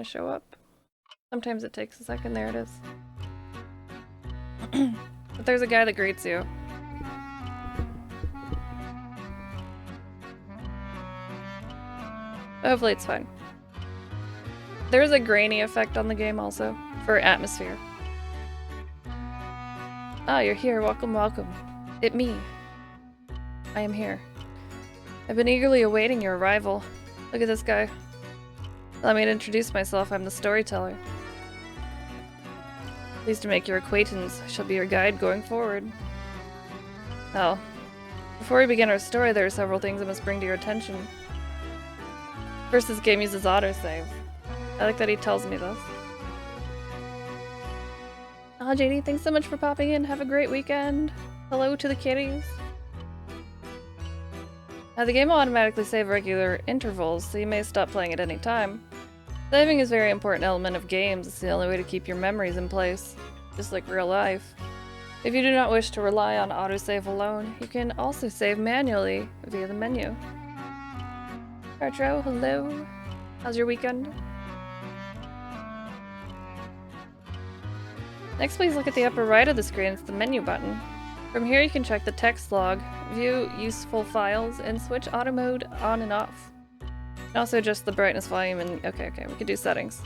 gonna show up. Sometimes it takes a second. There it is. But there's a guy that greets you. Hopefully it's fine. There's a grainy effect on the game also, for atmosphere. Ah, you're here. Welcome, welcome. It me. I am here. I've been eagerly awaiting your arrival. Look at this guy. Allow me to introduce myself. I'm the storyteller. Pleased to make your acquaintance. I shall be your guide going forward. Well, before we begin our story, there are several things I must bring to your attention. First, this game uses autosave. I like that he tells me this. Oh, JD, thanks so much for popping in. Have a great weekend. Hello to the kitties. Now, the game will automatically save regular intervals, so you may stop playing at any time. Saving is a very important element of games. It's the only way to keep your memories in place, just like real life. If you do not wish to rely on autosave alone, you can also save manually via the menu. Retro, hello. How's your weekend? Next, please look at the upper right of the screen. It's the menu button. From here, you can check the text log, view useful files, and switch auto mode on and off. You can also adjust the brightness, volume, and okay, we can do settings.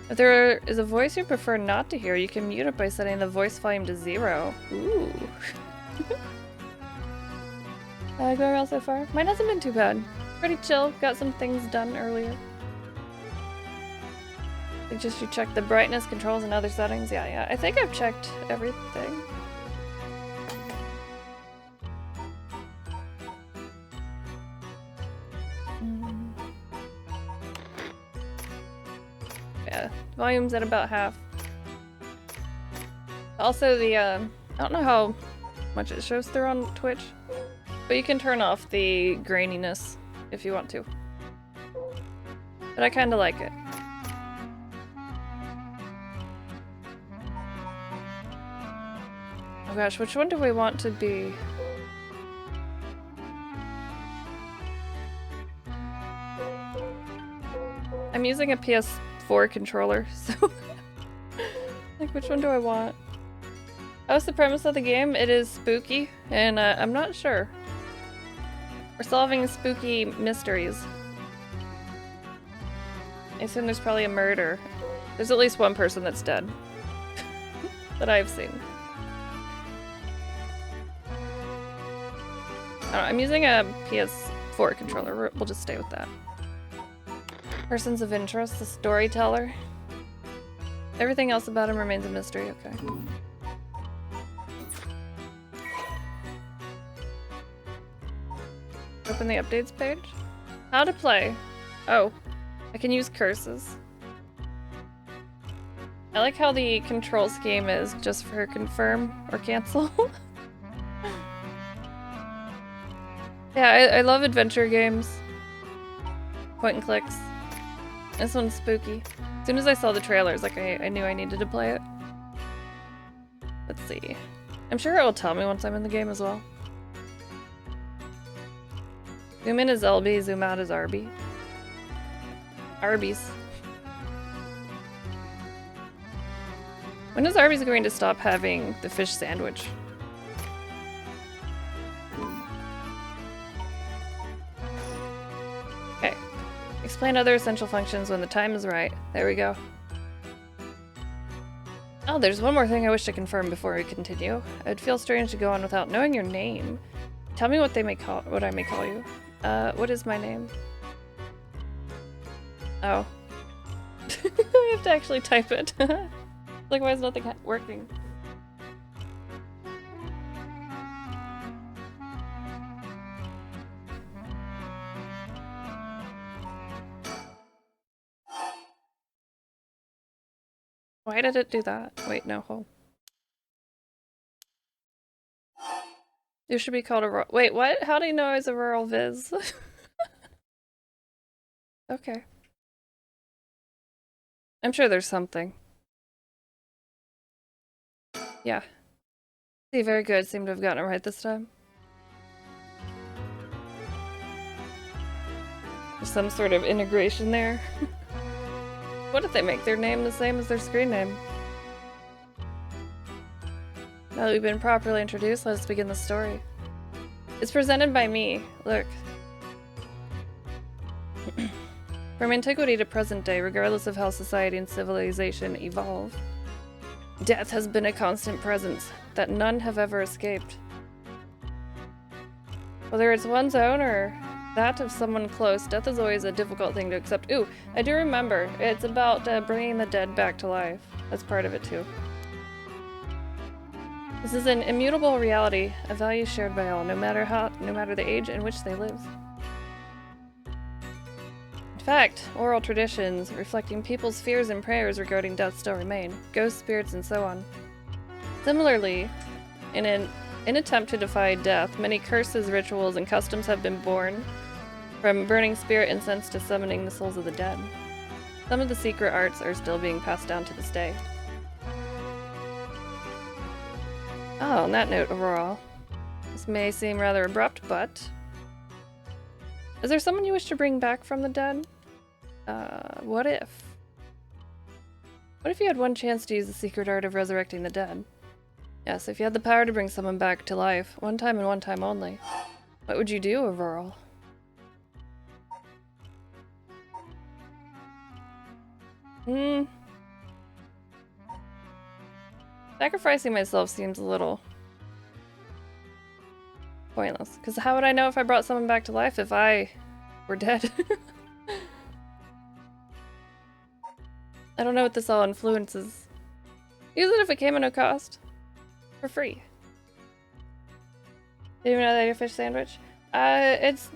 If there is a voice you prefer not to hear, you can mute it by setting the voice volume to 0. Ooh. Going well so far? Mine hasn't been too bad. Pretty chill. Got some things done earlier. I just you check the brightness, controls, and other settings. Yeah. I think I've checked everything. Yeah, volume's at about half. Also, I don't know how much it shows through on Twitch, but you can turn off the graininess if you want to. But I kind of like it. Oh gosh, which one do we want to be? I'm using a PS4 controller, so like which one do I want? That was the premise of the game. It is spooky, and I'm not sure. We're solving spooky mysteries. I assume there's probably a murder. There's at least one person that's dead that I've seen. I'm using a PS4 controller. We'll just stay with that. Persons of interest, the storyteller. Everything else about him remains a mystery. Okay. Open the updates page. How to play. Oh, I can use curses. I like how the control scheme is just for confirm or cancel. Yeah, I love adventure games. Point and clicks. This one's spooky. As soon as I saw the trailers, like I knew I needed to play it. Let's see. I'm sure it will tell me once I'm in the game as well. Zoom in is LB, zoom out is RB. Arby's. When is Arby's going to stop having the fish sandwich? Okay. Explain other essential functions when the time is right. There we go. Oh, there's one more thing I wish to confirm before we continue. It'd feel strange to go on without knowing your name. Tell me what I may call you. What is my name? Oh. I have to actually type it. Like, why is nothing working? Why did it do that? Wait, no, hold. You should be called a wait, what? How do you know I was a rural viz? Okay. I'm sure there's something. Yeah. See, very good. Seem to have gotten it right this time. There's some sort of integration there. What if they make their name the same as their screen name? Now that we've been properly introduced, let's begin the story. It's presented by me. Look. From antiquity to present day, regardless of how society and civilization evolve, death has been a constant presence that none have ever escaped. Whether it's one's own or that of someone close, death is always a difficult thing to accept. Ooh, I do remember. It's about bringing the dead back to life. That's part of it too. This is an immutable reality, a value shared by all, no matter the age in which they live. In fact, oral traditions reflecting people's fears and prayers regarding death still remain, ghost spirits and so on. Similarly, in an attempt to defy death, many curses, rituals, and customs have been born, from burning spirit incense to summoning the souls of the dead. Some of the secret arts are still being passed down to this day. Oh, on that note, Aurora, this may seem rather abrupt, but... Is there someone you wish to bring back from the dead? What if? What if you had one chance to use the secret art of resurrecting the dead? Yes, if you had the power to bring someone back to life, one time and one time only. What would you do, Aurora? Sacrificing myself seems a little pointless, because how would I know if I brought someone back to life if I were dead? I don't know what this all influences. Use it if it came at no cost. For free. Did you know they had a fish sandwich? It's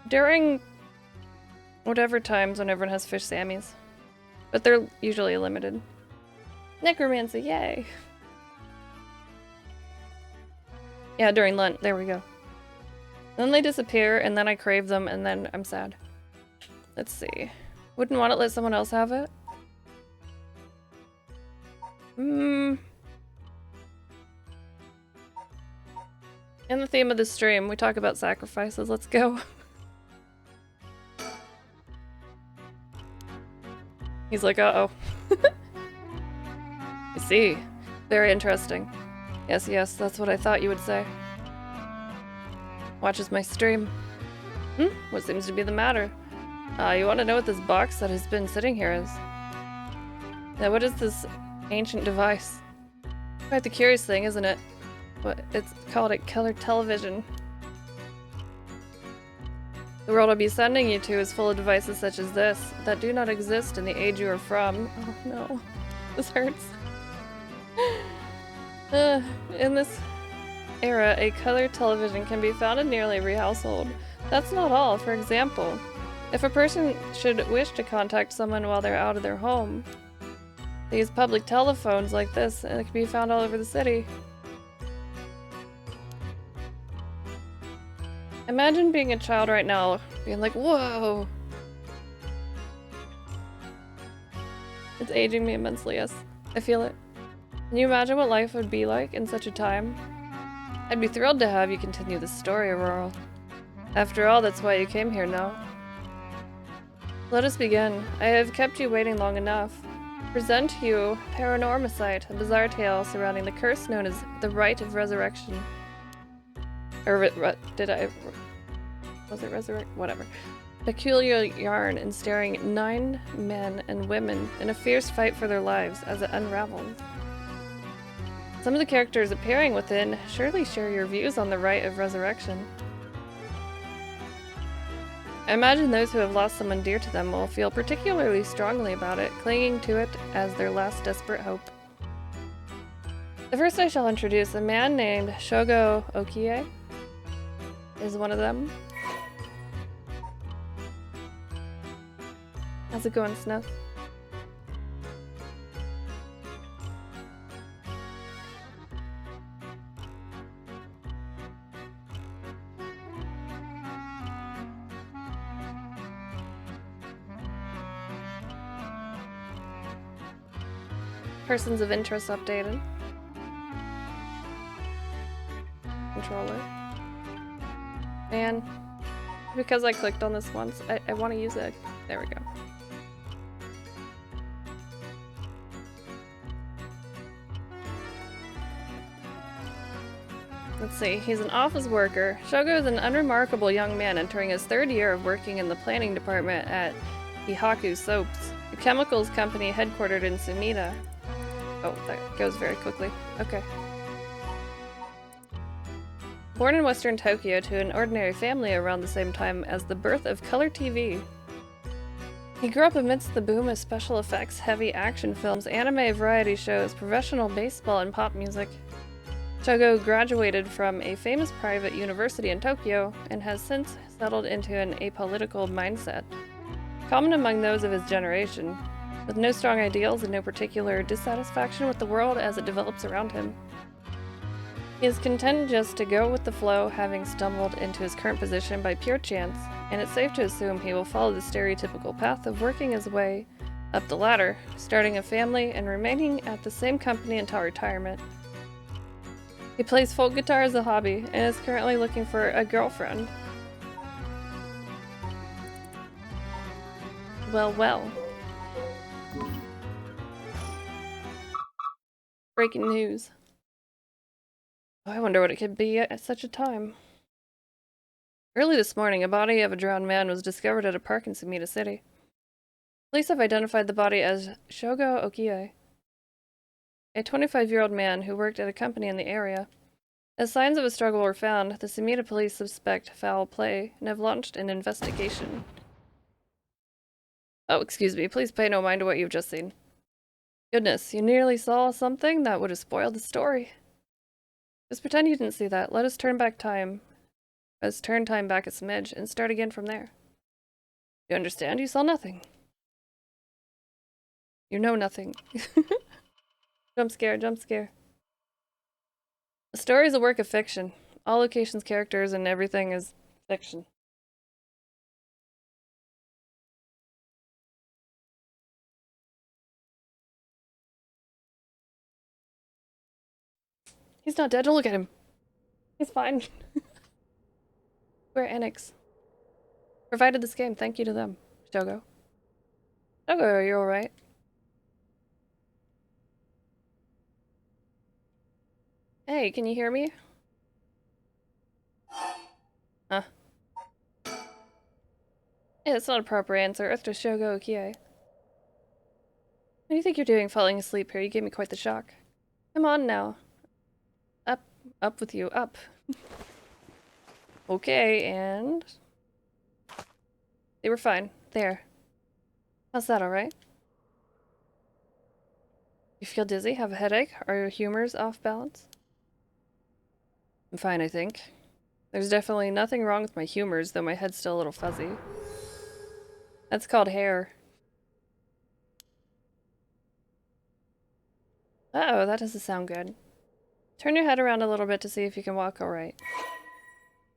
during whatever times when everyone has fish sammies. But they're usually limited. Necromancy, yay! Yeah, during Lent, there we go. Then they disappear, and then I crave them, and then I'm sad. Let's see. Wouldn't want to let someone else have it? In the theme of the stream, we talk about sacrifices. Let's go. He's like, uh-oh. I see. Very interesting. Yes, yes, that's what I thought you would say. Watches my stream. What seems to be the matter? You want to know what this box that has been sitting here is? Now, what is this ancient device? Quite the curious thing, isn't it? What it's called a color television. The world I'll be sending you to is full of devices such as this that do not exist in the age you are from. Oh no, this hurts. In this era, a color television can be found in nearly every household. That's not all. For example, if a person should wish to contact someone while they're out of their home, they use public telephones like this, and it can be found all over the city. Imagine being a child right now, being like, whoa! It's aging me immensely, yes. I feel it. Can you imagine what life would be like in such a time? I'd be thrilled to have you continue this story, Aurora. After all, that's why you came here now. Let us begin. I have kept you waiting long enough. Present to you Paranormasight, a bizarre tale surrounding the curse known as the Rite of Resurrection. Or was it resurrect? Whatever. Peculiar yarn ensnaring 9 men and women in a fierce fight for their lives as it unravels. Some of the characters appearing within surely share your views on the Rite of Resurrection. I imagine those who have lost someone dear to them will feel particularly strongly about it, clinging to it as their last desperate hope. The first I shall introduce a man named Shogo Okiie. Is one of them. How's it going, Snuff? Persons of interest updated. Controller. Man, because I clicked on this once, I want to use it. There we go. Let's see, he's an office worker. Shogo is an unremarkable young man entering his third year of working in the planning department at Hihaku Soaps, a chemicals company headquartered in Sumida. Oh, that goes very quickly. Okay. Born in western Tokyo to an ordinary family around the same time as the birth of color TV. He grew up amidst the boom of special effects, heavy action films, anime variety shows, professional baseball, and pop music. Shogo graduated from a famous private university in Tokyo and has since settled into an apolitical mindset, common among those of his generation, with no strong ideals and no particular dissatisfaction with the world as it develops around him. He is content just to go with the flow, having stumbled into his current position by pure chance, and it's safe to assume he will follow the stereotypical path of working his way up the ladder, starting a family and remaining at the same company until retirement. He plays folk guitar as a hobby and is currently looking for a girlfriend. Well. Breaking news. Oh, I wonder what it could be at such a time. Early this morning, a body of a drowned man was discovered at a park in Sumida City. Police have identified the body as Shogo Okiie, a 25-year-old man who worked at a company in the area. As signs of a struggle were found, the Sumida police suspect foul play and have launched an investigation. Oh, excuse me, please pay no mind to what you've just seen. Goodness, you nearly saw something that would have spoiled the story. Just pretend you didn't see that. Let us turn time back a smidge and start again from there. You understand? You saw nothing. You know nothing. Jump scare. The story is a work of fiction. All locations, characters, and everything is fiction. He's not dead. Don't look at him. He's fine. Square-Enix provided this game. Thank you to them. Shogo, are you alright? Hey, can you hear me? Huh. Yeah, that's not a proper answer. Earth to Shogo Okiie. What do you think you're doing falling asleep here? You gave me quite the shock. Come on now. Up with you. Up. Okay, and... They were fine. There. How's that, alright? You feel dizzy? Have a headache? Are your humors off balance? I'm fine, I think. There's definitely nothing wrong with my humors, though my head's still a little fuzzy. That's called hair. Uh-oh, that doesn't sound good. Turn your head around a little bit to see if you can walk alright.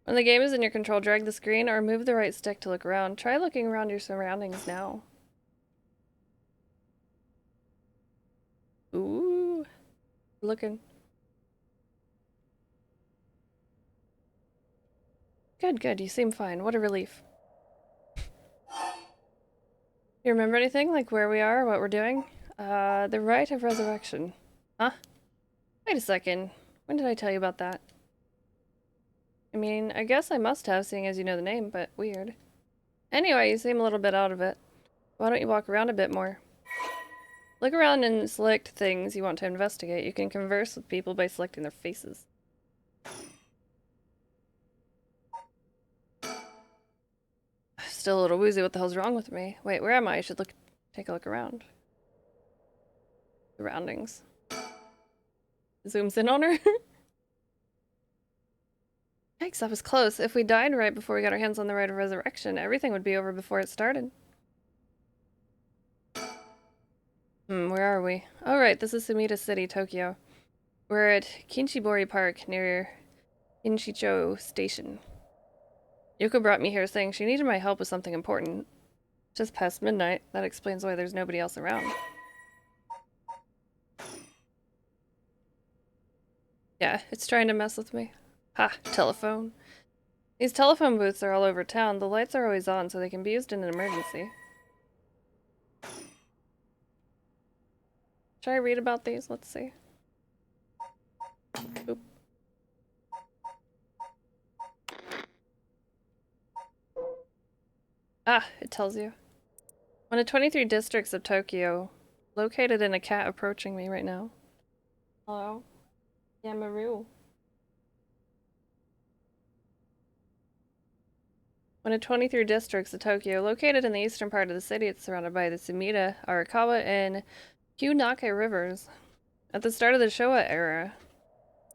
When the game is in your control, drag the screen or move the right stick to look around. Try looking around your surroundings now. Ooh. Looking. Good. You seem fine. What a relief. You remember anything? Like where we are, what we're doing? The rite of resurrection. Huh? Wait a second. When did I tell you about that? I mean, I guess I must have, seeing as you know the name, but weird. Anyway, you seem a little bit out of it. Why don't you walk around a bit more? Look around and select things you want to investigate. You can converse with people by selecting their faces. Still a little woozy. What the hell's wrong with me? Wait, where am I? I should take a look around. Surroundings. Zooms in on her. Yikes, that was close. If we died right before we got our hands on the rite of resurrection, everything would be over before it started. Where are we? Oh, right, this is Sumida City, Tokyo. We're at Kinshibori Park, near Kinshicho Station. Yuko brought me here saying she needed my help with something important. Just past midnight. That explains why there's nobody else around. Yeah, it's trying to mess with me. Ha, telephone. These telephone booths are all over town. The lights are always on, so they can be used in an emergency. Should I read about these? Let's see. Oop. Ah, it tells you. One of 23 districts of Tokyo, located in a cat approaching me right now. Hello? Yamaru. One of 23 districts of Tokyo, located in the eastern part of the city, it's surrounded by the Sumida, Arakawa, and Hyunake rivers. At the start of the Showa era,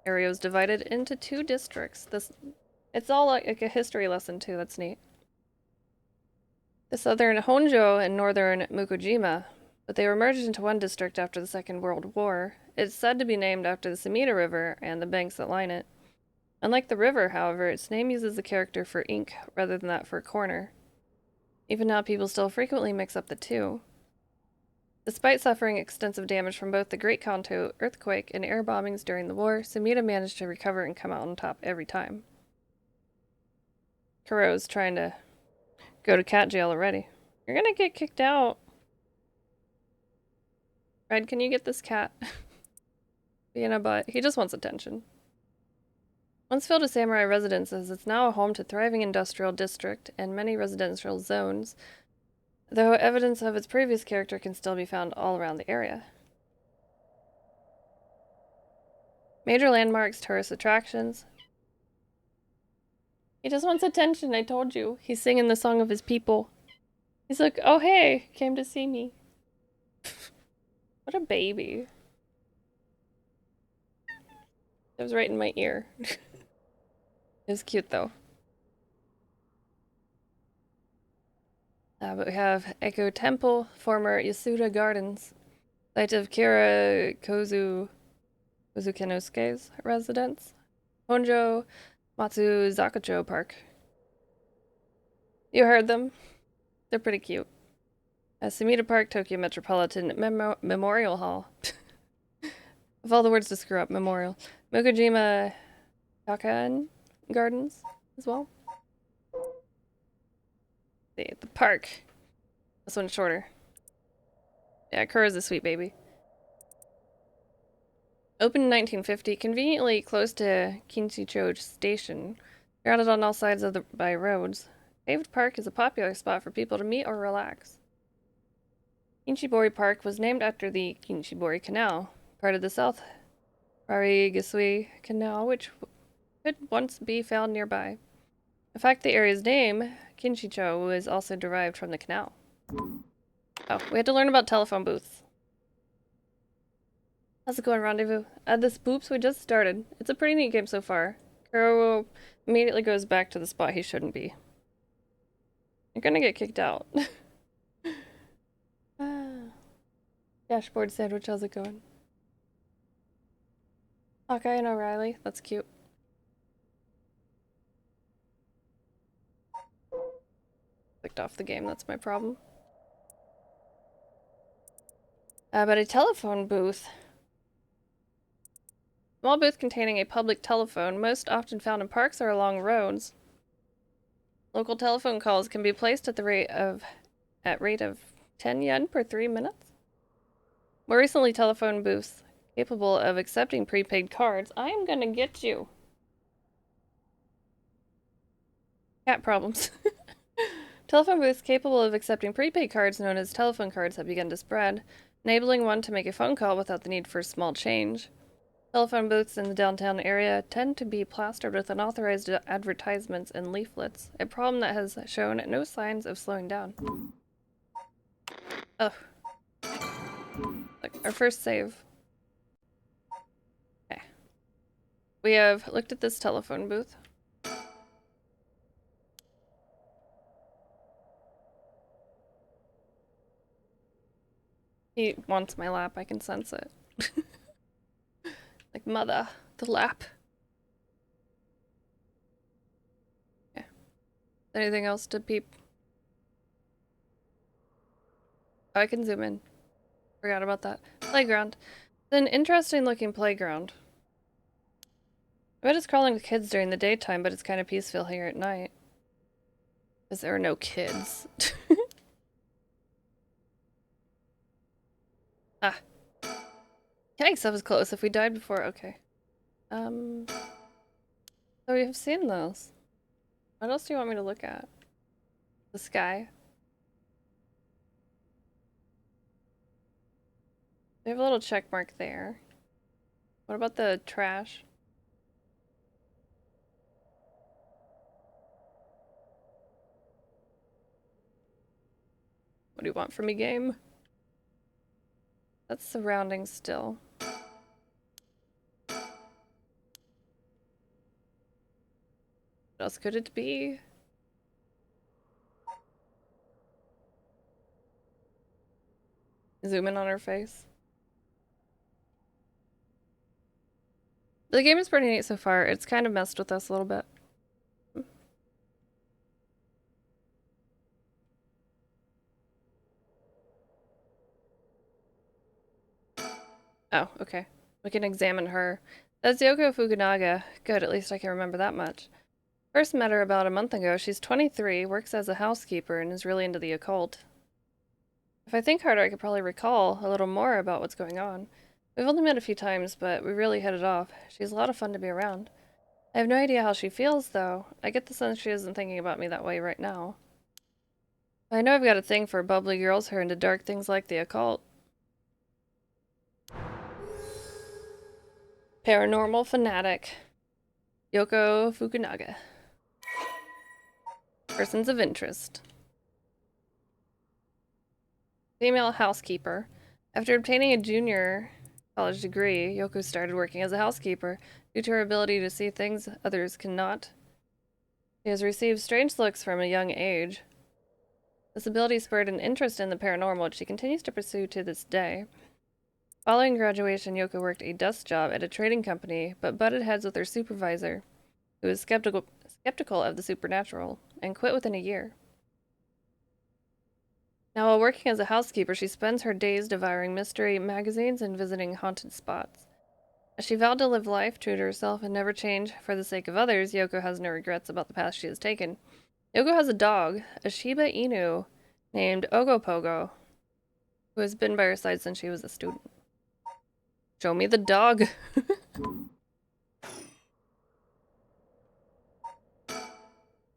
area was divided into 2 districts. It's all like a history lesson too, that's neat. The southern Honjo and northern Mukujima, but they were merged into one district after the Second World War. It's said to be named after the Sumida River and the banks that line it. Unlike the river, however, its name uses the character for ink rather than that for corner. Even now, people still frequently mix up the two. Despite suffering extensive damage from both the Great Kanto earthquake and air bombings during the war, Sumida managed to recover and come out on top every time. Kuro's trying to go to cat jail already. You're gonna get kicked out. Red, can you get this cat? Being a butt. He just wants attention. Once filled with samurai residences, it's now a home to thriving industrial district and many residential zones, though evidence of its previous character can still be found all around the area. Major landmarks, tourist attractions. He just wants attention, I told you. He's singing the song of his people. He's like, oh hey, came to see me. What a baby. It was right in my ear. It was cute though. But we have Echo Temple, former Yasuda Gardens, site of Kira Kozukenosuke's residence, Honjo Matsuzakacho Park. You heard them. They're pretty cute. Sumida Park, Tokyo Metropolitan Memorial Hall. Of all the words to screw up, memorial. Mukujima Takan Gardens as well. The park. This one's shorter. Yeah, Kura's a sweet baby. Opened in 1950, conveniently close to Kinshicho Station, surrounded on all sides by roads. Paved Park is a popular spot for people to meet or relax. Kinshibori Park was named after the Kinshibori Canal, part of the South Parigasui Canal, which could once be found nearby. In fact, the area's name, Kinshicho, was also derived from the canal. Oh, we had to learn about telephone booths. How's it going, Rendezvous? This Boops, we just started. It's a pretty neat game so far. Kuro immediately goes back to the spot he shouldn't be. You're gonna get kicked out. Dashboard sandwich, how's it going? Hawkeye and O'Reilly, that's cute. Clicked off the game, that's my problem. But a telephone booth. Small booth containing a public telephone, most often found in parks or along roads. Local telephone calls can be placed at rate of 10 yen per 3 minutes. More recently, telephone booths capable of accepting prepaid cards. I am gonna get you. Cat problems. Telephone booths capable of accepting prepaid cards known as telephone cards have begun to spread, enabling one to make a phone call without the need for small change. Telephone booths in the downtown area tend to be plastered with unauthorized advertisements and leaflets, a problem that has shown no signs of slowing down. Oh. Look, our first save. Okay. We have looked at this telephone booth. He wants my lap, I can sense it. Like, mother, the lap. Okay. Anything else to peep? Oh, I can zoom in. Forgot about that. Playground. It's an interesting looking playground. I bet it's crawling with kids during the daytime, but it's kind of peaceful here at night. Because there are no kids. Ah. Yikes, that was close. If we died before, okay. So we have seen those. What else do you want me to look at? The sky. They have a little check mark there. What about the trash? What do you want from me, game? That's surrounding still. What else could it be? Zoom in on her face. The game is pretty neat so far. It's kind of messed with us a little bit. Oh, okay. We can examine her. That's Yoko Fukunaga. Good, at least I can remember that much. First met her about a month ago. She's 23, works as a housekeeper, and is really into the occult. If I think harder, I could probably recall a little more about what's going on. We've only met a few times, but we really hit it off. She's a lot of fun to be around. I have no idea how she feels, though. I get the sense she isn't thinking about me that way right now. I know I've got a thing for bubbly girls who are into dark things like the occult. Paranormal fanatic. Yoko Fukunaga. Persons of interest. Female housekeeper. After obtaining a junior college degree, Yoko started working as a housekeeper. Due to her ability to see things others cannot, she has received strange looks from a young age. This ability spurred an interest in the paranormal, which she continues to pursue to this day. Following graduation, Yoko worked a desk job at a trading company, but butted heads with her supervisor, who was skeptical of the supernatural, and quit within a year. Now, while working as a housekeeper, she spends her days devouring mystery magazines and visiting haunted spots. As she vowed to live life true to herself and never change for the sake of others, Yoko has no regrets about the path she has taken. Yoko has a dog, a Shiba Inu, named Ogopogo, who has been by her side since she was a student. Show me the dog.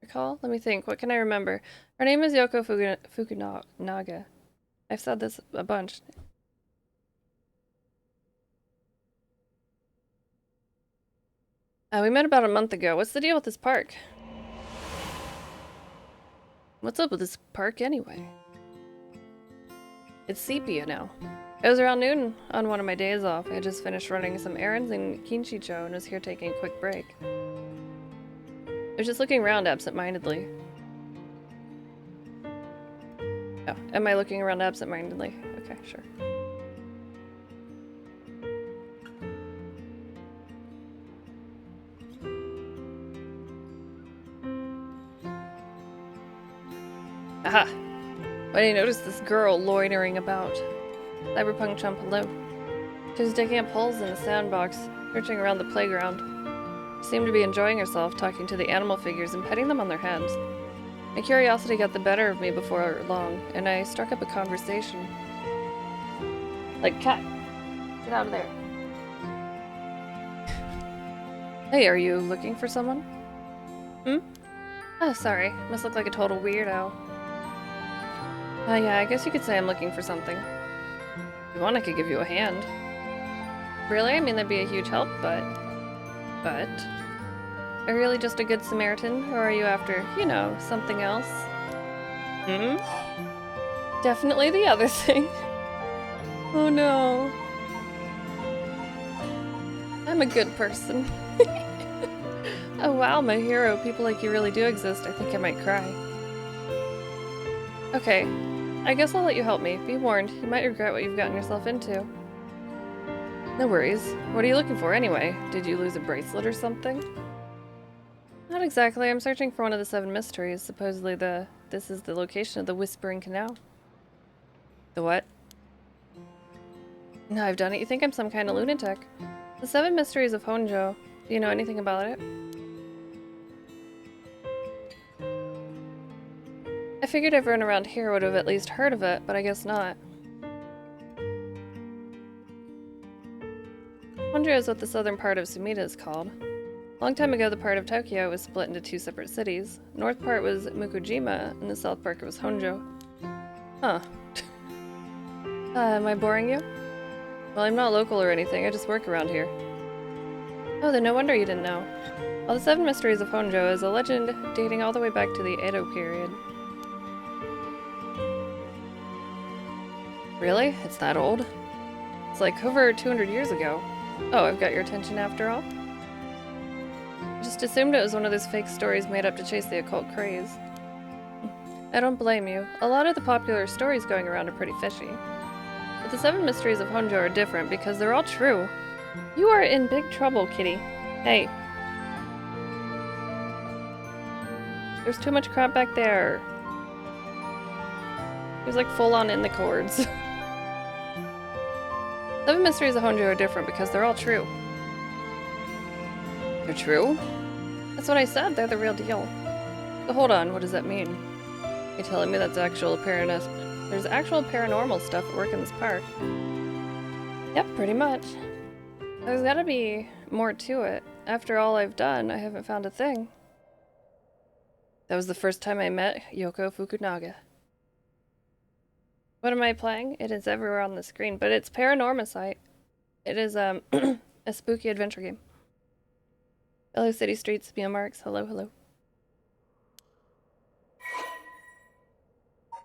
Recall? Let me think. What can I remember? Her name is Yoko Fukunaga. I've said this a bunch. We met about a month ago. What's the deal with this park? What's up with this park anyway? It's sepia now. It was around noon on one of my days off. I had just finished running some errands in Kinshicho and was here taking a quick break. I was just looking around absent-mindedly. Oh, am I looking around absent-mindedly? Okay, sure. Aha! When I noticed this girl loitering about. Cyberpunk chump, hello. She was digging up holes in the sandbox, searching around the playground. She seemed to be enjoying herself, talking to the animal figures and petting them on their heads. My curiosity got the better of me before long, and I struck up a conversation. Like, cat, get out of there. Hey, are you looking for someone? Oh, sorry. Must look like a total weirdo. Yeah, I guess you could say I'm looking for something. If you want, I could give you a hand. Really? I mean, that'd be a huge help, but... Are you really just a good Samaritan, or are you after, you know, something else? Definitely the other thing. Oh no. I'm a good person. Oh wow, my hero. People like you really do exist. I think I might cry. Okay. I guess I'll let you help me. Be warned, you might regret what you've gotten yourself into. No worries. What are you looking for anyway? Did you lose a bracelet or something? Not exactly. I'm searching for one of the 7 mysteries. Supposedly this is the location of the Whispering Canal. The what? No, I've done it. You think I'm some kind of lunatic. The 7 mysteries of Honjo. Do you know anything about it? I figured everyone around here would have at least heard of it, but I guess not. Honjo is what the southern part of Sumida is called. A long time ago, the part of Tokyo was split into 2 separate cities. The north part was Mukujima, and the south part was Honjo. Huh. Am I boring you? Well, I'm not local or anything, I just work around here. Oh, then no wonder you didn't know. Well, the Seven Mysteries of Honjo is a legend dating all the way back to the Edo period. Really? It's that old? It's like over 200 years ago. Oh, I've got your attention after all? I just assumed it was one of those fake stories made up to chase the occult craze. I don't blame you. A lot of the popular stories going around are pretty fishy. But the Seven Mysteries of Honjo are different because they're all true. You are in big trouble, kitty. Hey. There's too much crap back there. He was like full on in the cords. Seven Mysteries of Honjo are different because they're all true. They're true? That's what I said, they're the real deal. So hold on, what does that mean? You're telling me that's actual there's actual paranormal stuff at work in this park? Yep, pretty much. There's gotta be more to it. After all I've done, I haven't found a thing. That was the first time I met Yoko Fukunaga. What am I playing? It is everywhere on the screen, but it's Paranormasight. It is a spooky adventure game. Hello, City Streets, Mia Marks. Hello, hello.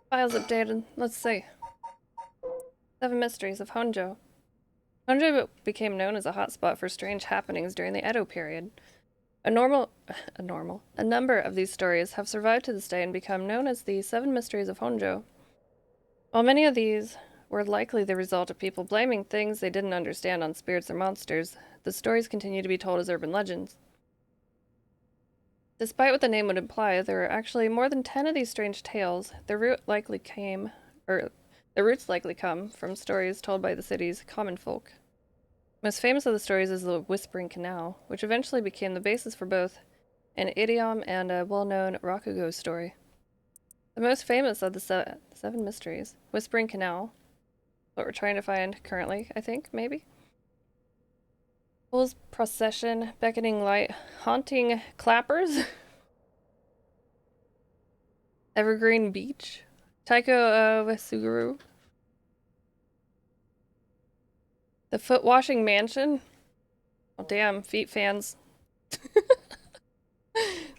Files updated. Let's see. Seven Mysteries of Honjo. Honjo became known as a hotspot for strange happenings during the Edo period. A number of these stories have survived to this day and become known as the Seven Mysteries of Honjo. While many of these were likely the result of people blaming things they didn't understand on spirits or monsters, the stories continue to be told as urban legends. Despite what the name would imply, there are actually more than 10 of these strange tales. Their roots likely come from stories told by the city's common folk. Most famous of the stories is the Whispering Canal, which eventually became the basis for both an idiom and a well-known Rakugo story. The most famous of the Seven Mysteries, Whispering Canal, what we're trying to find currently, I think, maybe? Fool's Procession, Beckoning Light, Haunting Clappers, Evergreen Beach, Taiko of Suguru, The Foot Washing Mansion, oh damn, feet fans,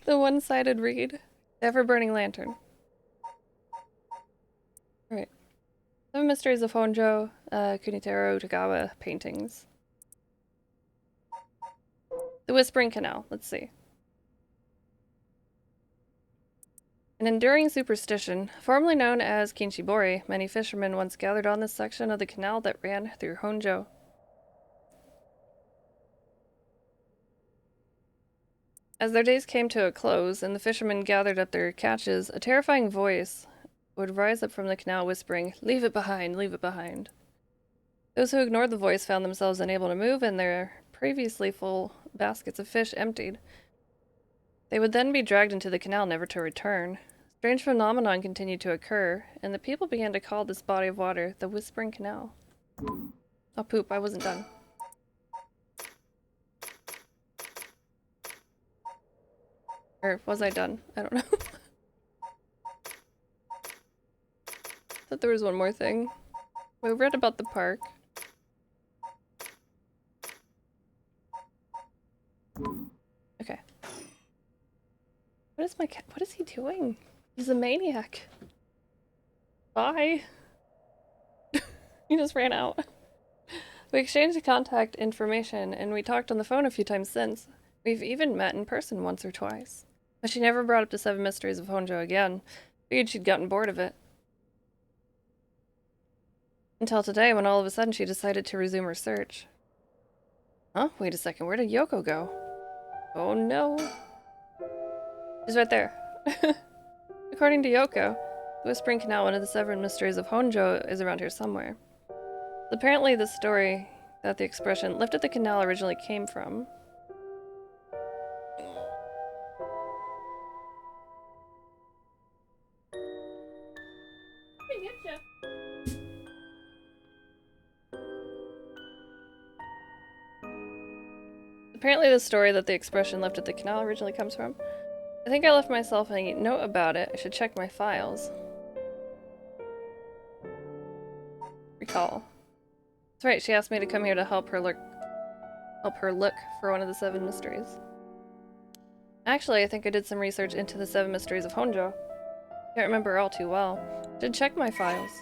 The One-Sided Reed, The Ever-Burning Lantern. Alright. Seven Mysteries of Honjo, Kunitaro Tagawa paintings. The Whispering Canal, let's see. An enduring superstition, formerly known as Kinshibori, many fishermen once gathered on this section of the canal that ran through Honjo. As their days came to a close and the fishermen gathered up their catches, a terrifying voice would rise up from the canal whispering, "Leave it behind, leave it behind." Those who ignored the voice found themselves unable to move and their previously full baskets of fish emptied. They would then be dragged into the canal, never to return. Strange phenomenon continued to occur, and the people began to call this body of water the Whispering Canal. Oh poop, I wasn't done. Or was I done? I don't know. Thought there was one more thing. We read about the park. Okay. What is my cat? What is he doing? He's a maniac. Bye. He just ran out. We exchanged contact information and we talked on the phone a few times since. We've even met in person once or twice. But she never brought up the Seven Mysteries of Honjo again. Figured she'd gotten bored of it. Until today, when all of a sudden she decided to resume her search. Huh? Wait a second, where did Yoko go? Oh no. She's right there. According to Yoko, the Whispering Canal, one of the Seven Mysteries of Honjo, is around here somewhere. Apparently the story that the expression "lifted the canal" originally came from. Apparently the story that the expression "lifted the canal" originally comes from. I think I left myself a note about it. I should check my files. Recall. That's right, she asked me to come here to help her look for one of the 7 mysteries. Actually, I think I did some research into the 7 mysteries of Honjo. Can't remember all too well. Should check my files.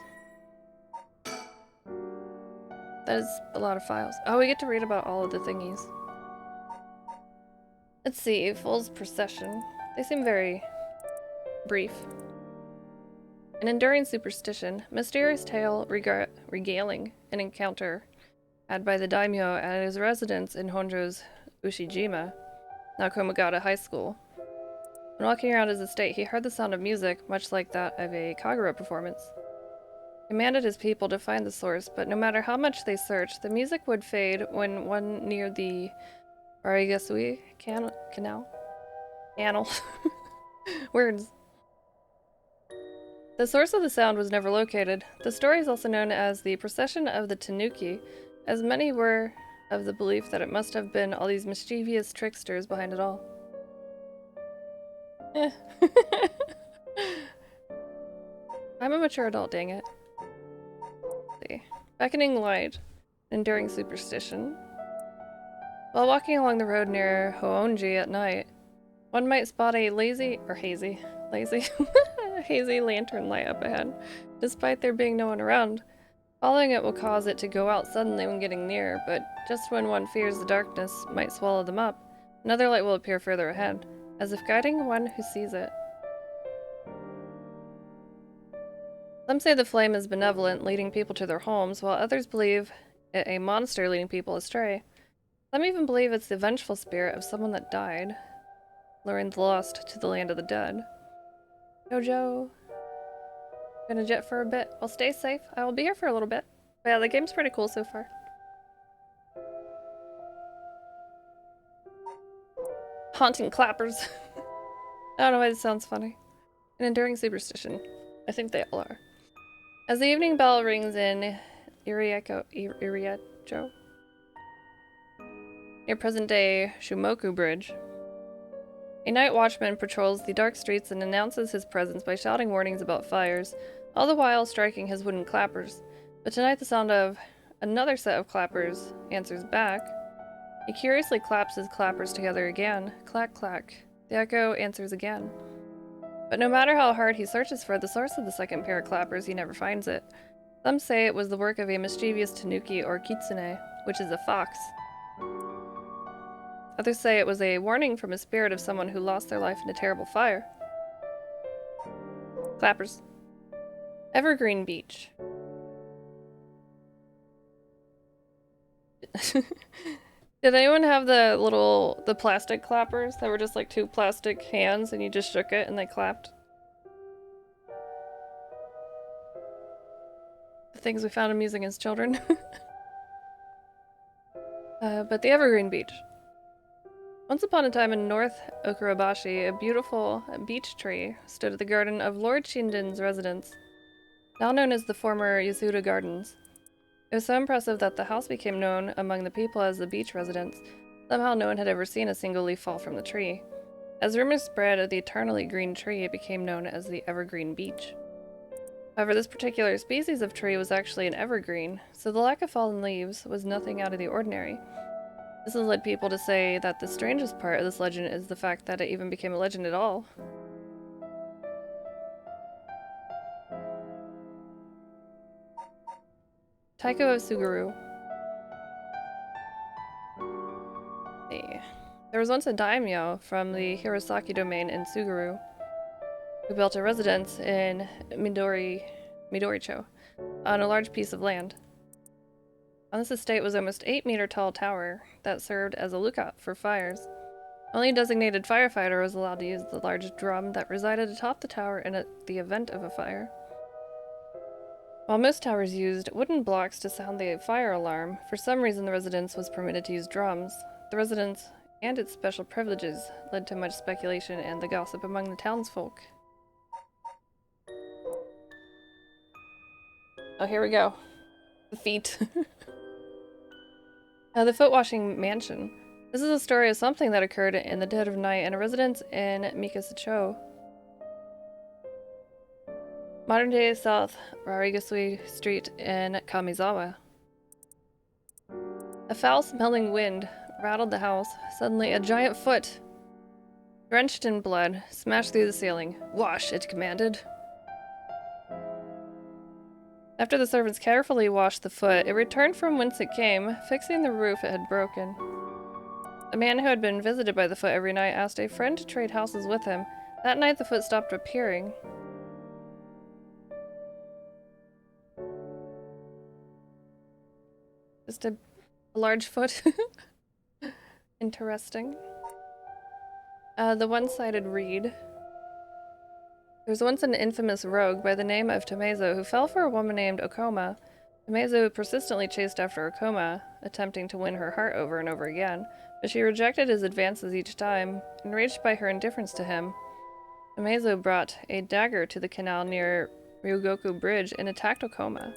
That is a lot of files. Oh, we get to read about all of the thingies. Let's see, Fool's Procession. They seem very brief. An enduring superstition, mysterious tale regaling an encounter had by the daimyo at his residence in Honjo's Ushijima, now Komagata High School. When walking around his estate, he heard the sound of music, much like that of a kagura performance. He commanded his people to find the source, but no matter how much they searched, the music would fade when one near the Arigasui canal. Words. The source of the sound was never located. The story is also known as the Procession of the Tanuki, as many were of the belief that it must have been all these mischievous tricksters behind it all. I'm a mature adult, dang it. Let's see. Beckoning light, enduring superstition. While walking along the road near Hoonji at night, one might spot a hazy lantern light up ahead, despite there being no one around. Following it will cause it to go out suddenly when getting near, but just when one fears the darkness might swallow them up, another light will appear further ahead, as if guiding one who sees it. Some say the flame is benevolent, leading people to their homes, while others believe it a monster leading people astray. Some even believe it's the vengeful spirit of someone that died, luring the lost to the land of the dead. Jojo. Gonna jet for a bit. Well, stay safe. I will be here for a little bit. But yeah, the game's pretty cool so far. Haunting clappers. I don't know why this sounds funny. An enduring superstition. I think they all are. As the evening bell rings in Iriacho, near present-day Shumoku Bridge, a night watchman patrols the dark streets and announces his presence by shouting warnings about fires, all the while striking his wooden clappers. But tonight the sound of another set of clappers answers back. He curiously claps his clappers together again. Clack, clack. The echo answers again. But no matter how hard he searches for the source of the second pair of clappers, he never finds it. Some say it was the work of a mischievous tanuki or kitsune, which is a fox. Others say it was a warning from a spirit of someone who lost their life in a terrible fire. Clappers. Evergreen Beach. Did anyone have the plastic clappers that were just like 2 plastic hands and you just shook it and they clapped? The things we found amusing as children. But the Evergreen Beach. Once upon a time in North Okurabashi, a beautiful beech tree stood at the garden of Lord Shinden's residence, now known as the former Yasuda Gardens. It was so impressive that the house became known among the people as the beach residence. Somehow no one had ever seen a single leaf fall from the tree. As rumors spread of the eternally green tree, it became known as the Evergreen Beach. However, this particular species of tree was actually an evergreen, so the lack of fallen leaves was nothing out of the ordinary. This has led people to say that the strangest part of this legend is the fact that it even became a legend at all. Taiko of Suguru. There was once a daimyo from the Hirosaki domain in Suguru who built a residence in Midoricho on a large piece of land. On this estate was almost 8-meter tall tower that served as a lookout for fires. Only a designated firefighter was allowed to use the large drum that resided atop the tower in the event of a fire. While most towers used wooden blocks to sound the fire alarm, for some reason the residence was permitted to use drums. The residence and its special privileges led to much speculation and the gossip among the townsfolk. Oh, here we go. The feet. The foot-washing mansion. This is a story of something that occurred in the dead of night in a residence in Mikasucho, modern-day South Rarigasui Street in Kamizawa. A foul-smelling wind rattled the house. Suddenly, a giant foot, drenched in blood, smashed through the ceiling. "Wash," it commanded. After the servants carefully washed the foot, it returned from whence it came, fixing the roof it had broken. A man who had been visited by the foot every night asked a friend to trade houses with him. That night the foot stopped appearing. Just a large foot. Interesting. The one-sided reed. There was once an infamous rogue by the name of Tomezo who fell for a woman named Okoma. Tomezo persistently chased after Okoma, attempting to win her heart over and over again, but she rejected his advances each time. Enraged by her indifference to him, Tomezo brought a dagger to the canal near Ryugoku Bridge and attacked Okoma.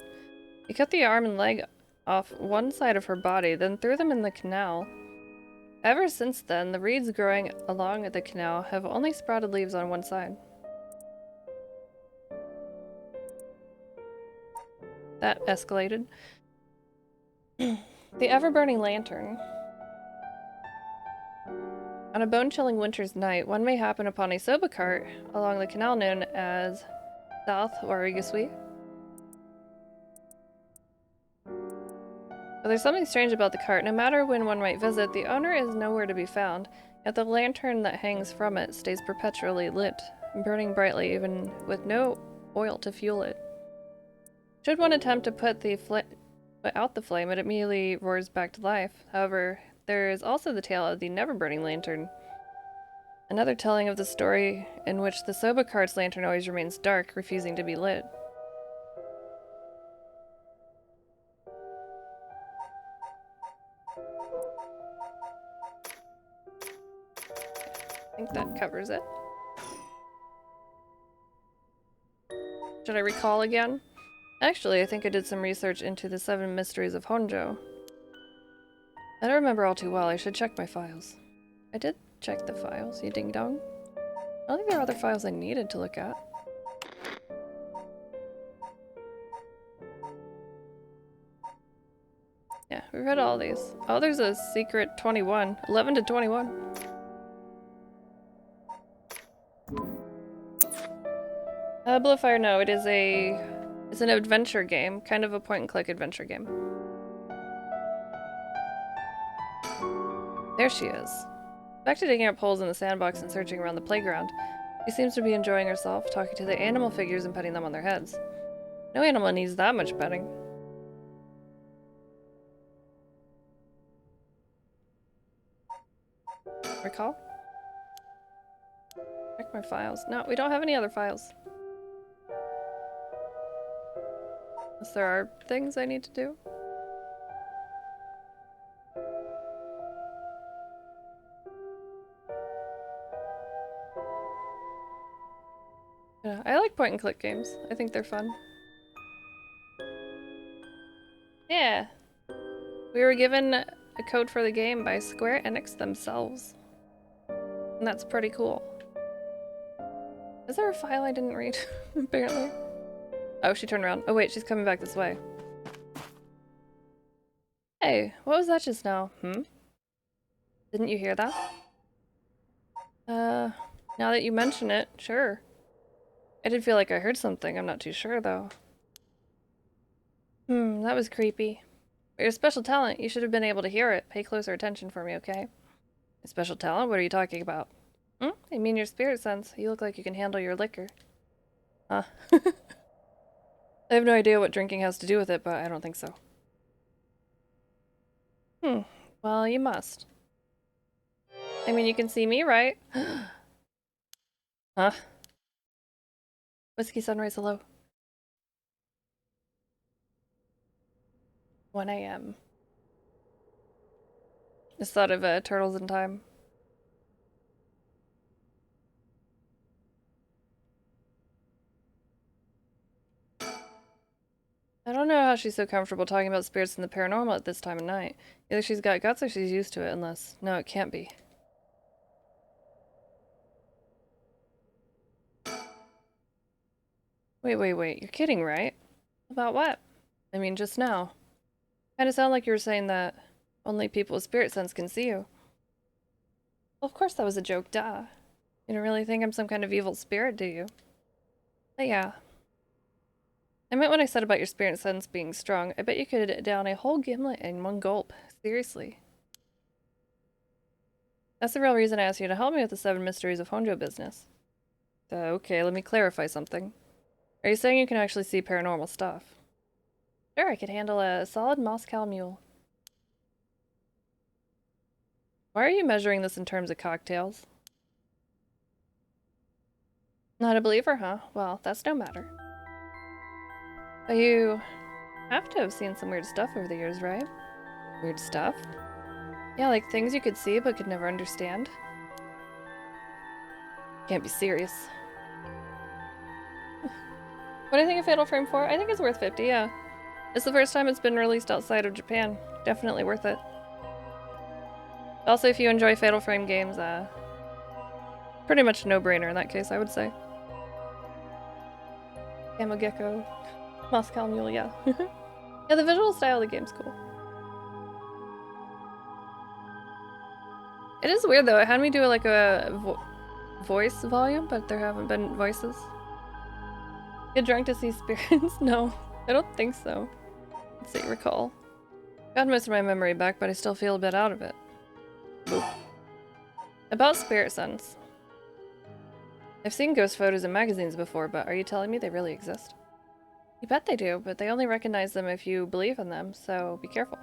He cut the arm and leg off one side of her body, then threw them in the canal. Ever since then, the reeds growing along the canal have only sprouted leaves on one side. That escalated. The ever-burning lantern. On a bone-chilling winter's night, one may happen upon a soba cart along the canal known as South Warigasui. But there's something strange about the cart. No matter when one might visit, the owner is nowhere to be found, yet the lantern that hangs from it stays perpetually lit, burning brightly even with no oil to fuel it. Should one attempt to put out the flame, it immediately roars back to life. However, there is also the tale of the never-burning lantern. Another telling of the story in which the soba cart's lantern always remains dark, refusing to be lit. I think that covers it. Should I recall again? Actually, I think I did some research into the 7 mysteries of Honjo. I don't remember all too well. I should check my files. I did check the files, you ding-dong. I don't think there are other files I needed to look at. Yeah, we read all these. Oh, there's a secret 21. 11 to 21. Bluefire, no, it's an adventure game. Kind of a point-and-click adventure game. There she is. Back to digging up holes in the sandbox and searching around the playground. She seems to be enjoying herself, talking to the animal figures and petting them on their heads. No animal needs that much petting. Recall? Check my files. No, we don't have any other files. Unless there are things I need to do. Yeah, I like point-and-click games. I think they're fun. Yeah. We were given a code for the game by Square-Enix themselves. And that's pretty cool. Is there a file I didn't read? Apparently. Oh, she turned around. Oh wait, she's coming back this way. Hey, what was that just now? Didn't you hear that? Now that you mention it, sure. I did feel like I heard something. I'm not too sure, though. That was creepy. But you're a special talent. You should have been able to hear it. Pay closer attention for me, okay? A special talent? What are you talking about? I mean your spirit sense. You look like you can handle your liquor. Huh. I have no idea what drinking has to do with it, but I don't think so. Well, you must. I mean, you can see me, right? Huh? Whiskey Sunrise, hello. 1 a.m. Just thought of Turtles in Time. I don't know how she's so comfortable talking about spirits and the paranormal at this time of night. Either she's got guts or she's used to it, unless... No, it can't be. Wait. You're kidding, right? About what? I mean, just now. Kinda sound like you were saying that Only people with spirit sense can see you. Well, of course that was a joke, duh. You don't really think I'm some kind of evil spirit, do you? But yeah. I meant when I said about your spirit sense being strong, I bet you could down a whole gimlet in one gulp. Seriously. That's the real reason I asked you to help me with the 7 mysteries of Honjo business. Okay, let me clarify something. Are you saying you can actually see paranormal stuff? Sure, I could handle a solid Moscow mule. Why are you measuring this in terms of cocktails? Not a believer, huh? Well, that's no matter. But you have to have seen some weird stuff over the years, right? Weird stuff? Yeah, like things you could see but could never understand. Can't be serious. What do you think of Fatal Frame 4? I think it's worth 50, yeah. It's the first time it's been released outside of Japan. Definitely worth it. Also, if you enjoy Fatal Frame games, pretty much a no-brainer in that case, I would say. Camo Gecko. Moscow Mule, yeah. Yeah, the visual style of the game's cool. It is weird though, it had me do like a voice volume, but there haven't been voices. Get drunk to see spirits? No, I don't think so. Let's see, recall. Got most of my memory back, but I still feel a bit out of it. Boop. About spirit sense. I've seen ghost photos in magazines before, but are you telling me they really exist? You bet they do, but they only recognize them if you believe in them, so be careful.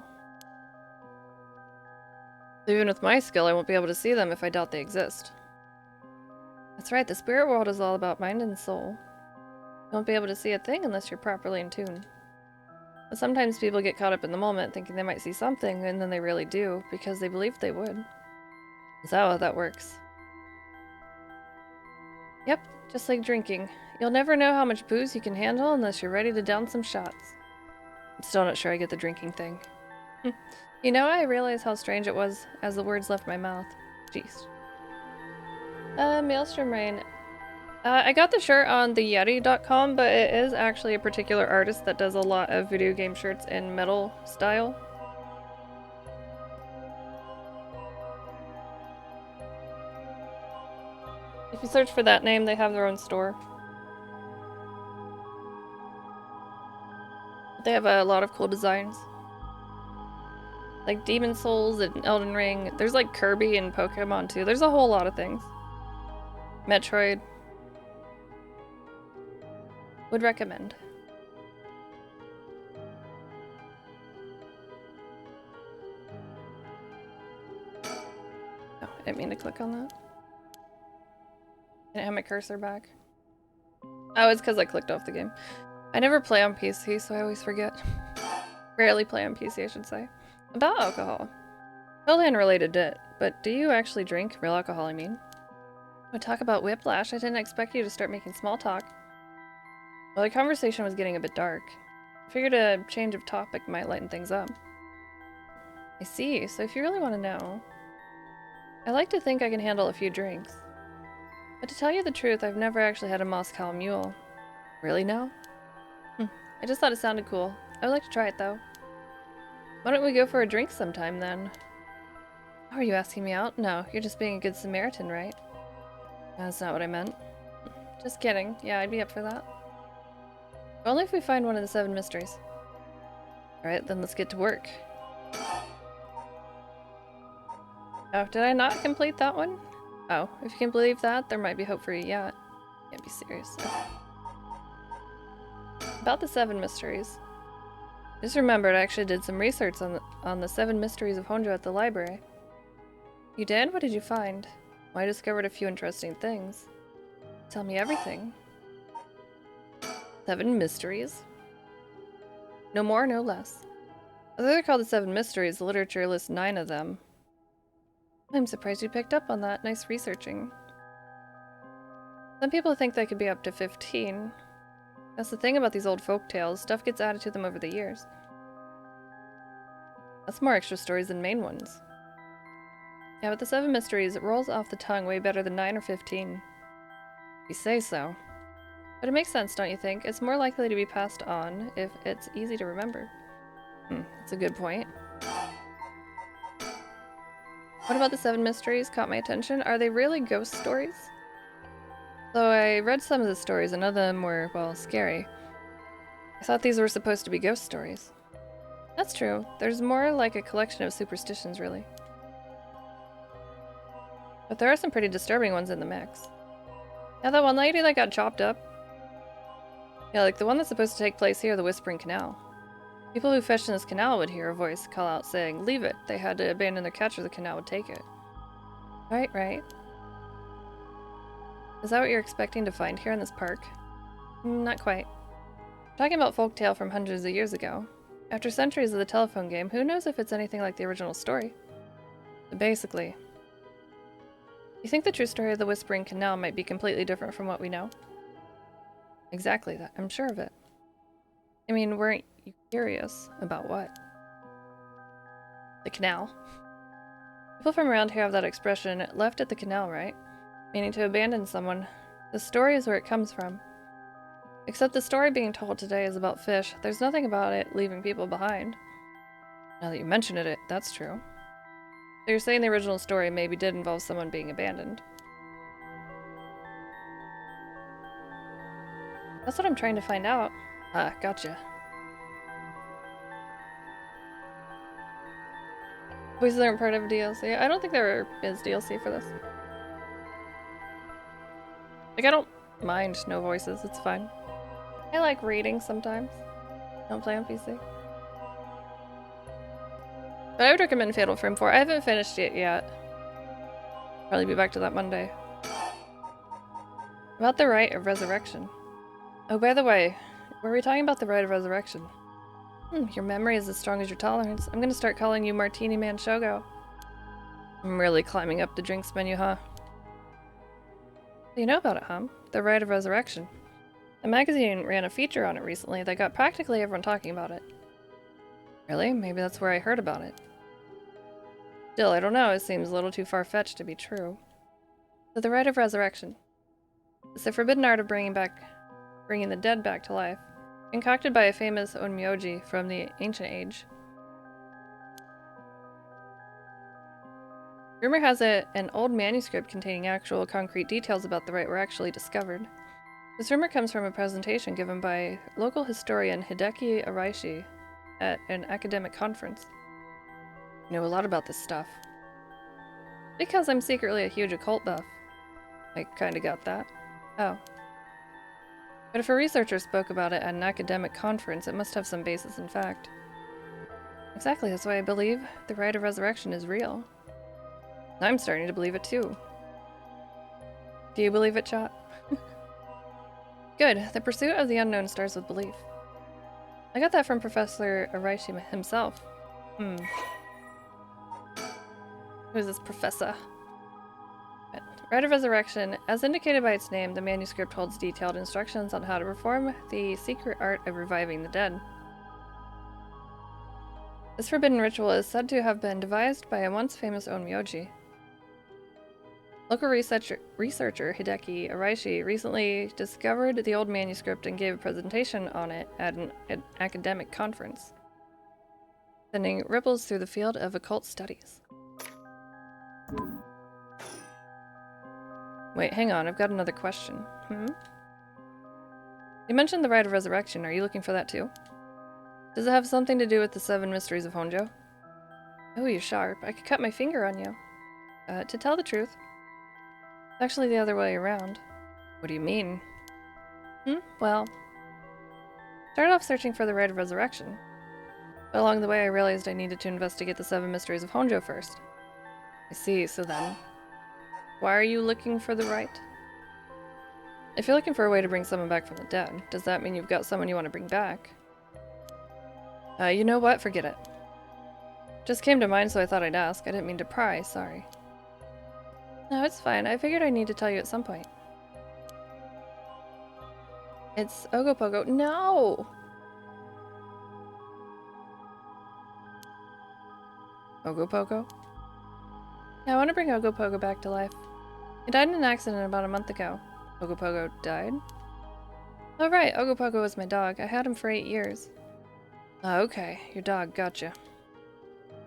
Even with my skill, I won't be able to see them if I doubt they exist. That's right, the spirit world is all about mind and soul. You won't be able to see a thing unless you're properly in tune. But sometimes people get caught up in the moment thinking they might see something, and then they really do, because they believed they would. Is that how that works? Yep, just like drinking. You'll never know how much booze you can handle unless you're ready to down some shots. I'm still not sure I get the drinking thing. You know, I realized how strange it was as the words left my mouth. Jeez. Maelstrom Rain. I got the shirt on theyeti.com, but it is actually a particular artist that does a lot of video game shirts in metal style. If you search for that name, they have their own store. They have a lot of cool designs. Like Demon Souls and Elden Ring. There's like Kirby and Pokemon too. There's a whole lot of things. Metroid. Would recommend. Oh, I didn't mean to click on that. I didn't have my cursor back. Oh, it's because I clicked off the game. I never play on PC, so I always forget. Rarely play on PC, I should say. About alcohol. Totally unrelated to it, but do you actually drink? Real alcohol, I mean. We talk about whiplash. I didn't expect you to start making small talk. Well, the conversation was getting a bit dark. I figured a change of topic might lighten things up. I see, so if you really want to know... I like to think I can handle a few drinks. But to tell you the truth, I've never actually had a Moscow Mule. Really now? I just thought it sounded cool. I would like to try it though. Why don't we go for a drink sometime then? Oh, are you asking me out? No, you're just being a good Samaritan, right? That's not what I meant. Just kidding. Yeah, I'd be up for that. Only if we find one of the 7 mysteries. Alright, then let's get to work. Oh, did I not complete that one? Oh, if you can believe that, there might be hope for you yet. Can't be serious. About the 7 mysteries. Just remembered I actually did some research on the 7 mysteries of Honjo at the library. You did? What did you find? Well, I discovered a few interesting things. Tell me everything. 7 mysteries? No more, no less. Although they're called the 7 mysteries, the literature lists 9 of them. I'm surprised you picked up on that. Nice researching. Some people think they could be up to 15. That's the thing about these old folk tales. Stuff gets added to them over the years. That's more extra stories than main ones. Yeah, but the 7 mysteries, it rolls off the tongue way better than 9 or 15. You say so. But it makes sense, don't you think? It's more likely to be passed on if it's easy to remember. That's a good point. What about the 7 mysteries caught my attention? Are they really ghost stories? Though I read some of the stories and none of them were, well, scary. I thought these were supposed to be ghost stories. That's true. There's more like a collection of superstitions, really. But there are some pretty disturbing ones in the mix. Yeah, that one lady that got chopped up. Yeah, like the one that's supposed to take place here, the Whispering Canal. People who fished in this canal would hear a voice call out saying, "Leave it." They had to abandon their catch or the canal would take it. Right. Is that what you're expecting to find here in this park? Not quite. We're talking about folktale from hundreds of years ago. After centuries of the telephone game, who knows if it's anything like the original story? But basically, you think the true story of the Whispering Canal might be completely different from what we know? Exactly that. I'm sure of it. I mean, weren't you curious about what? The canal. People from around here have that expression, left at the canal, right? Meaning to abandon someone. The story is where it comes from. Except the story being told today is about fish. There's nothing about it leaving people behind. Now that you mention it, that's true. So you're saying the original story maybe did involve someone being abandoned. That's what I'm trying to find out. Ah, gotcha. Voices aren't part of DLC. I don't think there is DLC for this. Like, I don't mind no voices. It's fine. I like reading sometimes. Don't play on PC. But I would recommend Fatal Frame 4. I haven't finished it yet. Probably be back to that Monday. About the Rite of Resurrection. Oh, by the way, were we talking about the Rite of Resurrection? Your memory is as strong as your tolerance. I'm gonna start calling you Martini Man Shogo. I'm really climbing up the drinks menu, huh? You know about it, huh? The Rite of Resurrection. A magazine ran a feature on it recently that got practically everyone talking about it. Really? Maybe that's where I heard about it. Still, I don't know. It seems a little too far-fetched to be true. So the Rite of Resurrection. It's the forbidden art of bringing the dead back to life, concocted by a famous onmyoji from the ancient age. Rumor has it an old manuscript containing actual concrete details about the rite were actually discovered. This rumor comes from a presentation given by local historian Hideki Araishi at an academic conference. I know a lot about this stuff. Because I'm secretly a huge occult buff. I kinda got that. Oh. But if a researcher spoke about it at an academic conference, it must have some basis in fact. Exactly, that's why I believe the Rite of Resurrection is real. I'm starting to believe it too. Do you believe it, chat? Good. The pursuit of the unknown starts with belief. I got that from Professor Araishi himself. Who's this professor? Rite of Resurrection. As indicated by its name, the manuscript holds detailed instructions on how to perform the secret art of reviving the dead. This forbidden ritual is said to have been devised by a once famous onmyoji. Local researcher Hideki Araishi recently discovered the old manuscript and gave a presentation on it at an academic conference, sending ripples through the field of occult studies. Wait, hang on, I've got another question. You mentioned the Rite of Resurrection. Are you looking for that too? Does it have something to do with the 7 mysteries of Honjo? Oh, you're sharp. I could cut my finger on you. To tell the truth, it's actually the other way around. What do you mean? Well, started off searching for the Rite of Resurrection, but along the way I realized I needed to investigate the 7 mysteries of Honjo first. I see, so then, why are you looking for the rite? If you're looking for a way to bring someone back from the dead, does that mean you've got someone you want to bring back? You know what? Forget it. Just came to mind, so I thought I'd ask. I didn't mean to pry, sorry. No, it's fine. I figured I need to tell you at some point. It's Ogopogo. No! Ogopogo? Yeah, I want to bring Ogopogo back to life. He died in an accident about a month ago. Ogopogo died? Oh right, Ogopogo was my dog. I had him for 8 years. Oh, okay. Your dog, gotcha.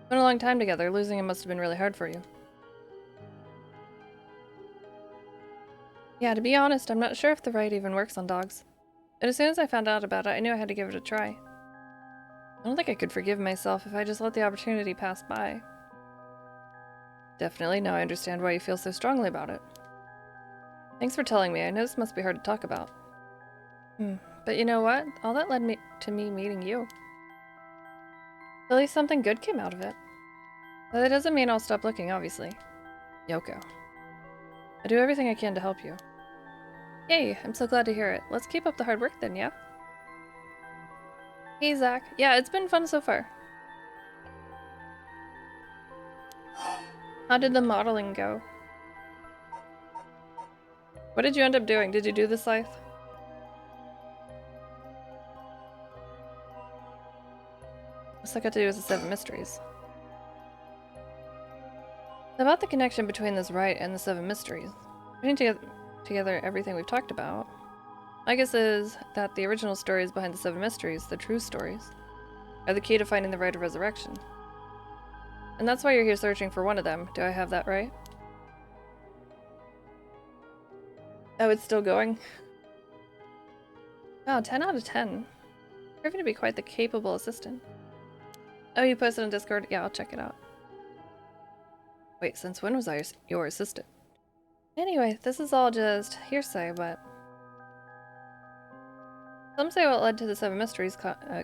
Been a long time together. Losing him must have been really hard for you. Yeah, to be honest, I'm not sure if the rite even works on dogs. And as soon as I found out about it, I knew I had to give it a try. I don't think I could forgive myself if I just let the opportunity pass by. Definitely, now I understand why you feel so strongly about it. Thanks for telling me. I know this must be hard to talk about. But you know what? All that led me to me meeting you. At least something good came out of it. But that doesn't mean I'll stop looking, obviously. Yoko. I do everything I can to help you. Yay, I'm so glad to hear it. Let's keep up the hard work then, yeah? Hey, Zach. Yeah, it's been fun so far. How did the modeling go? What did you end up doing? Did you do the scythe? What's that got to do with the 7 mysteries? About the connection between this rite and the 7 mysteries. Putting together everything we've talked about, my guess is that the original stories behind the 7 mysteries, the true stories, are the key to finding the rite of resurrection. And that's why you're here searching for one of them. Do I have that right? Oh, it's still going? Wow, 10 out of 10. Proving to be quite the capable assistant. Oh, you posted on Discord? Yeah, I'll check it out. Wait, since when was I your assistant? Anyway, this is all just hearsay, but... Some say what led to the 7 mysteries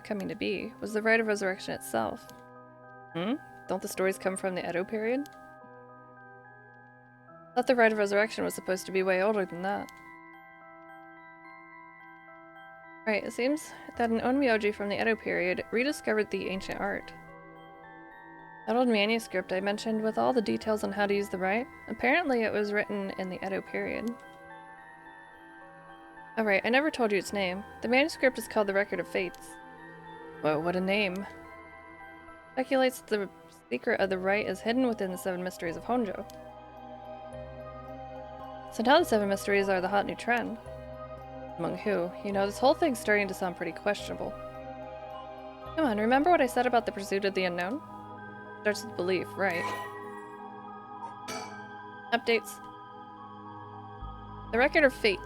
coming to be was the rite of resurrection itself. Don't the stories come from the Edo period? I thought the rite of resurrection was supposed to be way older than that. Right, it seems that an onmyoji from the Edo period rediscovered the ancient art. That old manuscript I mentioned with all the details on how to use the rite, apparently it was written in the Edo period. Oh right, I never told you its name. The manuscript is called the Record of Fates. Whoa, what a name. Speculates that the secret of the rite is hidden within the 7 mysteries of Honjo. So now the 7 mysteries are the hot new trend. Among who? You know, this whole thing's starting to sound pretty questionable. Come on, remember what I said about the pursuit of the unknown? Starts with belief, right? Updates. The Record of Fates.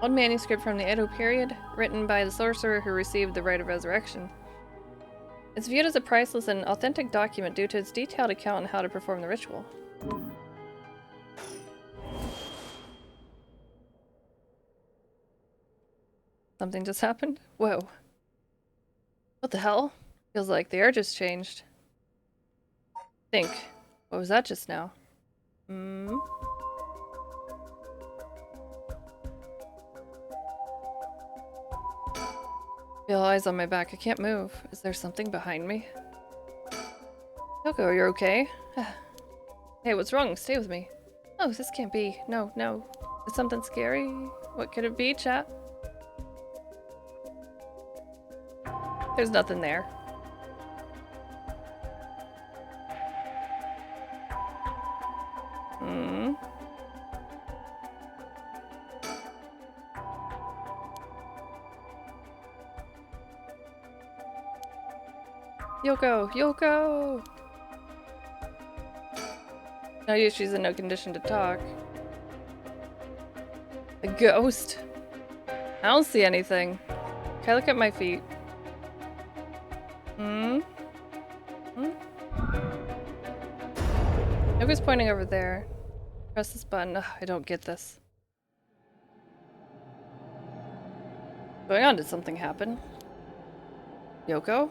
Old manuscript from the Edo period, written by the sorcerer who received the rite of resurrection. It's viewed as a priceless and authentic document due to its detailed account on how to perform the ritual. Something just happened? Whoa. What the hell? Feels like the air just changed. Think. What was that just now? Feel eyes on my back. I can't move. Is there something behind me? Yoko, you're okay? Hey, what's wrong? Stay with me. Oh, this can't be. No, no. Is something scary? What could it be, chat? There's nothing there. Yoko! Yoko! No use, she's in no condition to talk. A ghost? I don't see anything. Can I look at my feet? Yoko's pointing over there. Press this button. Ugh, I don't get this. What's going on? Did something happen? Yoko?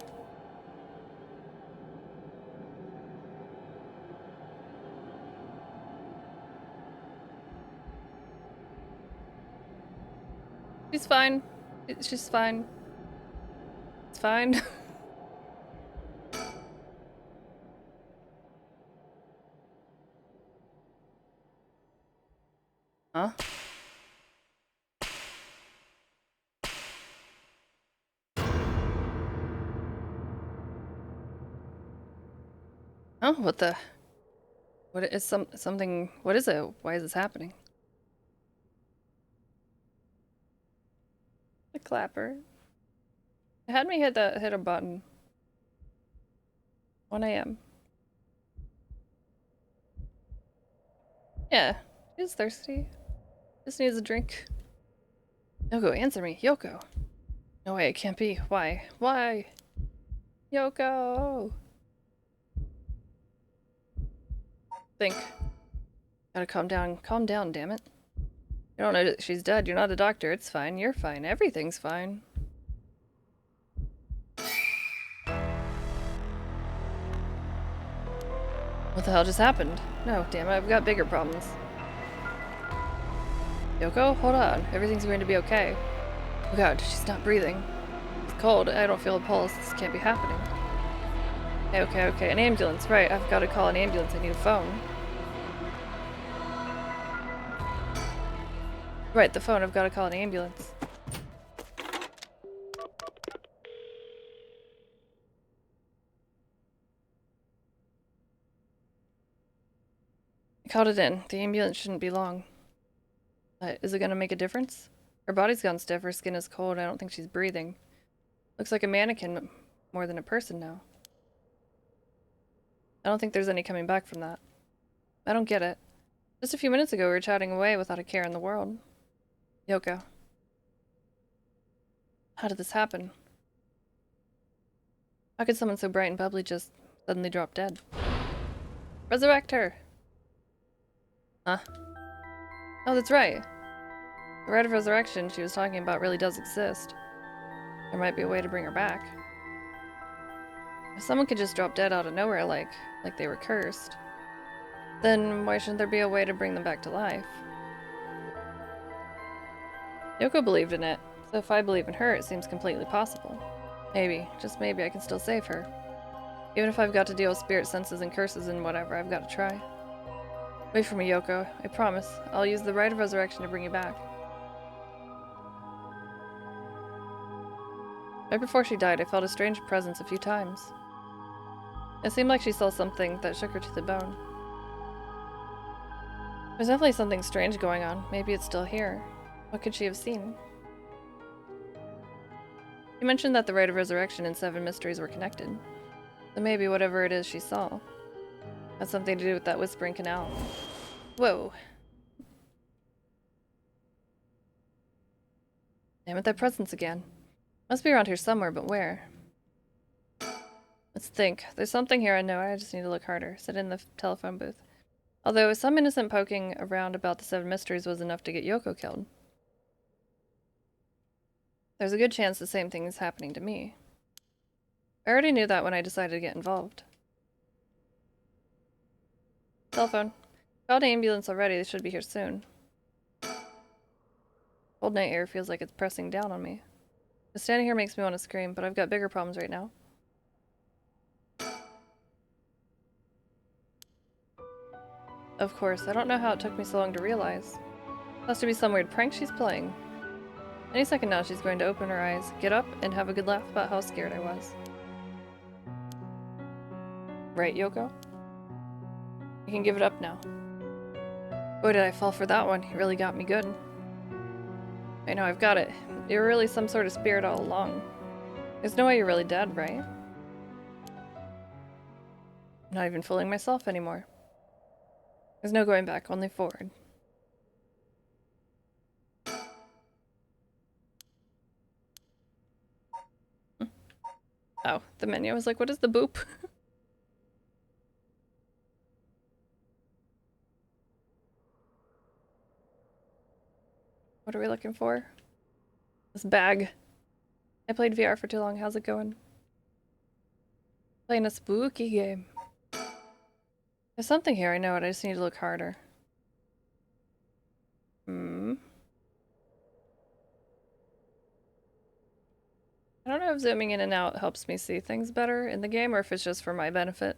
She's fine. She's fine. It's fine. Huh? Oh, what the? What is something? What is it? Why is this happening? The clapper. It had me hit a button. 1 a.m. Yeah, He's thirsty. Just needs a drink. Yoko, answer me. Yoko. No way, it can't be. Why? Why? Yoko! Think. Gotta calm down. Calm down, damn it. You don't know that she's dead. You're not a doctor. It's fine. You're fine. Everything's fine. What the hell just happened? No, damn it. I've got bigger problems. Yoko, hold on. Everything's going to be okay. Oh god, she's not breathing. It's cold. I don't feel a pulse. This can't be happening. Okay. An ambulance. Right, I've got to call an ambulance. I need a phone. Right, the phone. I've got to call an ambulance. I called it in. The ambulance shouldn't be long. Is it gonna make a difference? Her body's gone stiff. Her skin is cold. I don't think she's breathing. Looks like a mannequin more than a person now. I don't think there's any coming back from that. I don't get it. Just a few minutes ago we were chatting away without a care in the world. Yoko. How did this happen? How could someone so bright and bubbly just suddenly drop dead? Resurrect her! Huh? Oh, that's right. The rite of resurrection she was talking about really does exist. There might be a way to bring her back. If someone could just drop dead out of nowhere like they were cursed, then why shouldn't there be a way to bring them back to life? Yoko believed in it, so if I believe in her, it seems completely possible. Maybe, just maybe, I can still save her. Even if I've got to deal with spirit senses and curses and whatever, I've got to try. Wait for me, Yoko. I promise. I'll use the rite of resurrection to bring you back. Right before she died, I felt a strange presence a few times. It seemed like she saw something that shook her to the bone. There's definitely something strange going on. Maybe it's still here. What could she have seen? You mentioned that the rite of resurrection and 7 mysteries were connected. So maybe whatever it is she saw had something to do with that whispering canal. Whoa. Damn it, that presence again. Must be around here somewhere, but where? Let's think. There's something here I know. I just need to look harder. Sit in the telephone booth. Although some innocent poking around about the 7 mysteries was enough to get Yoko killed. There's a good chance the same thing is happening to me. I already knew that when I decided to get involved. Telephone. Called an ambulance already. They should be here soon. Cold night air feels like it's pressing down on me. Just standing here makes me want to scream, but I've got bigger problems right now. Of course, I don't know how it took me so long to realize. Has to be some weird prank she's playing. Any second now she's going to open her eyes, get up, and have a good laugh about how scared I was. Right, Yoko? You can give it up now. Boy, did I fall for that one. It really got me good. I know, I've got it. You were really some sort of spirit all along. There's no way you're really dead, right? I'm not even fooling myself anymore. There's no going back, only forward. Oh, the menu. I was like, what is the boop? What are we looking for? This bag. I played VR for too long. How's it going? Playing a spooky game. There's something here. I know it. I just need to look harder. I don't know if zooming in and out helps me see things better in the game or if it's just for my benefit.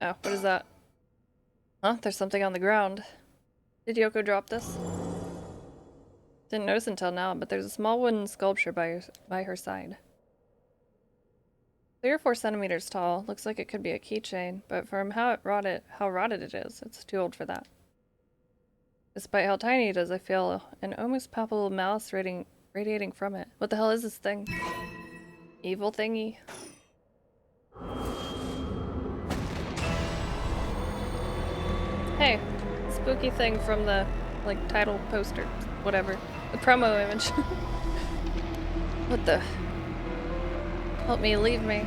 Oh, what is that? Huh? There's something on the ground. Did Yoko drop this? Didn't notice until now, but there's a small wooden sculpture by her side. 3 or 4 centimeters tall. Looks like it could be a keychain, but from how rotted it is, it's too old for that. Despite how tiny it is, I feel an almost palpable malice radiating from it. What the hell is this thing? Evil thingy? Hey, spooky thing from the, like, title poster, whatever. The promo image. What the? Help me, leave me.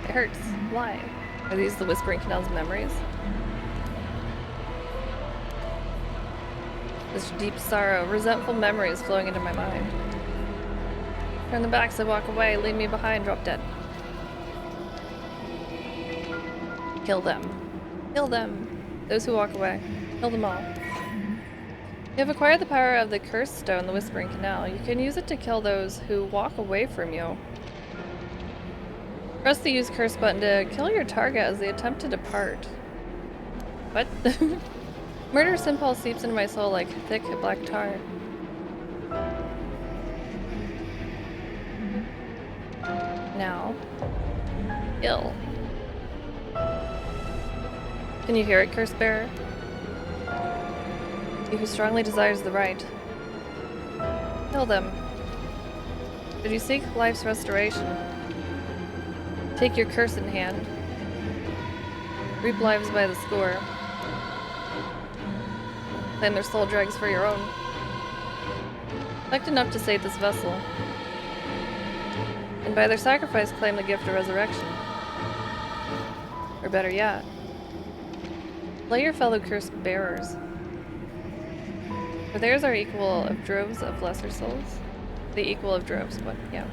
It hurts. Why? Are these the Whispering Canal's memories? This deep sorrow, resentful memories flowing into my mind. Turn the backs, I walk away, leave me behind, drop dead. Kill them. Kill them. Those who walk away. Kill them all. You have acquired the power of the Cursed Stone, the Whispering Canal. You can use it to kill those who walk away from you. Press the Use Curse button to kill your target as they attempt to depart. What? Murderous impulse seeps into my soul like thick black tar. Now. Kill. Can you hear it, Curse Bearer? He who strongly desires the right. Kill them. Did you seek life's restoration? Take your curse in hand. Reap lives by the score. Claim their soul dregs for your own. Collect enough to save this vessel. And by their sacrifice claim the gift of resurrection. Or better yet, slay your fellow cursed bearers. For theirs are equal of droves of lesser souls. The equal of droves, what? Yeah.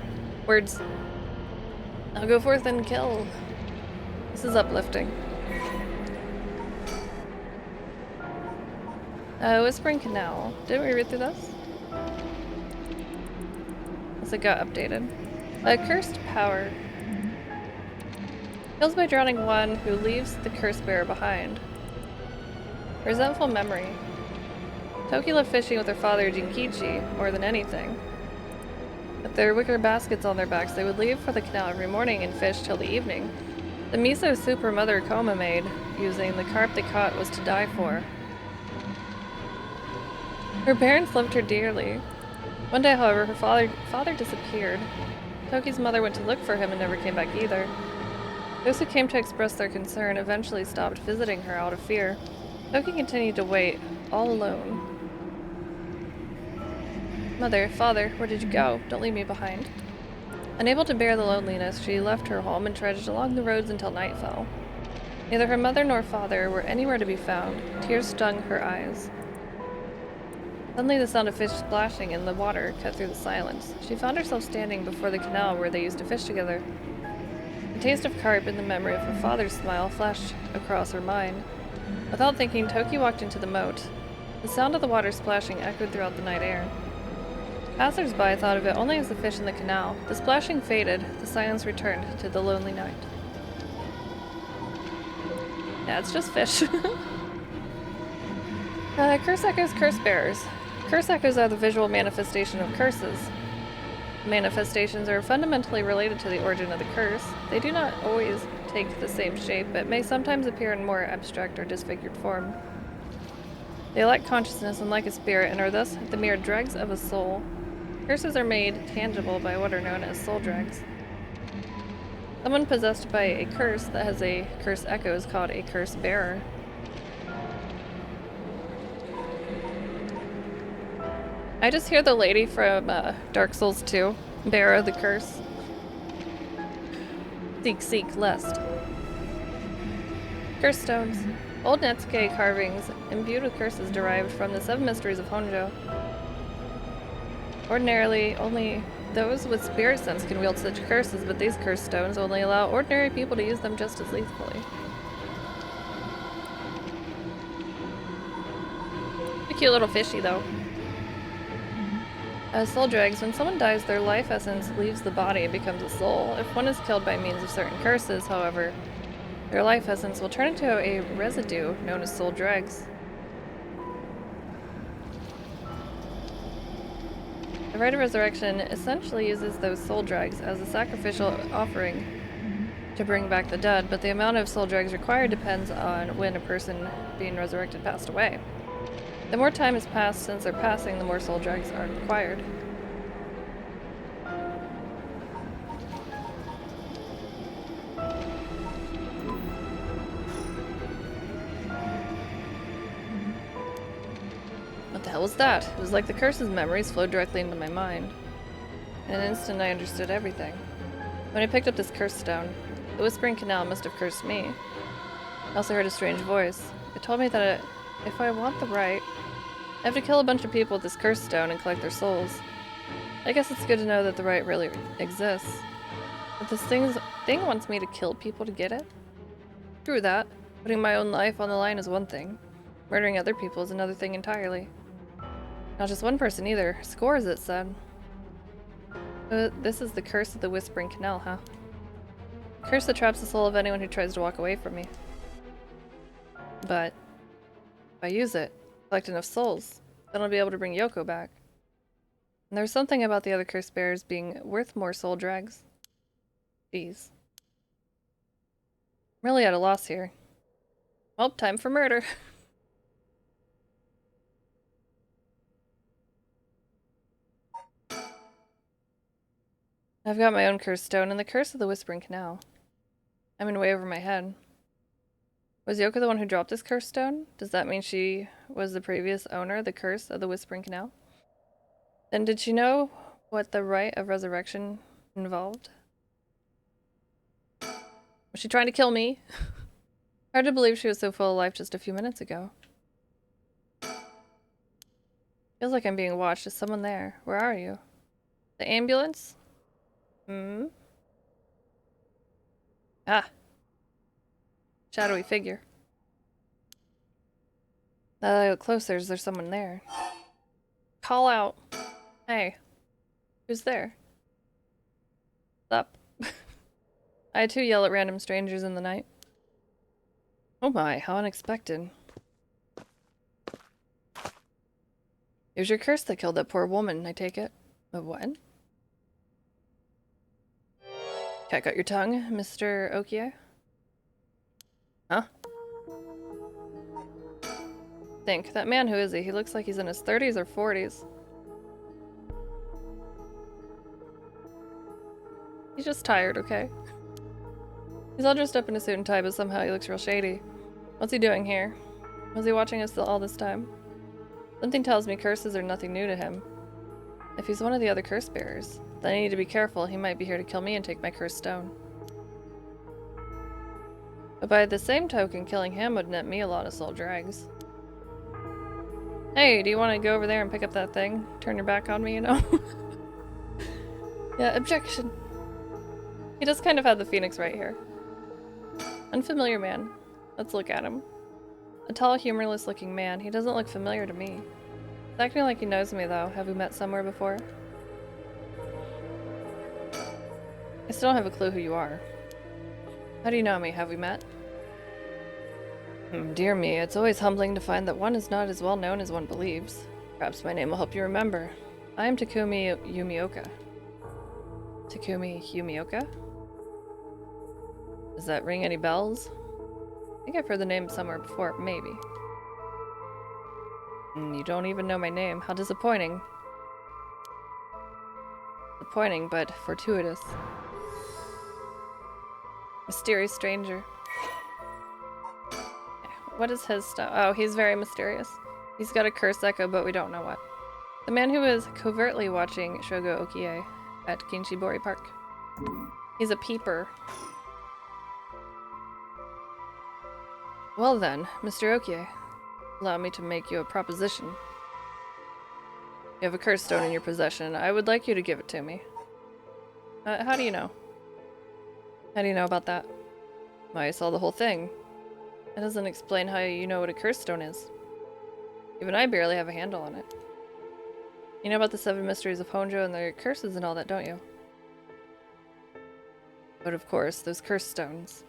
Words. I'll go forth and kill. This is uplifting. Whispering Canal. Didn't we read through this? Yes, it got updated. A cursed power. Kills by drowning one who leaves the curse bearer behind. Resentful memory. Toki loved fishing with her father Jinkichi more than anything. With their wicker baskets on their backs, they would leave for the canal every morning and fish till the evening. The miso soup her mother Koma made, using the carp they caught, was to die for. Her parents loved her dearly. One day, however, her father disappeared. Toki's mother went to look for him and never came back either. Those who came to express their concern eventually stopped visiting her out of fear. Toki continued to wait, all alone. Mother, father, where did you go? Don't leave me behind. Unable to bear the loneliness, she left her home and trudged along the roads until night fell. Neither her mother nor father were anywhere to be found. Tears stung her eyes. Suddenly the sound of fish splashing in the water cut through the silence. She found herself standing before the canal where they used to fish together. The taste of carp and the memory of her father's smile flashed across her mind. Without thinking, Toki walked into the moat. The sound of the water splashing echoed throughout the night air. Passers-by thought of it only as the fish in the canal. The splashing faded, the silence returned to the lonely night. Yeah, it's just fish. Curse echoes, curse bearers. Curse echoes are the visual manifestation of curses. Manifestations are fundamentally related to the origin of the curse. They do not always take the same shape, but may sometimes appear in more abstract or disfigured form. They lack consciousness and like a spirit, and are thus the mere dregs of a soul. Curses are made tangible by what are known as soul dregs. Someone possessed by a curse that has a curse echo is called a curse bearer. I just hear the lady from Dark Souls 2, bearer of the curse. Seek, seek, lest. Curse stones. Old Netsuke carvings imbued with curses derived from the 7 mysteries of Honjo. Ordinarily, only those with spirit sense can wield such curses, but these curse stones only allow ordinary people to use them just as lethally. A cute little fishy, though. As soul dregs, when someone dies, their life essence leaves the body and becomes a soul. If one is killed by means of certain curses, however, their life essence will turn into a residue known as soul dregs. The rite of resurrection essentially uses those soul dregs as a sacrificial offering to bring back the dead, but the amount of soul dregs required depends on when a person being resurrected passed away. The more time has passed since their passing, the more soul dregs are required. The hell was that? It was like the curse's memories flowed directly into my mind. In an instant, I understood everything. When I picked up this cursed stone, the Whispering Canal must have cursed me. I also heard a strange voice. It told me that if I want the right, I have to kill a bunch of people with this cursed stone and collect their souls. I guess it's good to know that the right really exists. But this thing wants me to kill people to get it? True that. Putting my own life on the line is one thing. Murdering other people is another thing entirely. Not just one person either. Scores, it said. This is the curse of the Whispering Canal, huh? A curse that traps the soul of anyone who tries to walk away from me. But if I use it, collect enough souls, then I'll be able to bring Yoko back. And there's something about the other curse bearers being worth more soul drags. Jeez. I'm really at a loss here. Well, time for murder. I've got my own curse stone and the curse of the Whispering Canal. I'm in way over my head. Was Yoko the one who dropped this curse stone? Does that mean she was the previous owner of the curse of the Whispering Canal? Then did she know what the rite of resurrection involved? Was she trying to kill me? Hard to believe she was so full of life just a few minutes ago. Feels like I'm being watched. Is someone there? Where are you? The ambulance? Ah. Shadowy figure. Now that I look closer, is there someone there? Call out. Hey. Who's there? What's up? I too yell at random strangers in the night. Oh my, how unexpected. It was your curse that killed that poor woman, I take it. A what? Cat got your tongue, Mr. Okiie? Huh? Think, that man, who is he? He looks like he's in his 30s or 40s. He's just tired, okay? He's all dressed up in a suit and tie, but somehow he looks real shady. What's he doing here? Was he watching us all this time? Something tells me curses are nothing new to him. If he's one of the other curse bearers, then I need to be careful. He might be here to kill me and take my cursed stone. But by the same token, killing him would net me a lot of soul drags. Hey, do you want to go over there and pick up that thing? Turn your back on me, you know? Yeah, objection. He does kind of have the phoenix right here. Unfamiliar man. Let's look at him. A tall, humorless looking man. He doesn't look familiar to me. He's acting like he knows me though. Have we met somewhere before? I still don't have a clue who you are. How do you know me? Have we met? Dear me, it's always humbling to find that one is not as well known as one believes. Perhaps my name will help you remember. I am Takumi Yumioka. Takumi Yumioka? Does that ring any bells? I think I've heard the name somewhere before, maybe. You don't even know my name. How disappointing. Disappointing, but fortuitous. Mysterious stranger. What is his stuff? Oh, he's very mysterious. He's got a curse echo, but we don't know what. The man who is covertly watching Shogo Okiie at Kinshibori Park. He's a peeper. Well then, Mr. Okiie, allow me to make you a proposition. You have a curse stone in your possession. I would like you to give it to me. How do you know? How do you know about that? Well, I saw the whole thing. That doesn't explain how you know what a curse stone is. Even I barely have a handle on it. You know about the 7 mysteries of Honjo and their curses and all that, don't you? But of course, those curse stones.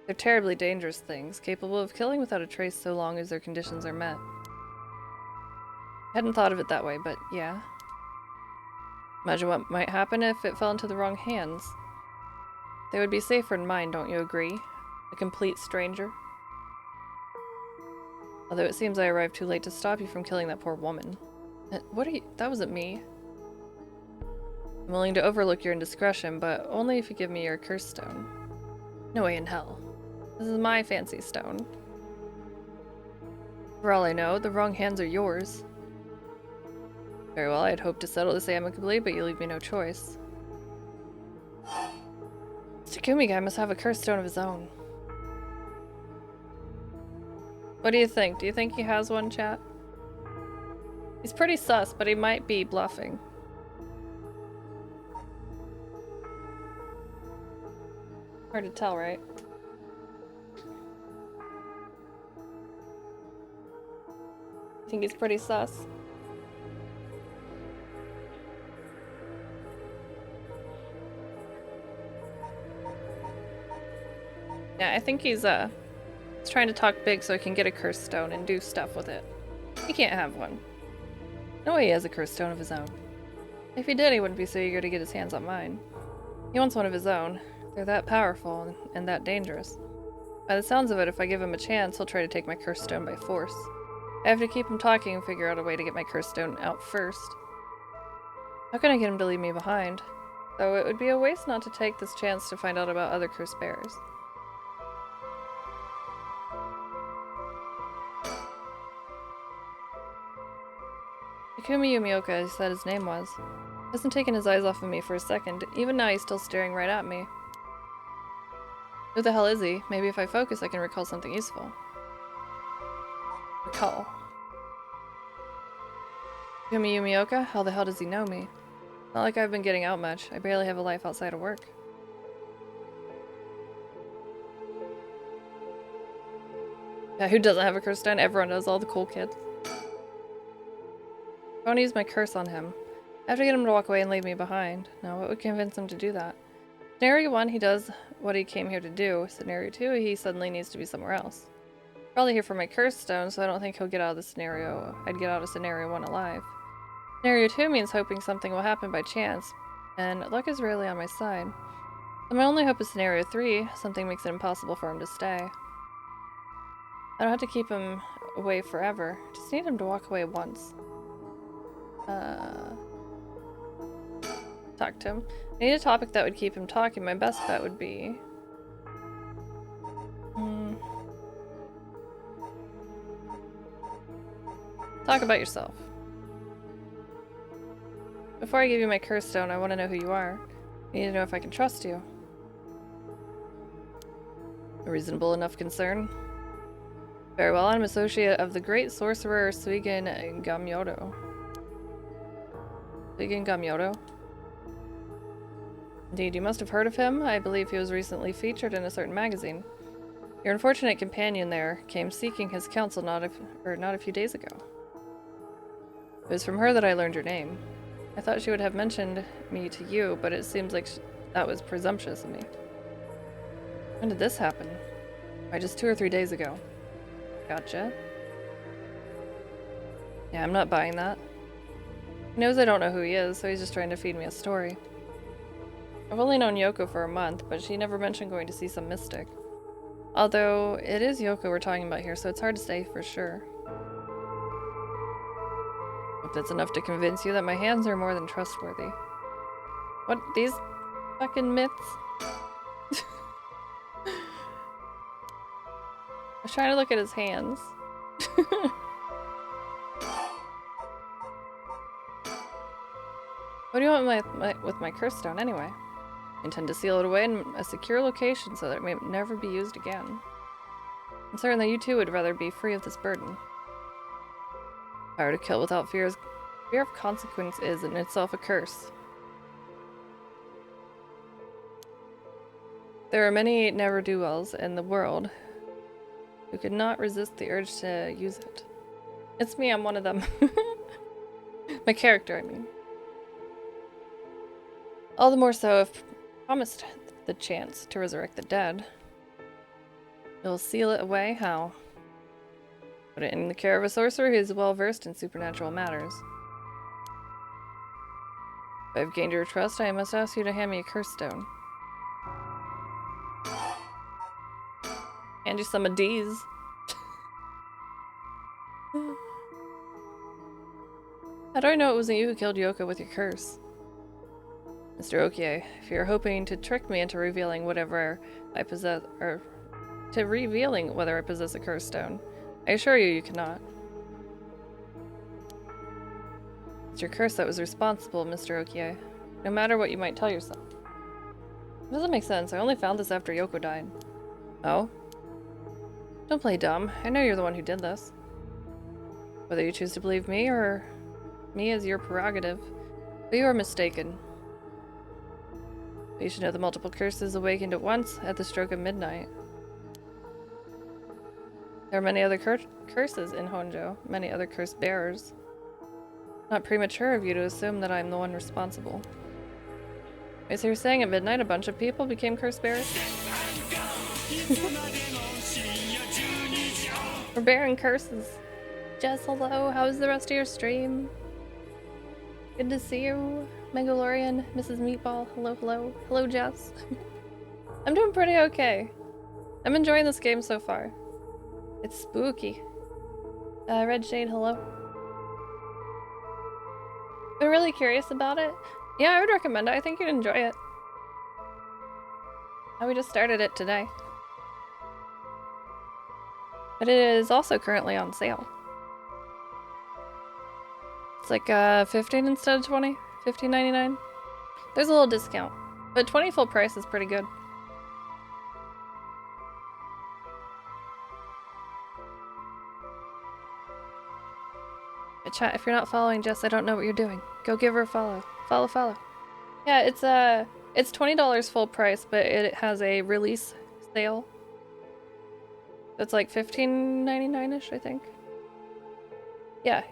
They're terribly dangerous things, capable of killing without a trace so long as their conditions are met. I hadn't thought of it that way, but yeah. Imagine what might happen if it fell into the wrong hands. They would be safer in mine, don't you agree? A complete stranger. Although it seems I arrived too late to stop you from killing that poor woman. What are you— that wasn't me. I'm willing to overlook your indiscretion, but only if you give me your curse stone. No way in hell. This is my fancy stone. For all I know, the wrong hands are yours. Very well, I'd hoped to settle this amicably, but you leave me no choice. This Takumi guy must have a cursed stone of his own. What do you think? Do you think he has one, chat? He's pretty sus, but he might be bluffing. Hard to tell, right? I think he's pretty sus. Yeah, I think he's trying to talk big so he can get a cursed stone and do stuff with it. He can't have one. No way he has a cursed stone of his own. If he did, he wouldn't be so eager to get his hands on mine. He wants one of his own. They're that powerful and that dangerous. By the sounds of it, if I give him a chance, he'll try to take my cursed stone by force. I have to keep him talking and figure out a way to get my cursed stone out first. How can I get him to leave me behind? Though it would be a waste not to take this chance to find out about other cursed bearers. Takumi Yumioka, he said his name was. Hasn't taken his eyes off of me for a second. Even now he's still staring right at me. Who the hell is he? Maybe if I focus I can recall something useful. Recall. Takumi Yumioka? How the hell does he know me? Not like I've been getting out much. I barely have a life outside of work. Yeah, who doesn't have a cursed stone? Everyone does, all the cool kids. I want to use my curse on him. I have to get him to walk away and leave me behind. Now, what would convince him to do that? Scenario 1, he does what he came here to do. Scenario 2, he suddenly needs to be somewhere else. Probably here for my curse stone, so I don't think he'll get out of the scenario. I'd get out of scenario 1 alive. Scenario 2 means hoping something will happen by chance, and luck is rarely on my side. So my only hope is scenario 3, something makes it impossible for him to stay. I don't have to keep him away forever. Just need him to walk away once. Talk to him. I need a topic that would keep him talking. My best bet would be... Talk about yourself. Before I give you my curse stone, I want to know who you are. I need to know if I can trust you. A reasonable enough concern. Very well, I'm associate of the great sorcerer Suigen Gamyodo. Suigen Gamyodo? Indeed, you must have heard of him. I believe he was recently featured in a certain magazine. Your unfortunate companion there came seeking his counsel not a few days ago. It was from her that I learned your name. I thought she would have mentioned me to you, but it seems like that was presumptuous of me. When did this happen? Why, just 2 or 3 days ago. Gotcha. Yeah, I'm not buying that. He knows I don't know who he is, so he's just trying to feed me a story. I've only known Yoko for a month, but she never mentioned going to see some mystic. Although, it is Yoko we're talking about here, so it's hard to say for sure. Hope that's enough to convince you that my hands are more than trustworthy. What? These fucking myths? I was trying to look at his hands. What do you want with my curse stone anyway? I intend to seal it away in a secure location so that it may never be used again. I'm certain that you too would rather be free of this burden. Power to kill without fear of consequence is in itself a curse. There are many ne'er-do-wells in the world who could not resist the urge to use it. It's me, I'm one of them. My character, I mean. All the more so if promised the chance to resurrect the dead. You'll seal it away? How? Put it in the care of a sorcerer who is well versed in supernatural matters. If I've gained your trust, I must ask you to hand me a curse stone. Hand you some of these. How do I know it wasn't you who killed Yoko with your curse? Mr. Okiie, if you're hoping to trick me into revealing whatever I possess, or to revealing whether I possess a curse stone, I assure you, you cannot. It's your curse that was responsible, Mr. Okiie. No matter what you might tell yourself. It doesn't make sense. I only found this after Yoko died. Oh? Don't play dumb. I know you're the one who did this. Whether you choose to believe me or me is your prerogative. But you are mistaken. You should know the multiple curses awakened at once at the stroke of midnight. There are many other curses in Honjo, many other curse bearers. Not premature of you to assume that I'm the one responsible. Wait, so you're saying at midnight a bunch of people became curse bearers? We're bearing curses. Jess, hello. How's the rest of your stream? Good to see you. Megalorian, Mrs. Meatball, hello, hello. Hello, Jess. I'm doing pretty okay. I'm enjoying this game so far. It's spooky. Red Shade, hello. I'm really curious about it. Yeah, I would recommend it. I think you'd enjoy it. And we just started it today. But it is also currently on sale. It's like 15 instead of 20. $15.99. There's a little discount. But 20 full price is pretty good. But chat, if you're not following Jess, I don't know what you're doing. Go give her a follow. Follow. Yeah, it's $20 full price, but it has a release sale. That's like $15.99-ish, I think. Yeah.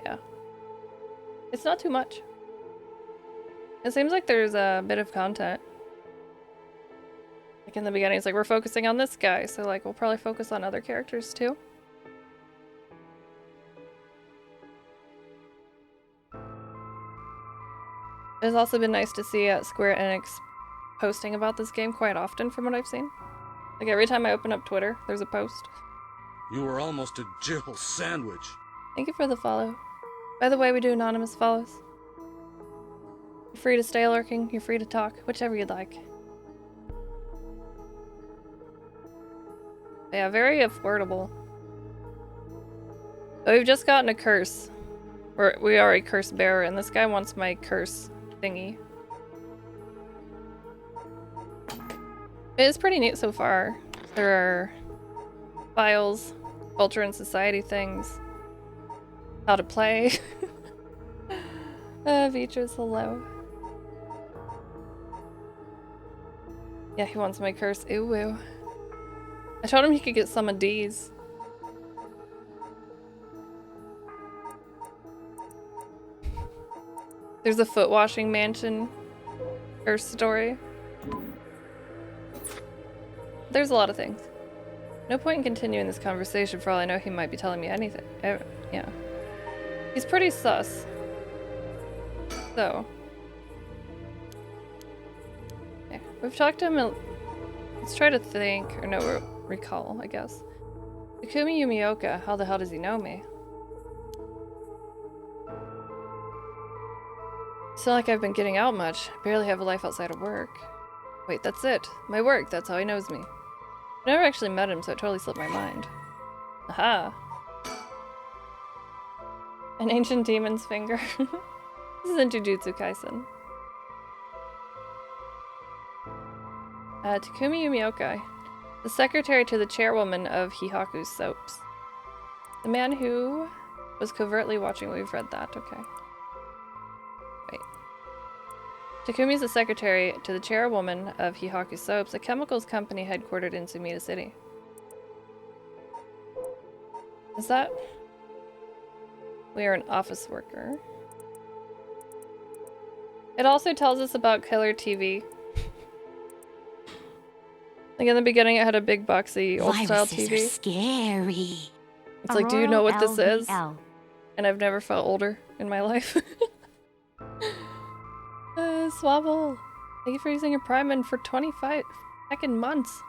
It's not too much. It seems like there's a bit of content. Like in the beginning, it's like we're focusing on this guy, so like we'll probably focus on other characters too. It's also been nice to see Square-Enix posting about this game quite often from what I've seen. Like every time I open up Twitter, there's a post. You were almost a Jill sandwich. Thank you for the follow. By the way, we do anonymous follows. You're free to stay lurking, you're free to talk, whichever you'd like. But yeah, very affordable. But we've just gotten a curse. We are a curse bearer, and this guy wants my curse thingy. It is pretty neat so far. There are files, culture and society things, how to play. Features, hello. Yeah, he wants my curse. Ew, woo. I told him he could get some of D's. There's a foot washing mansion curse story. There's a lot of things. No point in continuing this conversation. For all I know, he might be telling me anything. Yeah. He's pretty sus. So. Okay. We've talked to him. Let's try to think. Or no, recall, I guess. Takumi Yumioka. How the hell does he know me? It's not like I've been getting out much. I barely have a life outside of work. Wait, that's it. My work. That's how he knows me. I've never actually met him, so it totally slipped my mind. Aha. An ancient demon's finger. This isn't Jujutsu Kaisen. Takumi Yumioka. The secretary to the chairwoman of Hihaku's Soaps. The man who was covertly watching. We've read that, okay. Wait. Takumi's the secretary to the chairwoman of Hihaku Soaps, a chemicals company headquartered in Sumida City. Is that? We are an office worker. It also tells us about Killer TV. Like in the beginning, it had a big boxy old style TV. Viruses are scary. It's like, do you know what this is? LVL. And I've never felt older in my life. Swabble, thank you for using your Prime and for 25 fucking months.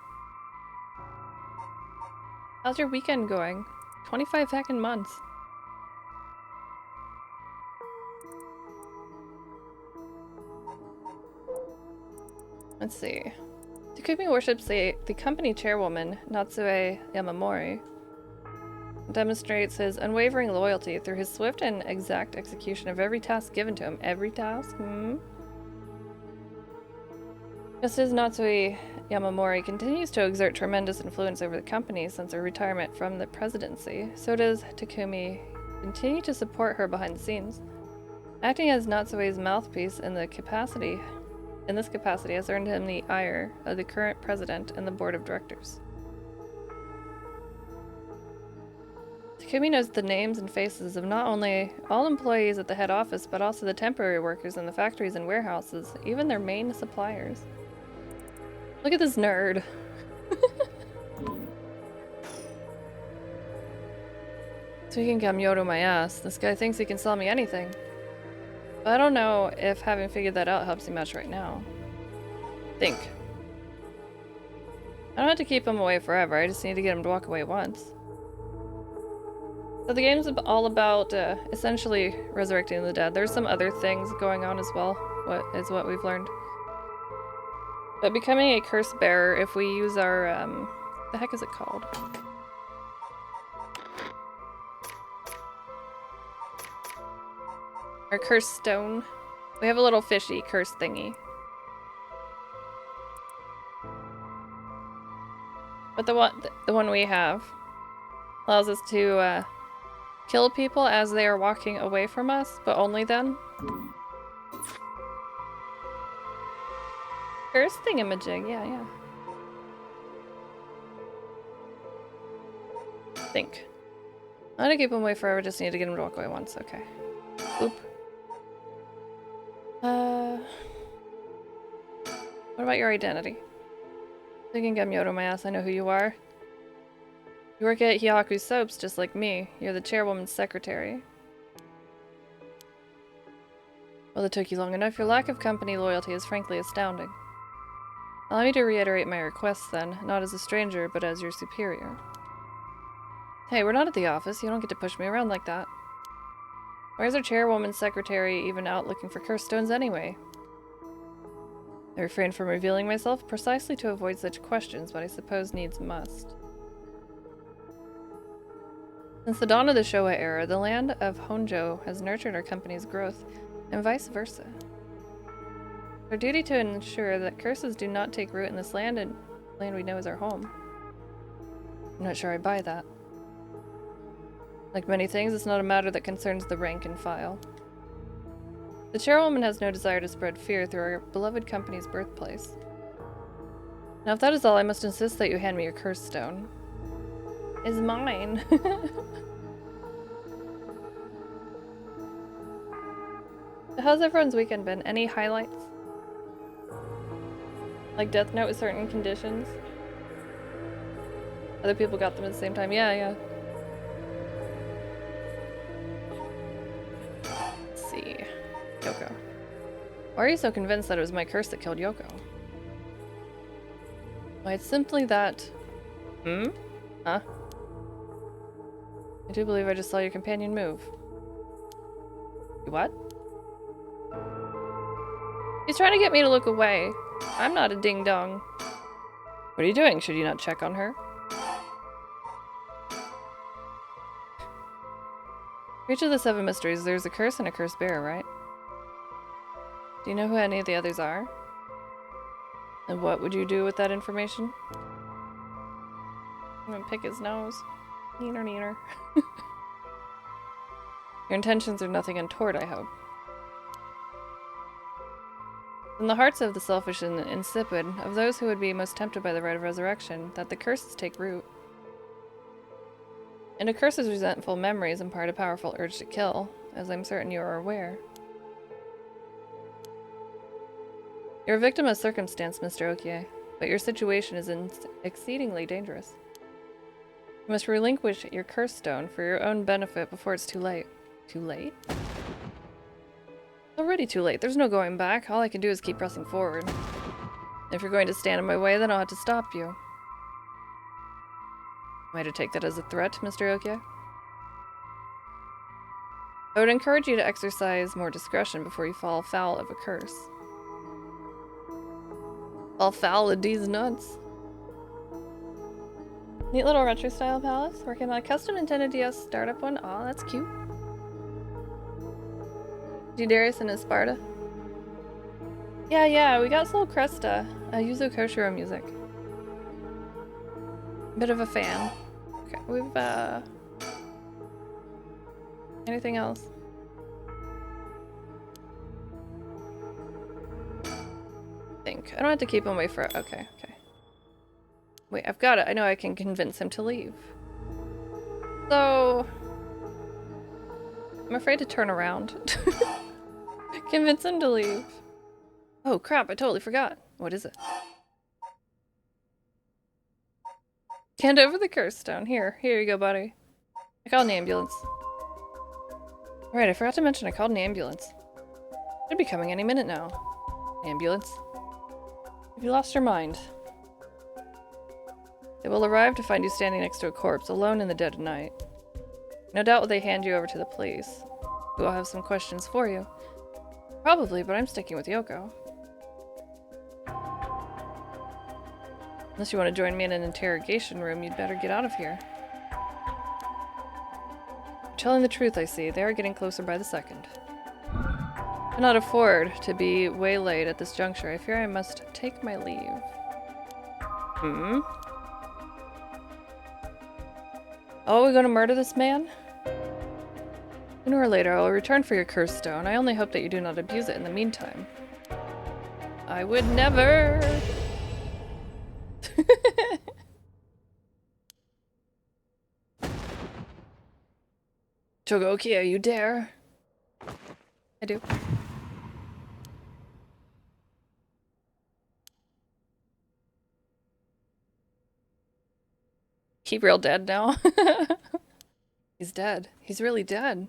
How's your weekend going? 25 fucking months. Let's see. Takumi worships the company chairwoman, Natsue Yamamori. demonstrates his unwavering loyalty through his swift and exact execution of every task given to him. Every task? Just as Natsui Yamamori continues to exert tremendous influence over the company since her retirement from the presidency, so does Takumi continue to support her behind the scenes. Acting as Natsui's mouthpiece in this capacity has earned him the ire of the current president and the board of directors. Takumi knows the names and faces of not only all employees at the head office, but also the temporary workers in the factories and warehouses, even their main suppliers. Look at this nerd. Speaking Gamyoto my ass, this guy thinks he can sell me anything. But I don't know if having figured that out helps you much right now. Think. I don't have to keep him away forever, I just need to get him to walk away once. So the game's all about essentially resurrecting the dead. There's some other things going on as well, what we've learned. But becoming a curse bearer, if we use our, the heck is it called? Our curse stone. We have a little fishy curse thingy. But the one we have allows us to kill people as they are walking away from us, but only then. Curse thingamajig, yeah. Think. I'm gonna keep him away forever, just need to get him to walk away once, okay. Oop. What about your identity? Thinking Gamyoto my ass, I know who you are. You work at Hyaku Soaps just like me. You're the chairwoman's secretary. Well, it took you long enough. Your lack of company loyalty is frankly astounding. Allow me to reiterate my request then, not as a stranger, but as your superior. Hey, we're not at the office. You don't get to push me around like that. Why is our chairwoman's secretary even out looking for curse stones anyway? I refrained from revealing myself precisely to avoid such questions, but I suppose needs must. Since the dawn of the Showa era, the land of Honjo has nurtured our company's growth, and vice versa. Our duty to ensure that curses do not take root in this land and land we know as our home. I'm not sure I buy that. Like many things, it's not a matter that concerns the rank and file. The chairwoman has no desire to spread fear through our beloved company's birthplace. Now if that is all, I must insist that you hand me your curse stone. Is mine. How's everyone's weekend been? Any highlights? Like Death Note with certain conditions? Other people got them at the same time. Yeah. Let's see. Yoko. Why are you so convinced that it was my curse that killed Yoko? Why, it's simply that... Huh? I do believe I just saw your companion move. What? He's trying to get me to look away. I'm not a ding-dong. What are you doing? Should you not check on her? For each of the 7 mysteries, there's a curse and a curse bearer, right? Do you know who any of the others are? And what would you do with that information? I'm gonna pick his nose. Neener. Your intentions are nothing untoward, I hope. In the hearts of the selfish and insipid, of those who would be most tempted by the rite of resurrection, that the curses take root. And a curse's resentful memories impart a powerful urge to kill, as I'm certain you are aware. You're a victim of circumstance, Mr. Okiie, but your situation is exceedingly dangerous. You must relinquish your curse stone for your own benefit before it's too late. Too late? It's already too late. There's no going back. All I can do is keep pressing forward. If you're going to stand in my way, then I'll have to stop you. Am I to take that as a threat, Mr. Okiie? I would encourage you to exercise more discretion before you fall foul of a curse. Fall foul of these nuts? Neat little retro style palace. Working on a custom Nintendo DS startup one. Aw, that's cute. Darius and his Sparta. Yeah, we got Soul Cresta. Yuzo Koshiro music. Bit of a fan. Okay, we've anything else? I don't have to keep him away for okay. Wait, I've got it. I know I can convince him to leave. So I'm afraid to turn around. Convince him to leave. Oh crap, I totally forgot. What is it? Hand over the curse stone. Here you go, buddy. I called an ambulance. Alright, I forgot to mention I called an ambulance. Should be coming any minute now. Ambulance. Have you lost your mind? They will arrive to find you standing next to a corpse, alone in the dead of night. No doubt they hand you over to the police, who will have some questions for you. Probably, but I'm sticking with Yoko. Unless you want to join me in an interrogation room, you'd better get out of here. You're telling the truth, I see. They are getting closer by the second. I cannot afford to be waylaid at this juncture. I fear I must take my leave. Oh, we're gonna murder this man? Sooner or later, I will return for your curse stone. I only hope that you do not abuse it in the meantime. I would never! Shogo Okiie, you dare? I do. He real dead now. He's dead. He's really dead.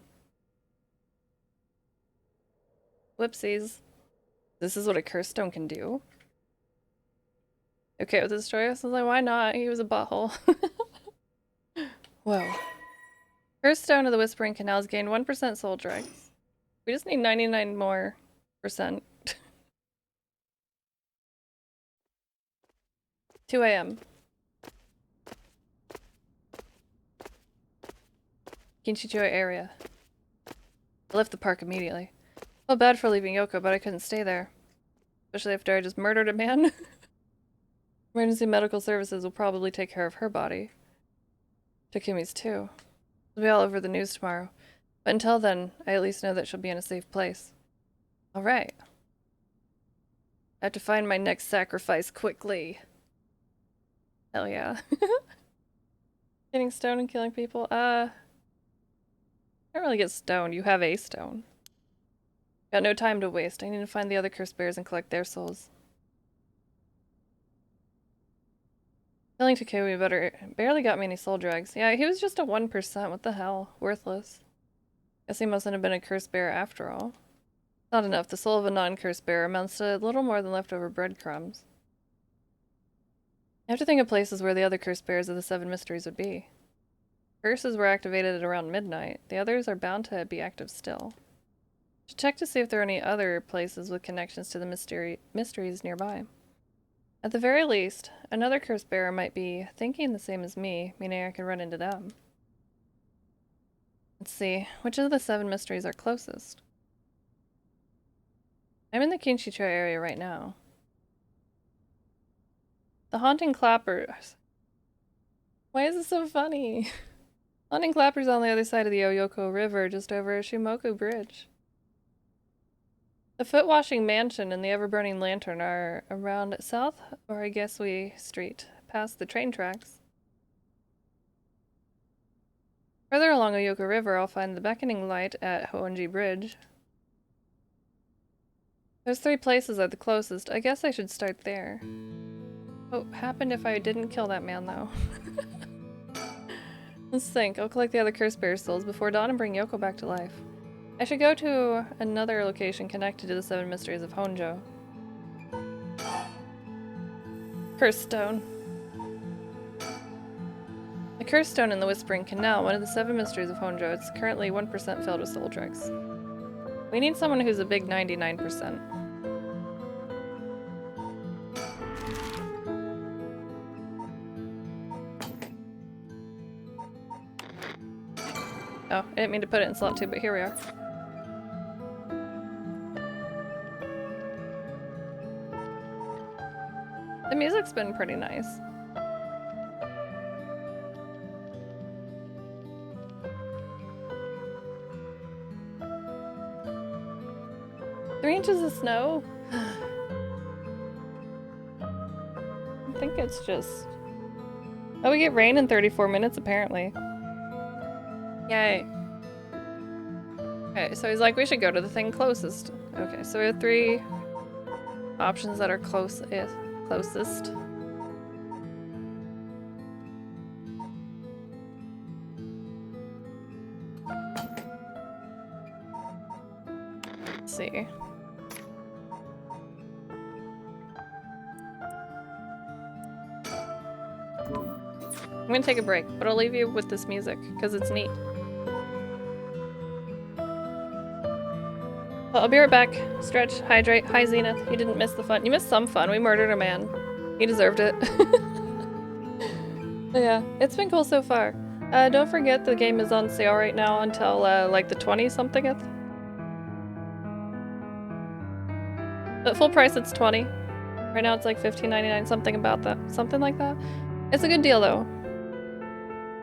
Whoopsies. This is what a curse stone can do. Okay with the story? I was like, why not? He was a butthole. Whoa. Curse stone of the Whispering Canal has gained 1% soul dregs. We just need 99 more percent. 2 a.m. Kinshicho area. I left the park immediately. Felt bad for leaving Yoko, but I couldn't stay there. Especially after I just murdered a man. Emergency medical services will probably take care of her body. Takemi's too. It'll be all over the news tomorrow. But until then, I at least know that she'll be in a safe place. Alright. I have to find my next sacrifice quickly. Hell yeah. Getting stoned and killing people? Can't really get stoned. You have a stone. Got no time to waste. I need to find the other curse bears and collect their souls. Killing Takemi barely got me any soul drags. Yeah, he was just a 1%. What the hell? Worthless. Guess he mustn't have been a curse bear after all. Not enough. The soul of a non-curse bear amounts to a little more than leftover breadcrumbs. I have to think of places where the other curse bears of the 7 mysteries would be. Curses were activated at around midnight. The others are bound to be active still. Should check to see if there are any other places with connections to the mysteries nearby. At the very least, another curse bearer might be thinking the same as me, meaning I could run into them. Let's see, which of the 7 mysteries are closest? I'm in the Kinshicho area right now. The Haunting Clappers. Why is this so funny? Haunting Clappers on the other side of the Oyoko River, just over Shimoku Bridge. The Foot-Washing Mansion and the Ever-Burning Lantern are around South Origesui Street, past the train tracks. Further along Oyoko River, I'll find the Beckoning Light at Hoonji Bridge. Those 3 places are the closest. I guess I should start there. What happened if I didn't kill that man, though? Let's think. I'll collect the other curse bear souls before dawn and bring Yoko back to life. I should go to another location connected to the 7 mysteries of Honjo. Curse Stone. The Curse Stone in the Whispering Canal, one of the 7 mysteries of Honjo. It's currently 1% filled with soul dregs. We need someone who's a big 99%. Oh, I didn't mean to put it in slot 2, but here we are. The music's been pretty nice. Three inches of snow? I think it's just... Oh, we get rain in 34 minutes, apparently. Yay. Okay, so he's like, we should go to the thing closest. Okay, so we have 3 options that are closest. Let's see. I'm gonna take a break, but I'll leave you with this music, because it's neat. Well, I'll be right back. Stretch, hydrate. Hi, Zenith. You didn't miss the fun. You missed some fun. We murdered a man. He deserved it. Yeah, it's been cool so far. Don't forget the game is on sale right now until, like the 20-somethingth. At full price, it's 20. Right now, it's like $15.99, something about that. Something like that. It's a good deal, though.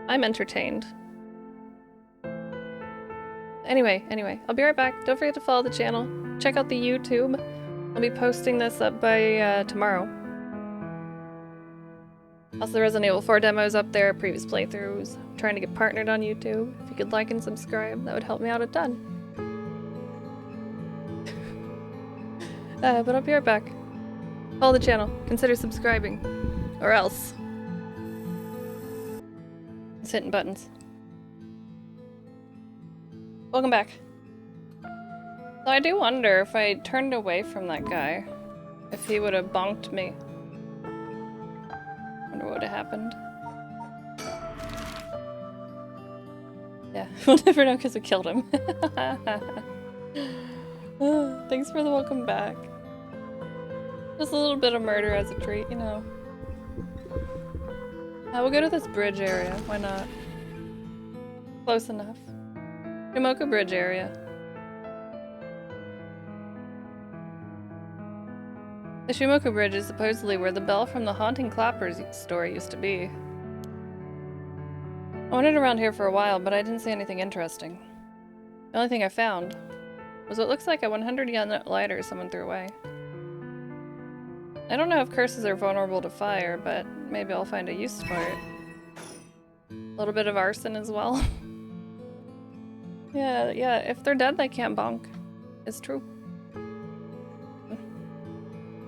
I'm entertained. Anyway, I'll be right back. Don't forget to follow the channel. Check out the YouTube. I'll be posting this up by tomorrow. Also, the Resident Evil 4 demo is up there, previous playthroughs. I'm trying to get partnered on YouTube. If you could like and subscribe, that would help me out a ton. But I'll be right back. Follow the channel. Consider subscribing. Or else. It's hitting buttons. Welcome back. So I do wonder if I turned away from that guy, if he would have bonked me. Wonder what would have happened. Yeah, we'll never know because we killed him. Thanks for the welcome back. Just a little bit of murder as a treat, you know. We'll go to this bridge area. Why not? Close enough. Shimoku Bridge area. The Shimoku Bridge is supposedly where the bell from the Haunting Clappers store used to be. I wandered around here for a while, but I didn't see anything interesting. The only thing I found was what looks like a 100-yen lighter someone threw away. I don't know if curses are vulnerable to fire, but maybe I'll find a use for it. A little bit of arson as well. Yeah, if they're dead, they can't bonk. It's true.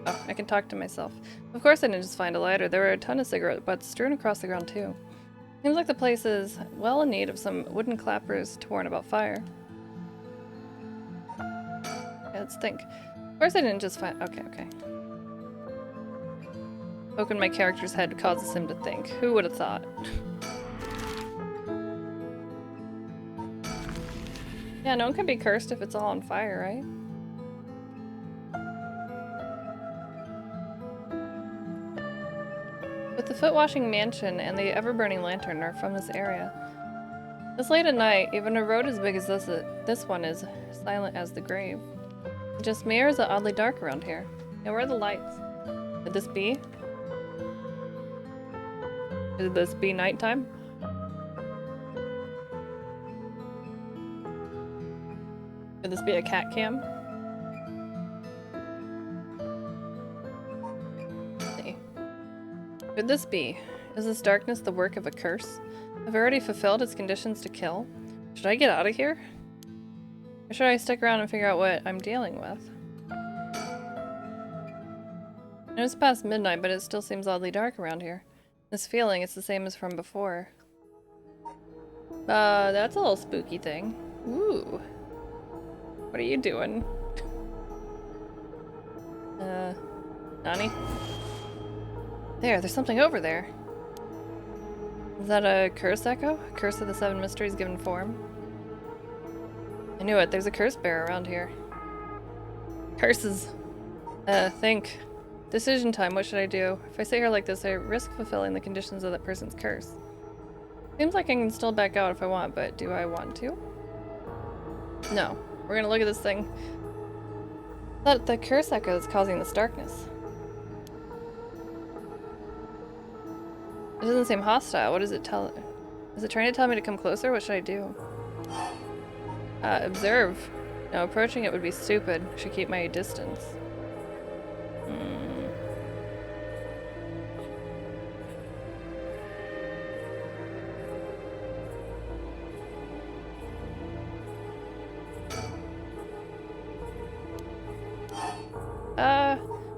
Oh, I can talk to myself. Of course I didn't just find a lighter. There were a ton of cigarette butts strewn across the ground, too. Seems like the place is well in need of some wooden clappers to warn about fire. Yeah, let's think. Of course I didn't just find... Okay. Poking my character's head causes him to think. Who would have thought? Yeah, no one can be cursed if it's all on fire, right? But the foot-washing mansion and the ever-burning lantern are from this area. This late at night, even a road as big as this one is silent as the grave. Just me, or is it oddly dark around here? And where are the lights? Could this be? Could this be nighttime? Could this be a cat cam? Let's see. Could this be? Is this darkness the work of a curse? Have I already fulfilled its conditions to kill? Should I get out of here? Or should I stick around and figure out what I'm dealing with? I know it's past midnight, but it still seems oddly dark around here. This feeling, it's the same as from before. That's a little spooky thing. Ooh. What are you doing? Nani? There's something over there. Is that a curse echo? A curse of the 7 mysteries given form? I knew it. There's a curse bearer around here. Curses. Think. Decision time. What should I do? If I stay here like this, I risk fulfilling the conditions of that person's curse. Seems like I can still back out if I want, but do I want to? No. We're gonna look at this thing. That the curse echo is causing this darkness. It doesn't seem hostile. What does it tell? Is it trying to tell me to come closer? What should I do? Observe. No, approaching it would be stupid. Should keep my distance.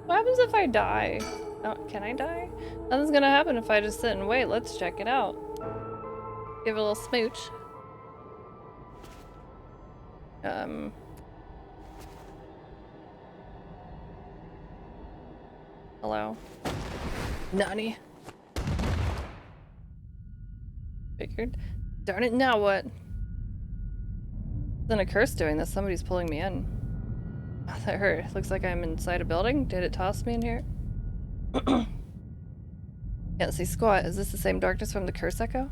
What happens if I die? Oh, can I die? Nothing's gonna happen if I just sit and wait. Let's check it out. Give it a little smooch. Hello? Nani? Figured. Darn it, now what? Isn't a curse doing this? Somebody's pulling me in. Oh, that hurt. Looks like I'm inside a building. Did it toss me in here? Can't see squat. Is this the same darkness from the curse echo?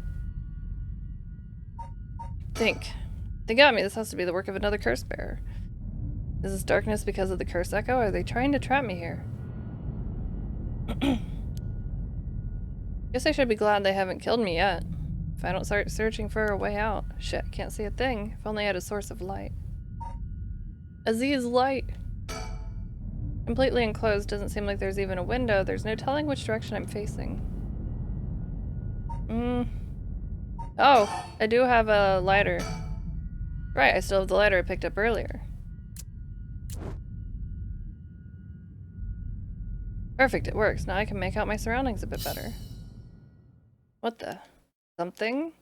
Think. They got me. This has to be the work of another curse bearer. Is this darkness because of the curse echo? Or are they trying to trap me here? Guess I should be glad they haven't killed me yet. If I don't start searching for a way out. Shit, can't see a thing. If only I had a source of light. Aziz light! Completely enclosed, doesn't seem like there's even a window. There's no telling which direction I'm facing. Oh, I do have a lighter. Right, I still have the lighter I picked up earlier. Perfect, it works. Now I can make out my surroundings a bit better. What the? Something?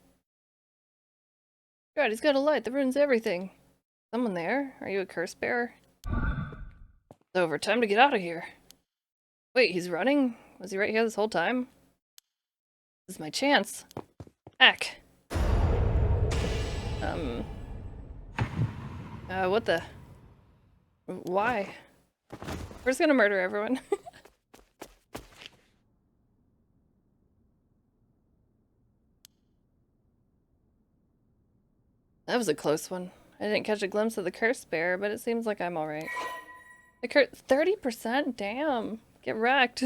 God, he's got a light that ruins everything. Someone there? Are you a curse bearer? It's over. Time to get out of here. Wait, he's running? Was he right here this whole time? This is my chance. Ack. What the? Why? We're just gonna murder everyone. That was a close one. I didn't catch a glimpse of the curse bearer, but it seems like I'm alright. The 30%? Damn. Get wrecked.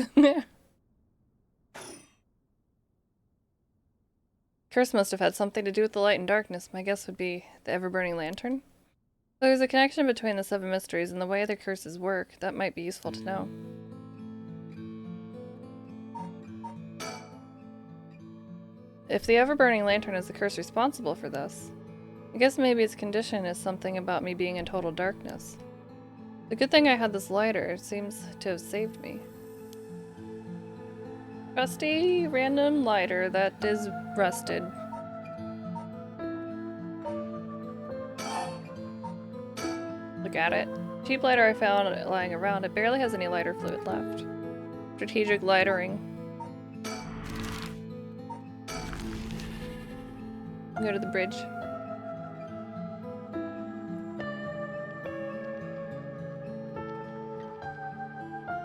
Curse must have had something to do with the light and darkness. My guess would be the ever-burning lantern. So there's a connection between the 7 mysteries and the way the curses work. That might be useful to know. If the ever-burning lantern is the curse responsible for this, I guess maybe its condition is something about me being in total darkness. The good thing I had this lighter. It seems to have saved me. Rusty random lighter that is rusted. Look at it. Cheap lighter I found lying around. It barely has any lighter fluid left. Strategic lightering. Go to the bridge.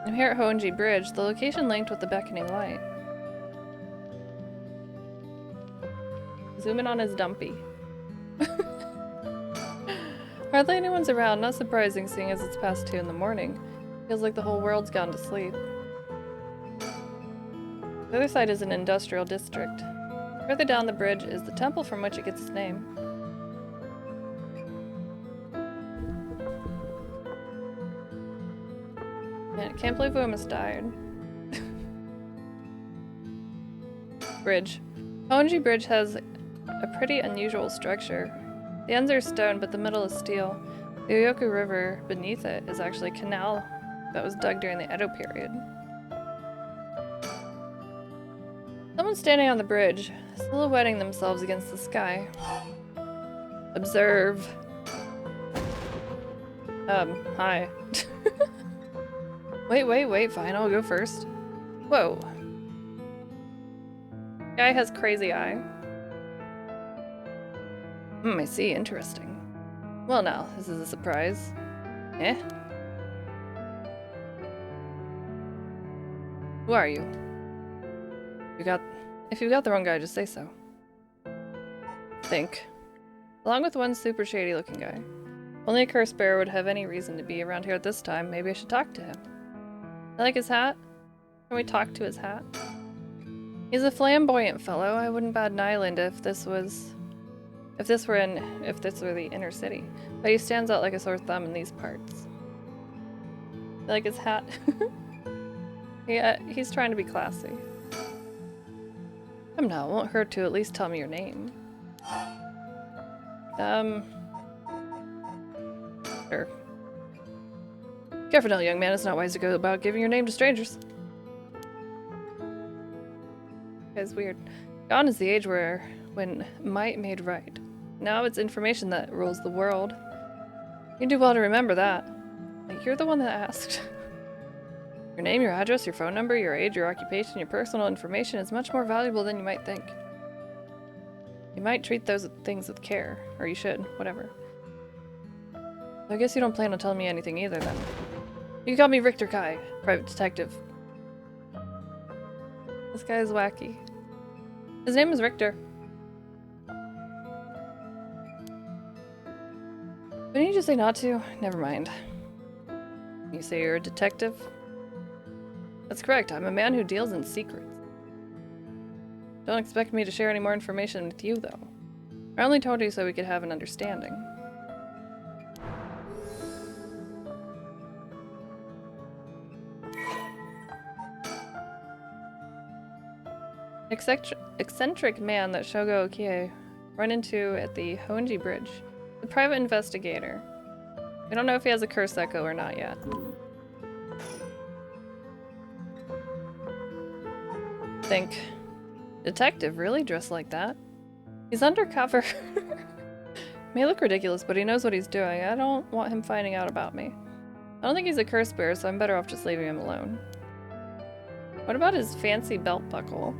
I'm here at Honji Bridge, the location linked with the beckoning light. Zoom in on his dumpy. Hardly anyone's around, not surprising seeing as it's past 2 in the morning. Feels like the whole world's gone to sleep. The other side is an industrial district. Further down the bridge is the temple from which it gets its name. Man, I can't believe we almost died. Bridge. Honji Bridge has a pretty unusual structure. The ends are stone, but the middle is steel. The Oyoku River beneath it is actually a canal that was dug during the Edo period. Someone's standing on the bridge, silhouetting themselves against the sky. Observe. Hi. Wait, fine, I'll go first. Whoa. Guy has crazy eye. I see, interesting. Well now, this is a surprise. Eh? Who are you? If you got the wrong guy, just say so. think. Along with one super shady looking guy. Only a curse bearer would have any reason to be around here at this time. Maybe I should talk to him. I like his hat. Can we talk to his hat? He's a flamboyant fellow. I wouldn't bat an eyelid if this were the inner city. But he stands out like a sore thumb in these parts. I like his hat. Yeah, he's trying to be classy. Come now, it won't hurt to at least tell me your name. Sure. Careful now, young man. It's not wise to go about giving your name to strangers. It's weird. Gone is the age when might made right. Now it's information that rules the world. You do well to remember that. Like, you're the one that asked. Your name, your address, your phone number, your age, your occupation, your personal information is much more valuable than you might think. You might treat those things with care. Or you should. Whatever. I guess you don't plan on telling me anything either, then. You can call me Richter Kai, private detective. This guy is wacky. His name is Richter. Didn't you just say not to? Never mind. You say you're a detective? That's correct. I'm a man who deals in secrets. Don't expect me to share any more information with you, though. I only told you so we could have an understanding. Eccentric man that Shogo Okiie run into at the Honji Bridge. The private investigator. We don't know if he has a curse echo or not yet. Think. Detective, really? Dressed like that? He's undercover. May look ridiculous, but he knows what he's doing. I don't want him finding out about me. I don't think he's a curse bearer, so I'm better off just leaving him alone. What about his fancy belt buckle?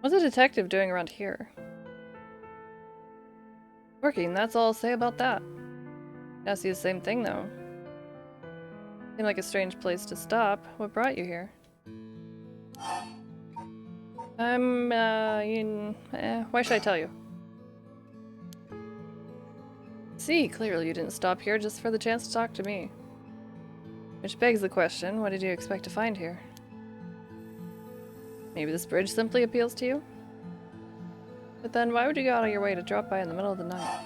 What's a detective doing around here? Working, that's all I'll say about that. Now see the same thing, though. Seemed like a strange place to stop. What brought you here? Why should I tell you? See, clearly you didn't stop here just for the chance to talk to me. Which begs the question, what did you expect to find here? Maybe this bridge simply appeals to you? But then why would you go out of your way to drop by in the middle of the night?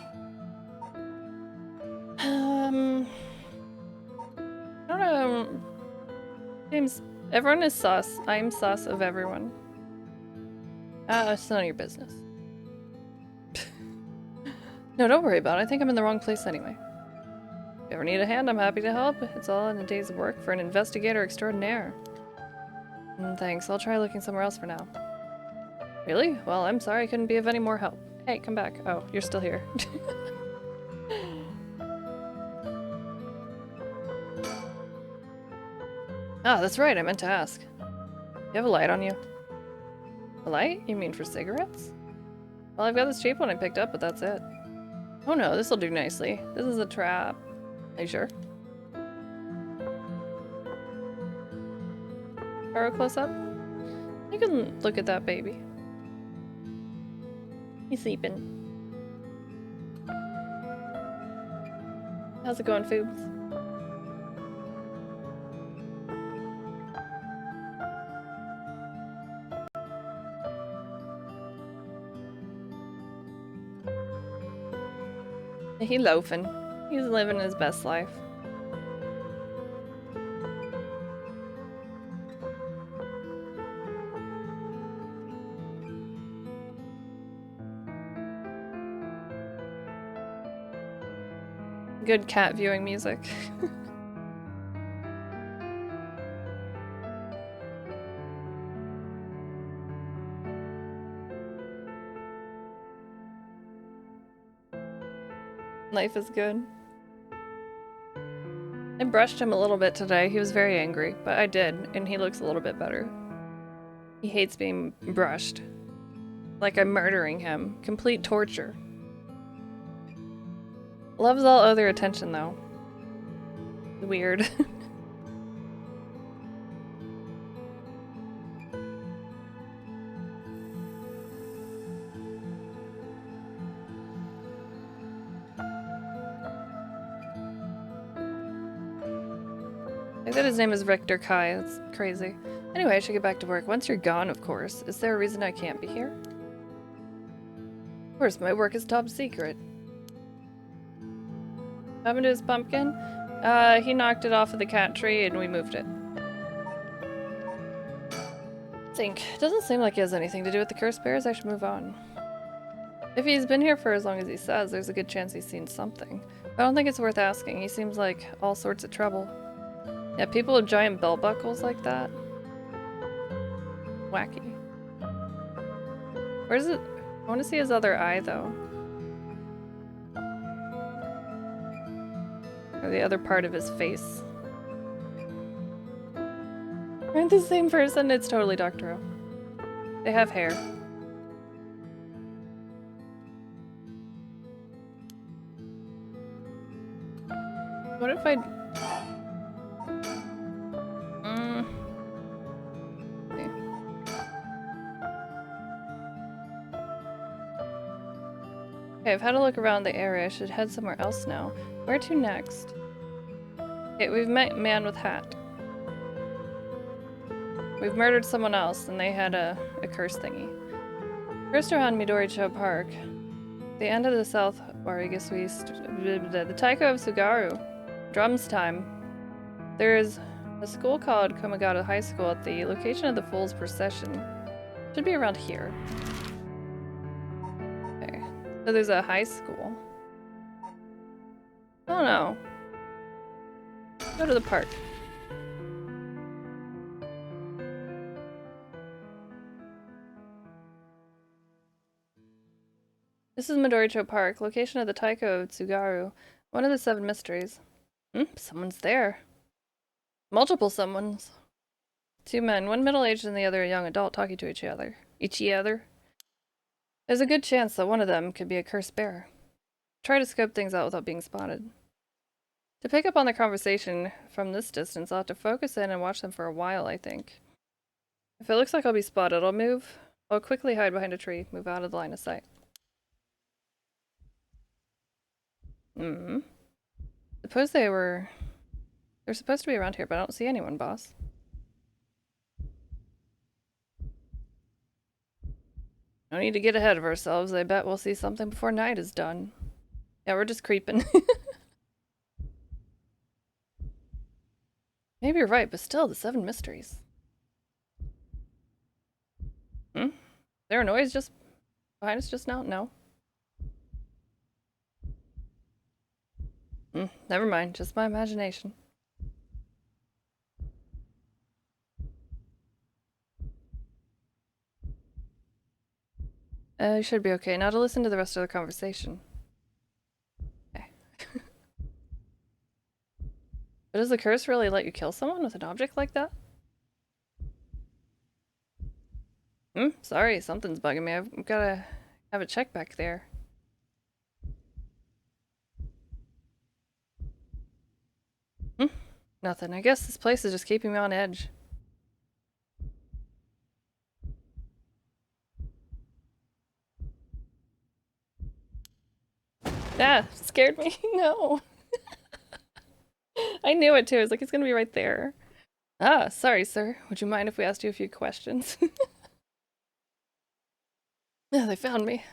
I don't know. James, everyone is sus. I'm sus of everyone. It's none of your business. No, don't worry about it. I think I'm in the wrong place anyway. If you ever need a hand, I'm happy to help. It's all in a day's work for an investigator extraordinaire. Thanks. I'll try looking somewhere else for now. Really? Well, I'm sorry I couldn't be of any more help. Hey, come back. Oh, you're still here. Ah, that's right. I meant to ask. You have a light on you? A light? You mean for cigarettes? Well, I've got this cheap one I picked up, but that's it. Oh no, this'll do nicely. This is a trap. Are you sure? Or close up? You can look at that baby. He's sleeping. How's it going, Foobs? He's loafing. He's living his best life. Good cat viewing music. Life is good. I brushed him a little bit today. He was very angry, but I did, and he looks a little bit better. He hates being brushed. Like I'm murdering him. Complete torture. Loves all other attention, though. Weird. Like that his name is Richter Kai. That's crazy. Anyway, I should get back to work. Once you're gone, of course. Is there a reason I can't be here? Of course, my work is top secret. What happened to his pumpkin? He knocked it off of the cat tree and we moved it. Doesn't seem like he has anything to do with the cursed bears. I should move on. If he's been here for as long as he says, there's a good chance he's seen something. I don't think it's worth asking. He seems like all sorts of trouble. Yeah, people with giant belt buckles like that. Wacky. Where's it? I want to see his other eye, though. Or the other part of his face. Aren't the same person? It's totally Dr. O. They have hair. What if I... Okay. Okay, I've had a look around the area. I should head somewhere else now. Where to next? Okay, we've met man with hat. We've murdered someone else, and they had a curse thingy. First around Midoricho Park. The end of the south, or I guess we the Taiko of Sugaru. Drums time. There is a school called Komagata High School at the location of the Fool's Procession. Should be around here. Okay. So there's a high school. I don't know. Go to the park. This is Midoricho Park, location of the Taiko of Tsugaru, one of the 7 mysteries. Someone's there. Multiple someones. 2 men, one middle-aged and the other a young adult, talking to each other. There's a good chance that one of them could be a cursed bear. Try to scope things out without being spotted. To pick up on the conversation from this distance, I'll have to focus in and watch them for a while, I think. If it looks like I'll be spotted, I'll quickly hide behind a tree, move out of the line of sight. Suppose they're supposed to be around here, but I don't see anyone, boss. No need to get ahead of ourselves. I bet we'll see something before night is done. Yeah, we're just creeping. Maybe you're right, but still, the 7 mysteries. Is there a noise just behind us just now? No. Never mind, just my imagination. You should be okay. Now to listen to the rest of the conversation. Okay. But does the curse really let you kill someone with an object like that? Sorry, something's bugging me. I've gotta have a check back there. Nothing. I guess this place is just keeping me on edge. Ah, scared me. No. I knew it too. I was like, it's gonna be right there. Ah, sorry, sir. Would you mind if we asked you a few questions? Yeah, they found me.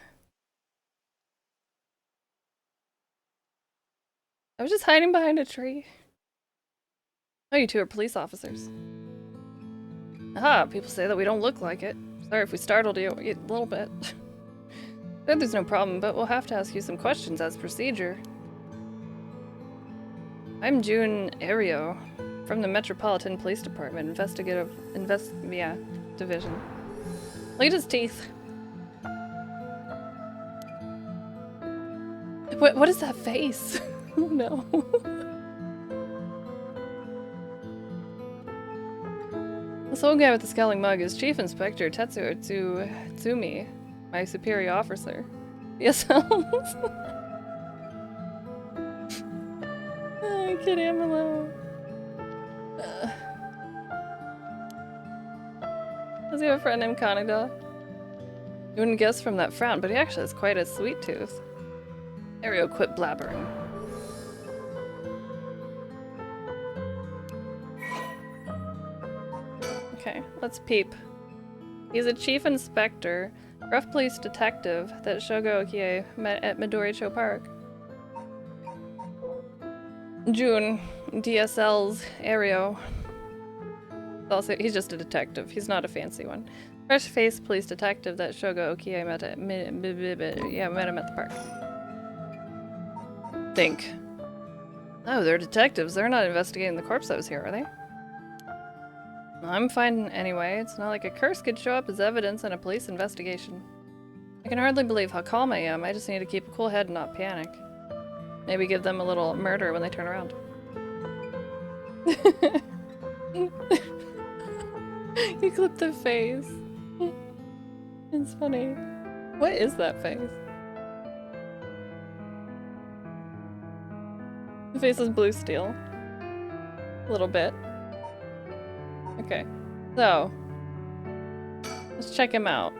I was just hiding behind a tree. Oh, you two are police officers. Aha, people say that we don't look like it. Sorry if we startled you a little bit. Said there's no problem, but we'll have to ask you some questions as procedure. I'm June Ario from the Metropolitan Police Department, Division. Look at his teeth. What is that face? Oh no. This old guy with the scowling mug is Chief Inspector Tetsuo Tsumi, my superior officer. Yes, Kid Amalo. Does he have a friend named Kaneda? You wouldn't guess from that frown, but he actually has quite a sweet tooth. Ario, quit blabbering. Okay, let's peep. He's a chief inspector, rough police detective that Shogo Okiie met at Midoricho Park. June, DSL's Ario. Also, he's just a detective. He's not a fancy one. Fresh-faced police detective that Shogo Okiie met at met him at the park. Think. Oh, they're detectives. They're not investigating the corpse that was here, are they? I'm fine anyway. It's not like a curse could show up as evidence in a police investigation. I can hardly believe how calm I am. I just need to keep a cool head and not panic. Maybe give them a little murder when they turn around. You clipped the face. It's funny. What is that face? The face is blue steel. A little bit. Okay. So. Let's check him out.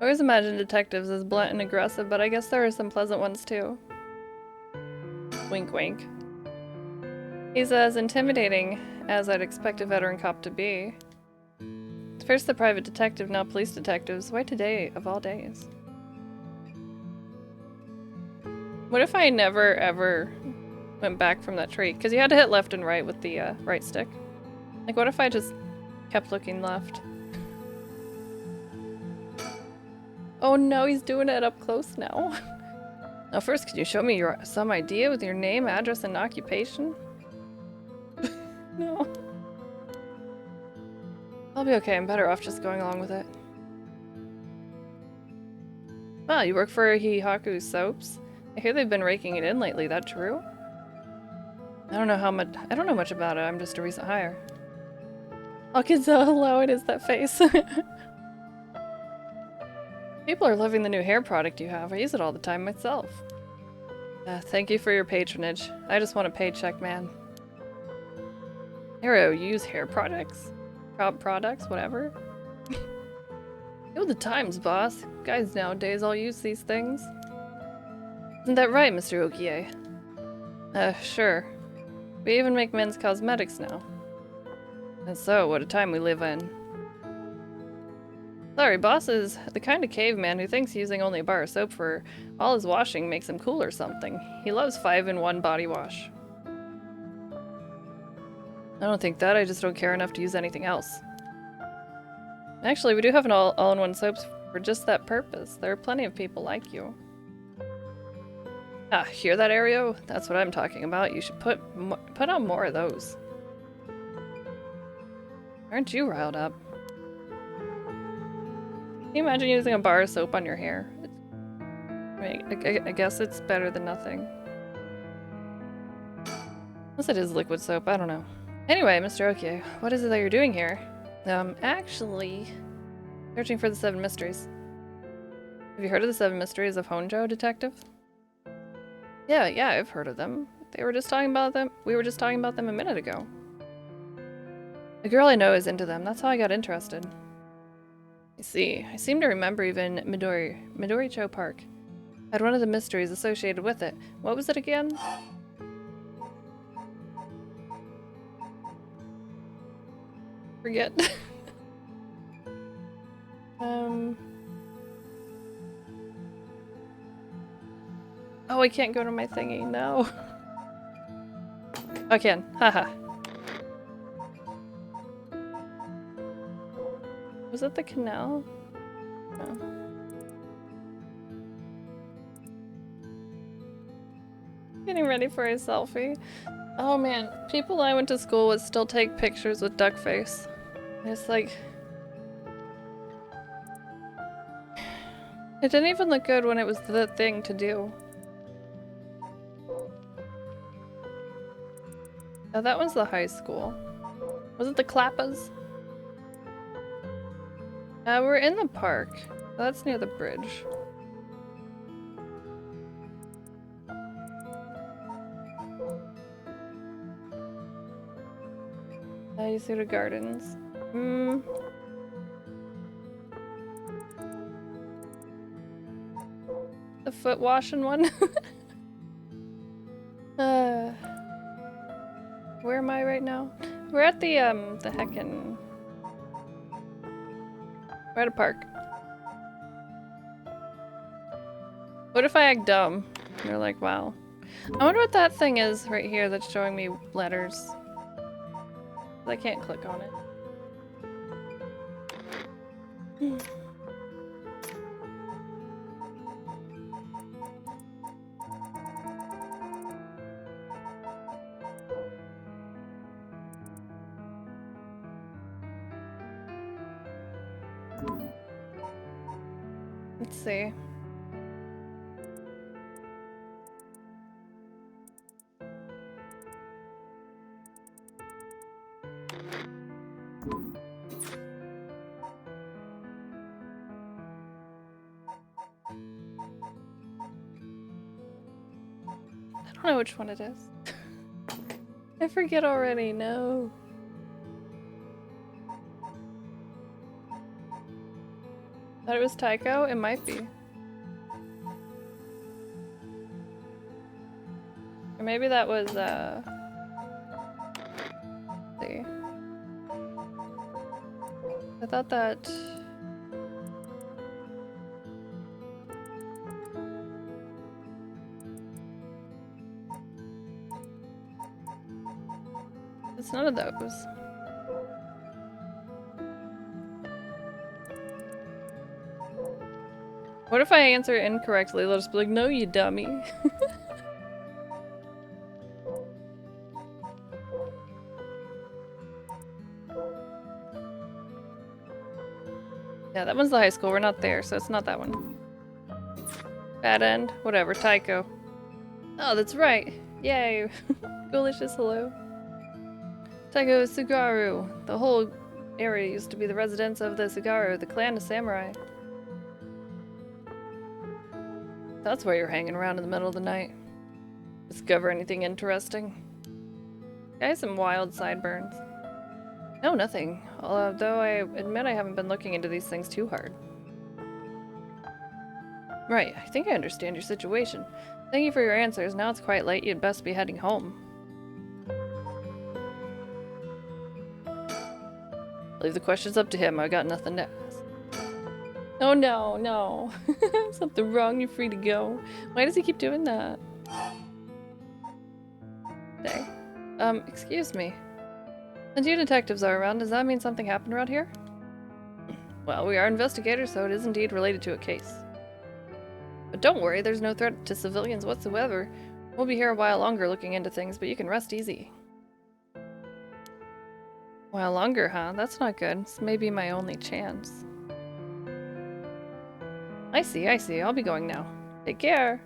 I always imagined detectives as blunt and aggressive, but I guess there are some pleasant ones too. Wink wink. He's as intimidating as I'd expect a veteran cop to be. First the private detective, now police detectives. Why today, of all days? What if I never, ever went back from that tree? Because you had to hit left and right with the right stick. Like, what if I just kept looking left? Oh no, he's doing it up close now. Now first, could you show me some idea with your name, address, and occupation? No. I'll be okay. I'm better off just going along with it. Ah, you work for Hihaku Soaps? I hear they've been raking it in lately. That true? I don't know much about it. I'm just a recent hire. Hello, it is that face. People are loving the new hair product you have. I use it all the time myself. Thank you for your patronage. I just want a paycheck, man. Arrow, you use hair products? Products, whatever. Yo, the times, boss. Guys nowadays all use these things. Isn't that right, Mr. Okiie? Sure. We even make men's cosmetics now. And so, what a time we live in. Sorry, boss is the kind of caveman who thinks using only a bar of soap for all his washing makes him cool or something. He loves 5-in-1 body wash. I don't think that, I just don't care enough to use anything else. Actually, we do have an all-in-one soaps for just that purpose. There are plenty of people like you. Ah, hear that, Ario? That's what I'm talking about. You should put on more of those. Aren't you riled up? Can you imagine using a bar of soap on your hair? I guess it's better than nothing. Unless it is liquid soap, I don't know. Anyway, Mr. Okiie, what is it that you're doing here? Actually, searching for the 7 mysteries. Have you heard of the 7 mysteries of Honjo, detective? Yeah, I've heard of them. We were just talking about them a minute ago. The girl I know is into them. That's how I got interested. You see, I seem to remember even Midoricho Park had one of the mysteries associated with it. What was it again? Forget. Oh, I can't go to my thingy. No. I can. Haha. Was it the canal? No. Getting ready for a selfie. Oh man, people I went to school with still take pictures with duck face. It's like... It didn't even look good when it was the thing to do. Oh, that one's the high school. Was it the Klappas? We're in the park. That's near the bridge. You see the gardens. The foot washing one. Where am I right now? We're at the heckin'... We're at a park. What if I act dumb? They're like, wow. I wonder what that thing is right here that's showing me letters. I can't click on it. Let's see. I don't know which one it is. I forget already, no. Thought it was Tycho? It might be. Or maybe that was, let's see. I thought that... It's none of those. What if I answer incorrectly? They'll just be like, no, you dummy. Yeah, that one's the high school. We're not there, so it's not that one. Bad end. Whatever. Tycho. Oh, that's right. Yay. Delicious hello. Tycho Sugaru. The whole area used to be the residence of the Sugaru, the clan of samurai. That's why you're hanging around in the middle of the night. Discover anything interesting? Guy has some wild sideburns. No, nothing. Although I admit I haven't been looking into these things too hard. Right, I think I understand your situation. Thank you for your answers. Now it's quite late. You'd best be heading home. Leave the questions up to him. I got nothing to ask. Oh no, no. Something wrong. You're free to go. Why does he keep doing that? Hey. Excuse me. Since you detectives are around, does that mean something happened around here? Well, we are investigators, so it is indeed related to a case. But don't worry, there's no threat to civilians whatsoever. We'll be here a while longer looking into things, but you can rest easy. While longer, huh? That's not good. This may be my only chance. I see, I see. I'll be going now. Take care.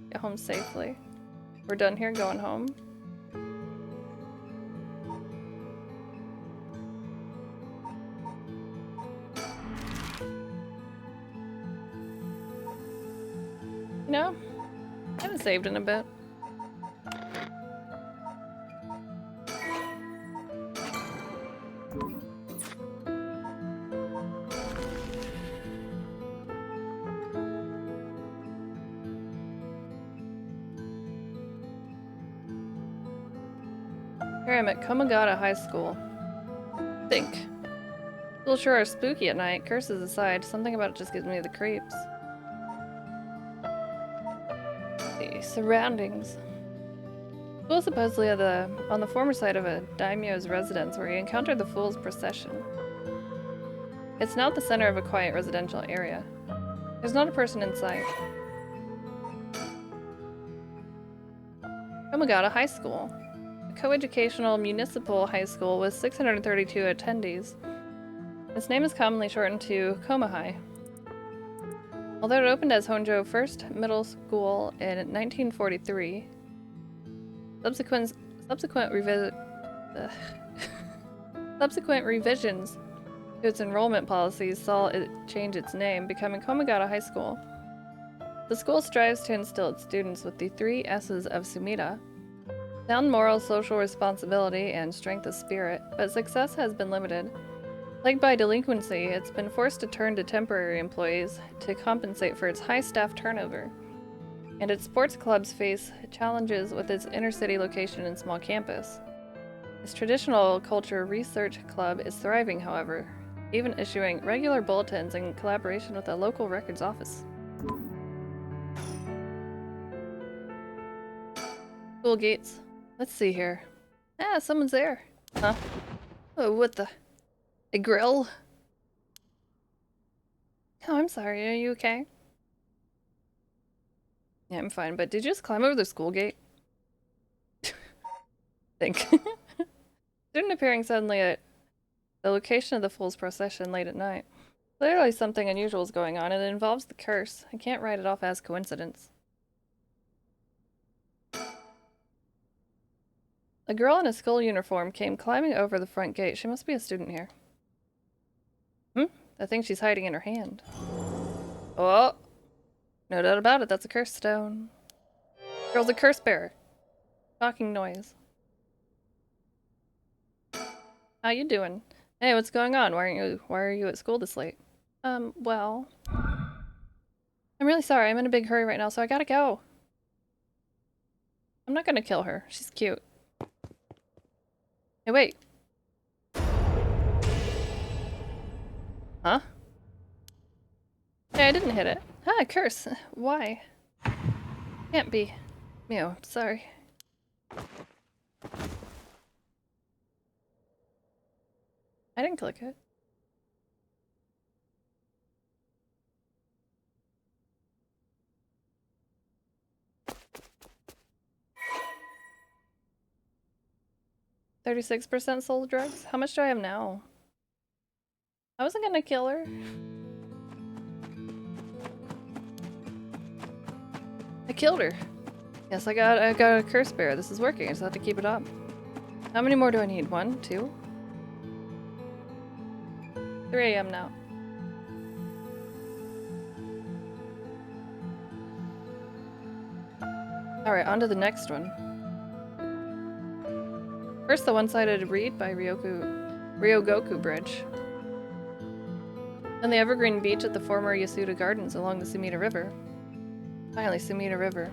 Get home safely. We're done here, going home. No, I haven't saved in a bit. Here I'm at Komagata High School. Think. Schools sure are spooky at night. Curses aside, something about it just gives me the creeps. The surroundings. School is supposedly on the former site of a daimyo's residence where he encountered the Fool's Procession. It's now at the center of a quiet residential area. There's not a person in sight. Komagata High School. Co-educational municipal high school with 632 attendees. Its name is commonly shortened to Komahai. Although it opened as Honjo First Middle School in 1943, subsequent revisions to its enrollment policies saw it change its name, becoming Komagata High School. The school strives to instill its students with the 3 S's of Sumida: sound moral, social responsibility, and strength of spirit, but success has been limited. Plagued by delinquency, it's been forced to turn to temporary employees to compensate for its high staff turnover. And its sports clubs face challenges with its inner-city location and small campus. This traditional culture research club is thriving, however, even issuing regular bulletins in collaboration with a local records office. School gates. Let's see here. Ah, someone's there. Huh? Oh, what the? A grill? Oh, I'm sorry. Are you okay? Yeah, I'm fine, but did you just climb over the school gate? Think. Student appearing suddenly at the location of the fool's procession late at night. Clearly something unusual is going on, and it involves the curse. I can't write it off as coincidence. A girl in a school uniform came climbing over the front gate. She must be a student here. I think she's hiding in her hand. Oh! No doubt about it, that's a curse stone. Girl's a curse bearer. Shocking noise. How you doing? Hey, what's going on? Why are you at school this late? Well... I'm really sorry, I'm in a big hurry right now, so I gotta go. I'm not gonna kill her. She's cute. Hey, wait. Huh? Hey, I didn't hit it. Ah, curse. Why? Can't be. Mew, sorry. I didn't click it. $36% sold drugs? How much do I have now? I wasn't gonna kill her. I killed her. Yes, I got a curse bear. This is working. I just have to keep it up. How many more do I need? 1, 2? 3 AM now. Alright, on to the next one. First, the one-sided read by Ryogoku Bridge. And the evergreen beach at the former Yasuda Gardens along the Sumida River. Finally, Sumida River.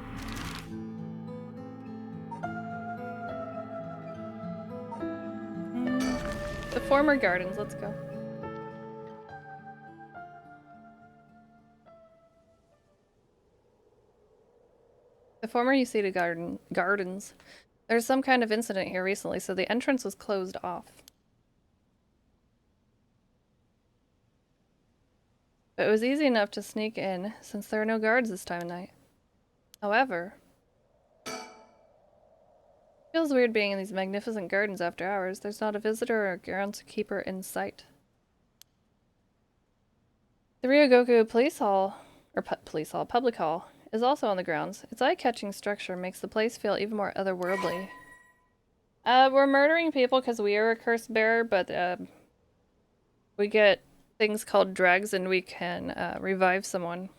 The former gardens, let's go. The former Yasuda Gardens. There's some kind of incident here recently, so the entrance was closed off. But it was easy enough to sneak in, since there are no guards this time of night. However, it feels weird being in these magnificent gardens after hours. There's not a visitor or a groundskeeper in sight. The Ryogoku Police Hall, or Public Hall, is also on the grounds. Its eye-catching structure makes the place feel even more otherworldly. We're murdering people because we are a curse bearer, but we get things called dregs and we can revive someone,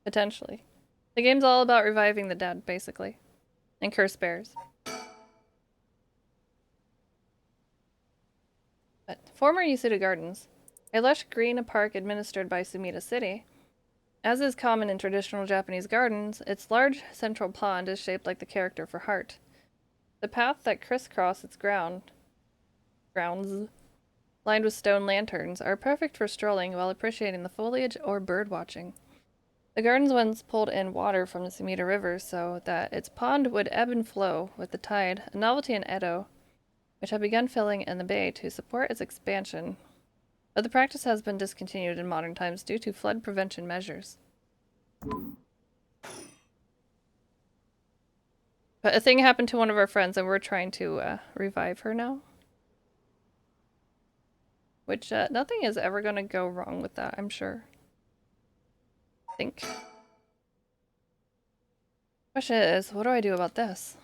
potentially. The game's all about reviving the dead, basically, and curse bears. But former Yasuda Gardens, a lush green park administered by Sumida City. As is common in traditional Japanese gardens, its large central pond is shaped like the character for Heart. The path that crisscross its grounds, lined with stone lanterns, are perfect for strolling while appreciating the foliage or bird watching. The gardens once pulled in water from the Sumida River so that its pond would ebb and flow with the tide, a novelty in Edo, which had begun filling in the bay to support its expansion. But the practice has been discontinued in modern times due to flood prevention measures. But a thing happened to one of our friends and we're trying to revive her now. Which, nothing is ever gonna go wrong with that, I'm sure. I think. Question is, what do I do about this?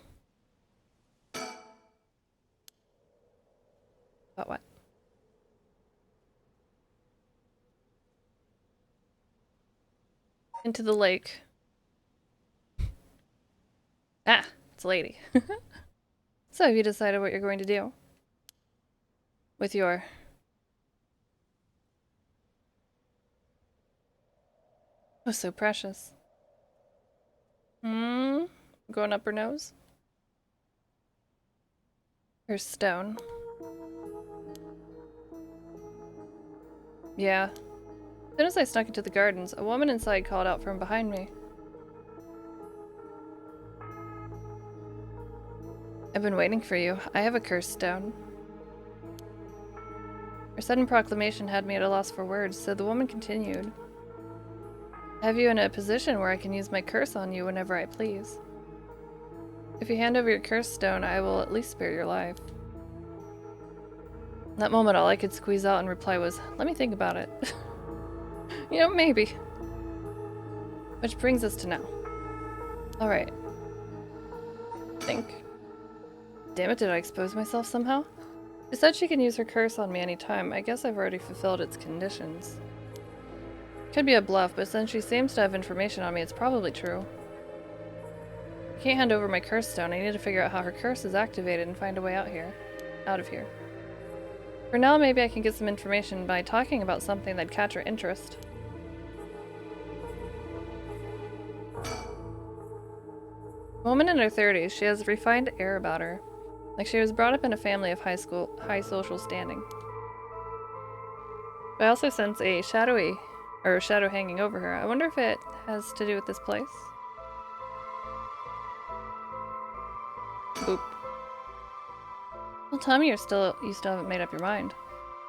About what? Into the lake. Ah, it's a lady. So have you decided what you're going to do? With your... Oh, so precious. Going up her nose? Here's stone. Yeah. As soon as I snuck into the gardens, a woman inside called out from behind me. I've been waiting for you. I have a cursed stone. Her sudden proclamation had me at a loss for words, so the woman continued. I have you in a position where I can use my curse on you whenever I please. If you hand over your cursed stone, I will at least spare your life. In that moment, all I could squeeze out in reply was, let me think about it. You know, maybe. Which brings us to now. Alright. Think. Damn it, did I expose myself somehow? She said she can use her curse on me anytime. I guess I've already fulfilled its conditions. Could be a bluff, but since she seems to have information on me, it's probably true. I can't hand over my curse stone. I need to figure out how her curse is activated and find a way out of here. For now, maybe I can get some information by talking about something that'd catch her interest. Woman in her 30s, she has a refined air about her. Like she was brought up in a family of high social standing. But I also sense a shadow hanging over her. I wonder if it has to do with this place. Boop. Well, tell me you still haven't made up your mind.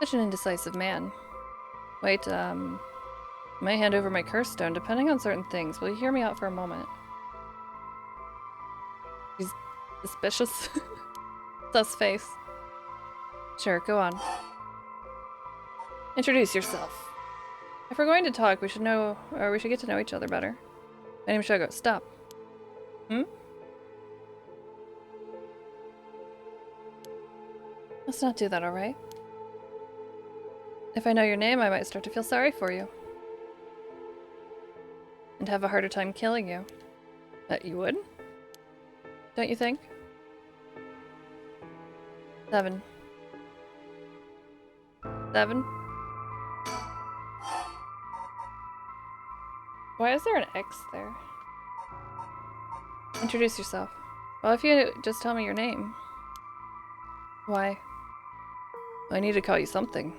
Such an indecisive man. Wait, might hand over my curse stone depending on certain things. Will you hear me out for a moment? He's suspicious. Sus face. Sure, go on. Introduce yourself. If we're going to talk, we should get to know each other better. My name's Shogo. Stop. Let's not do that, alright? If I know your name, I might start to feel sorry for you. And have a harder time killing you. You would? Don't you think? 7. 7? Why is there an X there? Introduce yourself. Well, if you just tell me your name. Why? Well, I need to call you something.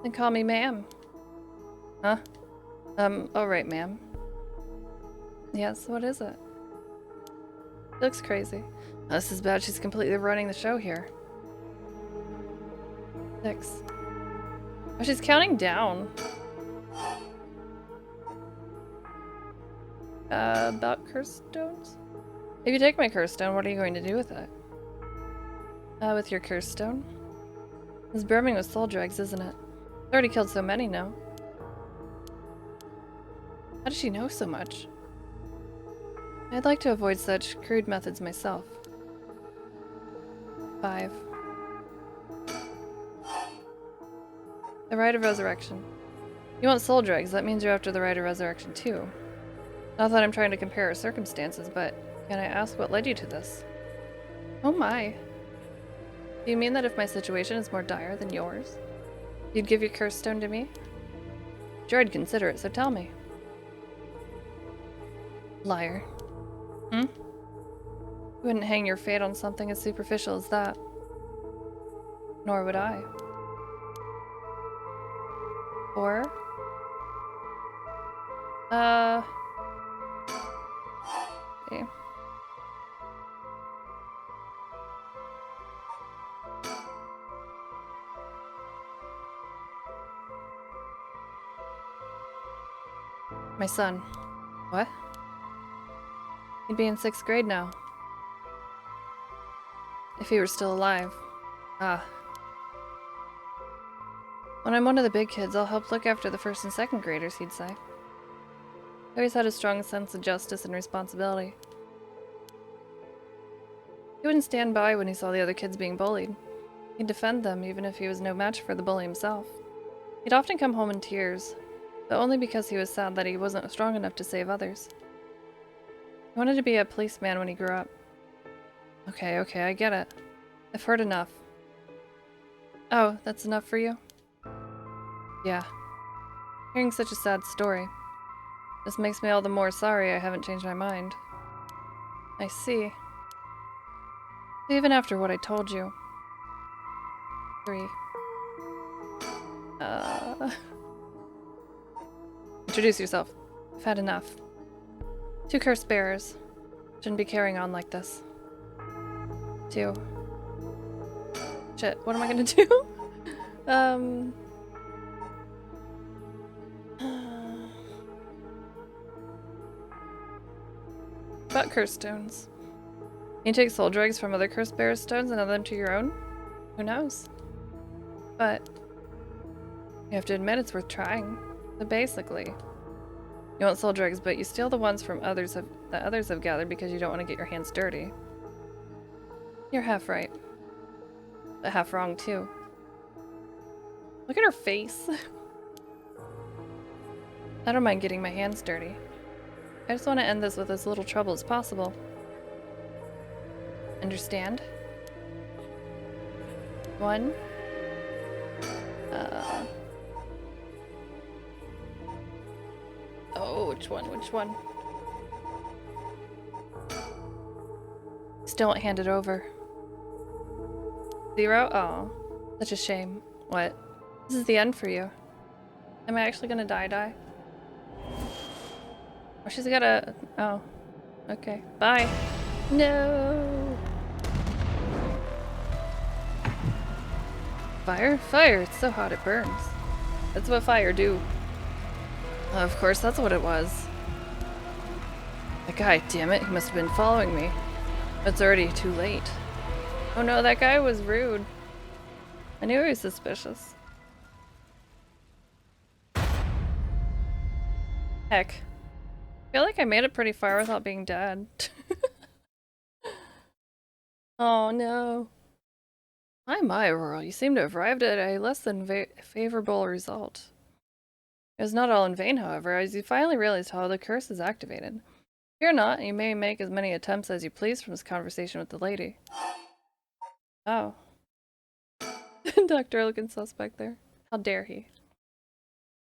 Then call me ma'am. Huh? Alright, ma'am. Yes, what is it? She looks crazy. Oh, this is bad. She's completely running the show here. 6. Oh, she's counting down. About curse stones? If you take my curse stone, what are you going to do with it? With your curse stone? It's brimming with soul dregs, isn't it? I've already killed so many now. How does she know so much? I'd like to avoid such crude methods myself. 5. The Rite of Resurrection. You want soul dregs, that means you're after the Rite of Resurrection too. Not that I'm trying to compare our circumstances, but can I ask what led you to this? Oh my. Do you mean that if my situation is more dire than yours, you'd give your curse stone to me? Sure, I'd consider it, so tell me. Liar. You wouldn't hang your fate on something as superficial as that. Nor would I. 4? Okay. My son. What? He'd be in 6th grade now. If he were still alive. Ah. When I'm one of the big kids, I'll help look after the 1st and 2nd graders, he'd say. He always had a strong sense of justice and responsibility. He wouldn't stand by when he saw the other kids being bullied. He'd defend them, even if he was no match for the bully himself. He'd often come home in tears, but only because he was sad that he wasn't strong enough to save others. He wanted to be a policeman when he grew up. Okay, I get it. I've heard enough. Oh, that's enough for you? Yeah. Hearing such a sad story. This makes me all the more sorry I haven't changed my mind. I see. Even after what I told you. 3. Introduce yourself. I've had enough. 2 cursed bearers. Shouldn't be carrying on like this. 2. Shit, what am I gonna do? About cursed stones. You take soul dregs from other cursed bearer stones and add them to your own? Who knows? But you have to admit it's worth trying. So basically, you want soul dregs, but you steal the ones from that others have gathered because you don't want to get your hands dirty. You're half right. But half wrong too. Look at her face. I don't mind getting my hands dirty. I just want to end this with as little trouble as possible. Understand? 1. Oh, which one? Which one? Still don't hand it over. 0? Oh, such a shame. What? This is the end for you. Am I actually gonna die? Oh, she's gotta... Oh. Okay. Bye. No! Fire? Fire! It's so hot it burns. That's what fire do. Of course, that's what it was. That guy, damn it, he must have been following me. It's already too late. Oh no, that guy was rude. I knew he was suspicious. Heck. I feel like I made it pretty far without being dead. Oh no. My, Aurora, you seem to have arrived at a less than favorable result. It was not all in vain, however, as you finally realized how the curse is activated. Fear not, you may make as many attempts as you please from this conversation with the lady. Oh. Doctor looking suspect there. How dare he?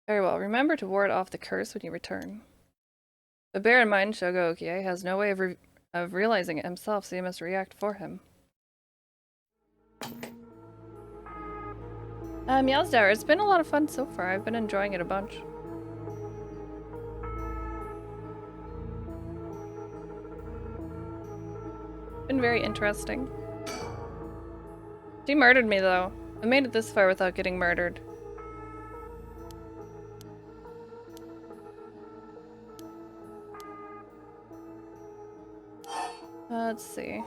Very well, remember to ward off the curse when you return. But bear in mind, Shogo Okiie has no way of realizing it himself, so you must react for him. Meowsdower, it's been a lot of fun so far. I've been enjoying it a bunch. Been very interesting. She murdered me though. I made it this far without getting murdered. Let's see.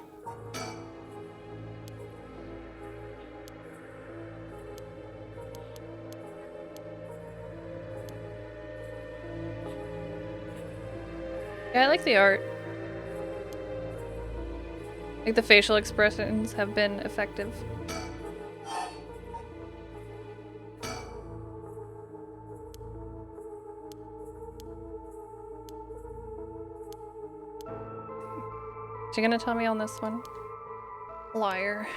Yeah, I like the art. I think the facial expressions have been effective. Is she gonna tell me on this one? Liar.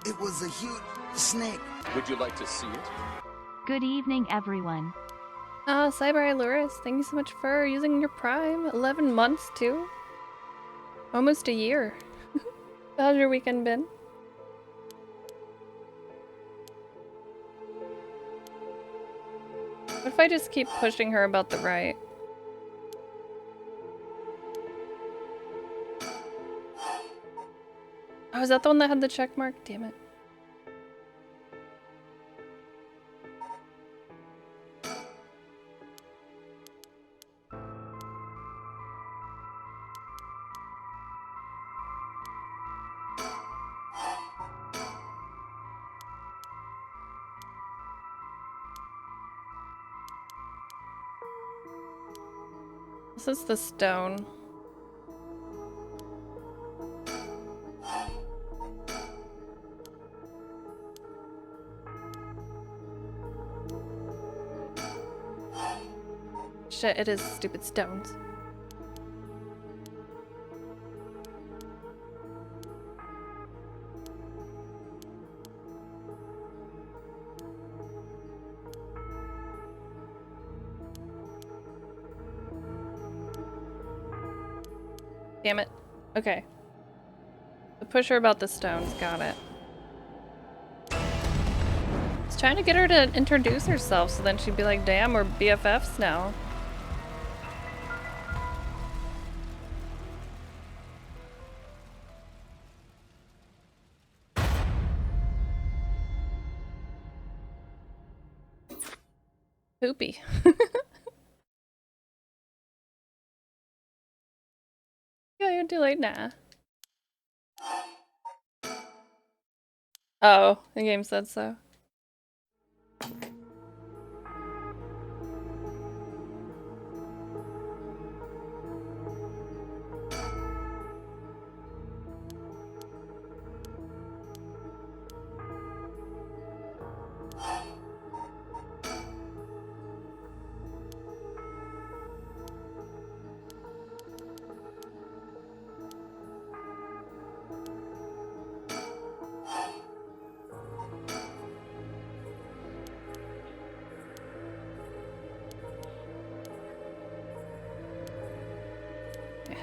It was a huge snake. Would you like to see it? Good evening, everyone. Cyber Luris, thank you so much for using your Prime. 11 months, too. Almost a year. How's your weekend been? What if I just keep pushing her about the right? Oh, is that the one that had the check mark? Damn it. This is the stone. Shit, it is stupid stones. Damn it. Okay. So push her about the stones. Got it. I was trying to get her to introduce herself so then she'd be like, damn, we're BFFs now. Poopy. Yeah, you're too late now. Oh, the game said so.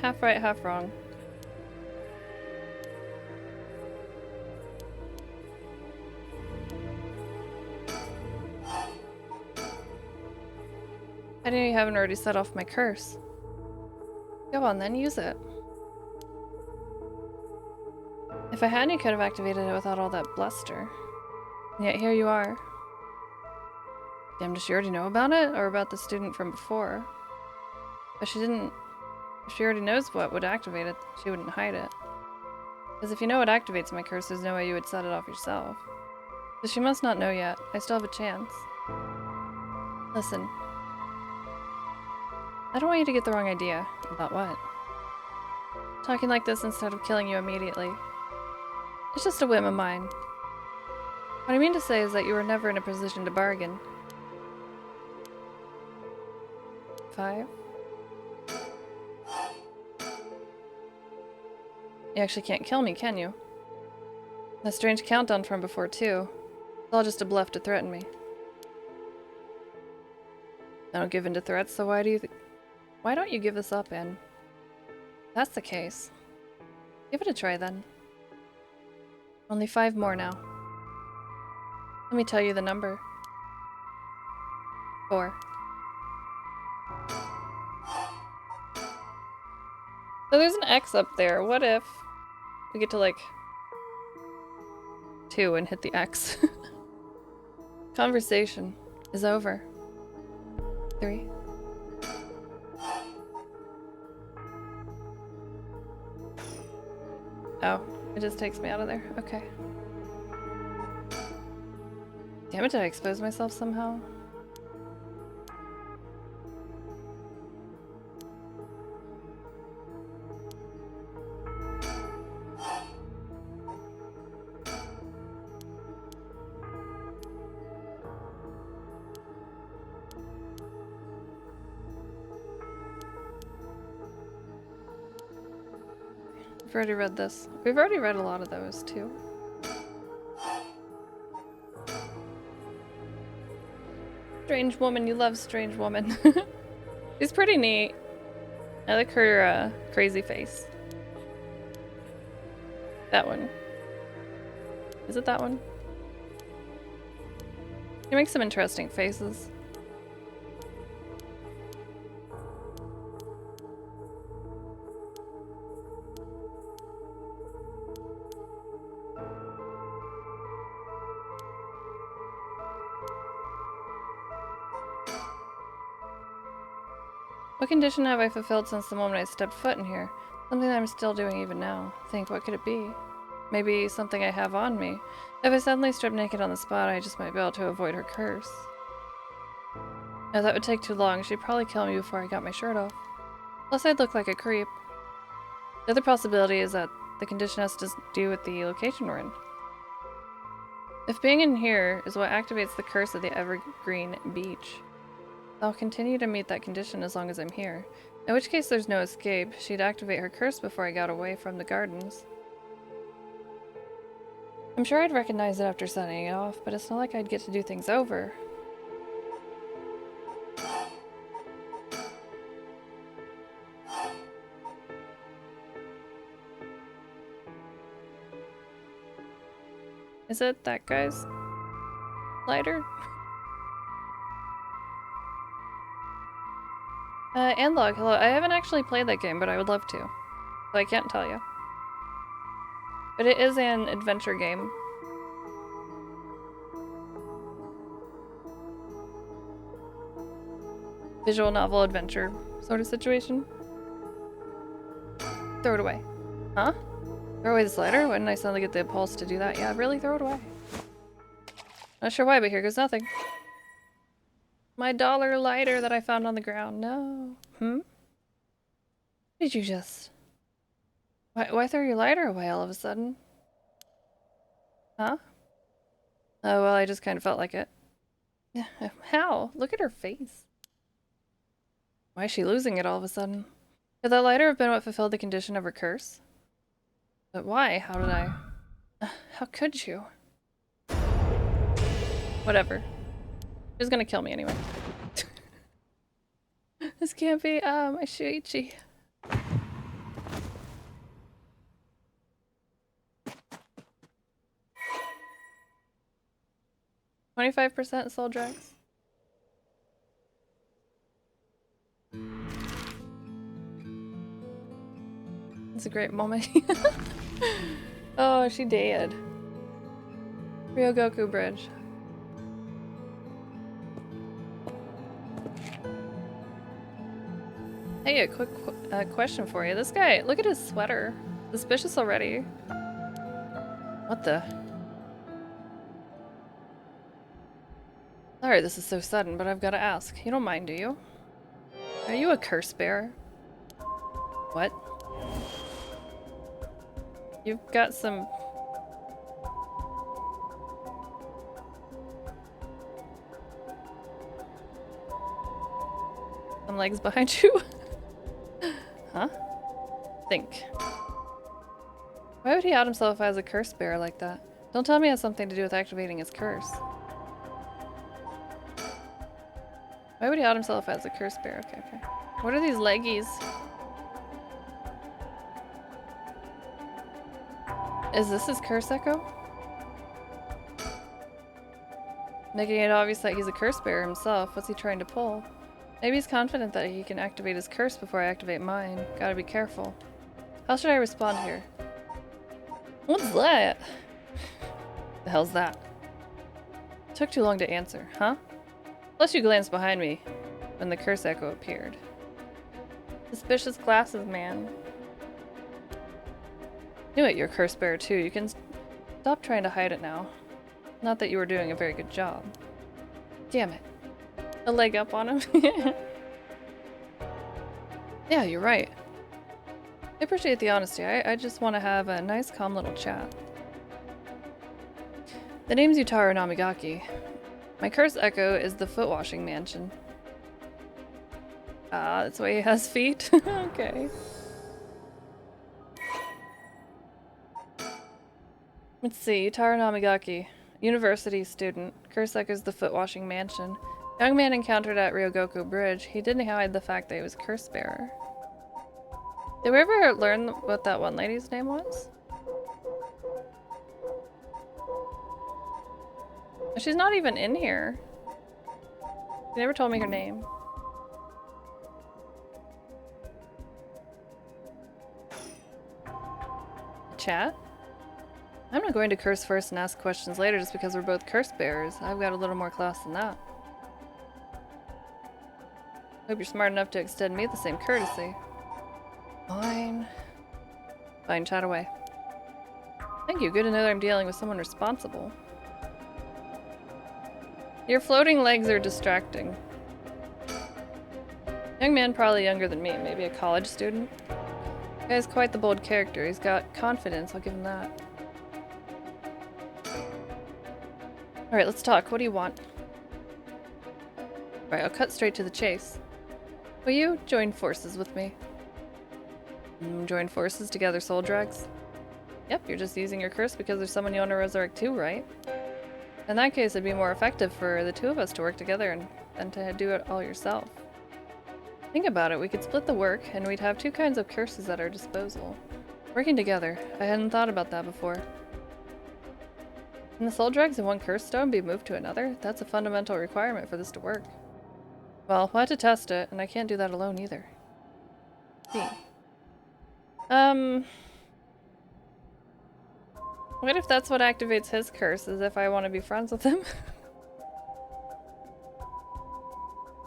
Half right, half wrong. I know you haven't already set off my curse. Go on then, use it. If I hadn't, you could have activated it without all that bluster. And yet here you are. Damn, does she already know about it? Or about the student from before? But she didn't... If she already knows what would activate it, she wouldn't hide it. Because if you know what activates my curse, there's no way you would set it off yourself. So she must not know yet. I still have a chance. Listen. I don't want you to get the wrong idea. About what? Talking like this instead of killing you immediately. It's just a whim of mine. What I mean to say is that you were never in a position to bargain. 5? You actually can't kill me, can you? That strange countdown from before, too. It's all just a bluff to threaten me. I don't give in to threats, so why don't you give this up, Anne? If that's the case. Give it a try, then. Only 5 more now. Let me tell you the number. 4. So there's an X up there. What if we get to, like, 2 and hit the X? Conversation is over. 3. Oh, it just takes me out of there. Okay. Damn it, did I expose myself somehow? We've already read this. We've already read a lot of those, too. Strange woman, you love strange woman. She's pretty neat. I like her crazy face. That one. Is it that one? She makes some interesting faces. What condition have I fulfilled since the moment I stepped foot in here? Something that I'm still doing even now. Think, what could it be? Maybe something I have on me. If I suddenly strip naked on the spot, I just might be able to avoid her curse. No, that would take too long. She'd probably kill me before I got my shirt off. Plus, I'd look like a creep. The other possibility is that the condition has to do with the location we're in. If being in here is what activates the curse of the Evergreen Beach, I'll continue to meet that condition as long as I'm here. In which case there's no escape. She'd activate her curse before I got away from the gardens. I'm sure I'd recognize it after setting it off, but it's not like I'd get to do things over. Is it that guy's lighter? Analog, hello. I haven't actually played that game, but I would love to. So I can't tell you. But it is an adventure game. Visual novel adventure sort of situation. Throw it away. Huh? Throw away this lighter? Why didn't I suddenly get the impulse to do that? Yeah, really? Throw it away. Not sure why, but here goes nothing. My dollar lighter that I found on the ground. No. Did you just... Why throw your lighter away all of a sudden? Huh? Oh, well, I just kind of felt like it. Yeah, how? Look at her face. Why is she losing it all of a sudden? Could that lighter have been what fulfilled the condition of her curse? But why? How did I... How could you? Whatever. She's gonna kill me anyway. This can't be, my Shuichi. %, soul drags. It's a great moment. Oh, she did. Ryogoku Bridge. Hey, a quick question for you. This guy, look at his sweater. Suspicious already. What the? Sorry, this is so sudden, but I've got to ask. You don't mind, do you? Are you a curse bearer? What? You've got some... some legs behind you? Huh? Think. Why would he out himself as a curse bearer like that? Don't tell me it has something to do with activating his curse. Why would he out himself as a curse bearer? Okay, okay. What are these leggies? Is this his curse echo? Making it obvious that he's a curse bearer himself. What's he trying to pull? Maybe he's confident that he can activate his curse before I activate mine. Gotta be careful. How should I respond here? What's that? The hell's that? Took too long to answer, huh? Plus you glanced behind me when the curse echo appeared. Suspicious glasses, man. Knew it, you're a curse bearer too. You can stop trying to hide it now. Not that you were doing a very good job. Damn it. A leg up on him. Yeah, you're right. I appreciate the honesty. I just want to have a nice, calm little chat. The name's Yutaro Namigaki. My curse echo is the foot washing mansion. Ah, that's why he has feet? Okay. Let's see, Yutaro Namigaki. University student. Curse echoes the foot washing mansion. Young man encountered at Ryogoku Bridge. He didn't hide the fact that he was curse bearer. Did we ever learn what that one lady's name was? She's not even in here. She never told me her name. Chat? I'm not going to curse first and ask questions later just because we're both curse bearers. I've got a little more class than that. Hope you're smart enough to extend me the same courtesy. Fine. Fine, chat away. Thank you, good to know that I'm dealing with someone responsible. Your floating legs are distracting. Young man, probably younger than me, maybe a college student. The guy's quite the bold character. He's got confidence, I'll give him that. Alright, let's talk. What do you want? Alright, I'll cut straight to the chase. Will you join forces with me? Join forces to gather soul drags? Yep, you're just using your curse because there's someone you want to resurrect too, right? In that case, it'd be more effective for the two of us to work together than to do it all yourself. Think about it, we could split the work, and we'd have two kinds of curses at our disposal. Working together. I hadn't thought about that before. Can the soul dregs in one curse stone be moved to another? That's a fundamental requirement for this to work. Well, we'll have to test it, and I can't do that alone either. See. What if that's what activates his curse, is if I want to be friends with him?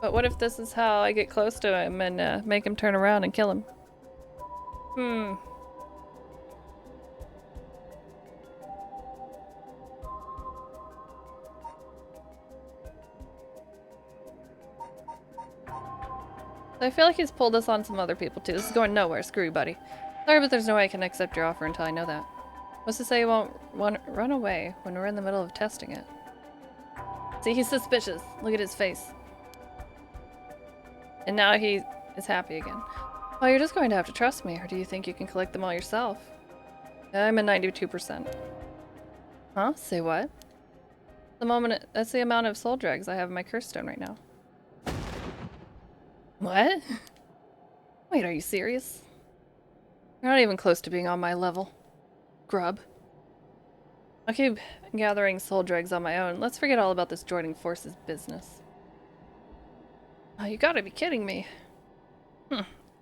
But what if this is how I get close to him and make him turn around and kill him? I feel like he's pulled this on some other people too. This is going nowhere. Screw you, buddy. Sorry, but there's no way I can accept your offer until I know that. What's to say you won't run away when we're in the middle of testing it? See, he's suspicious. Look at his face. And now he is happy again. Well, you're just going to have to trust me, or do you think you can collect them all yourself? I'm at 92%. Huh? Say what? That's the amount of soul dregs I have in my curse stone right now. What? Wait, are you serious? You're not even close to being on my level. Grub. I'll keep gathering soul dregs on my own. Let's forget all about this joining forces business. Oh, you gotta be kidding me.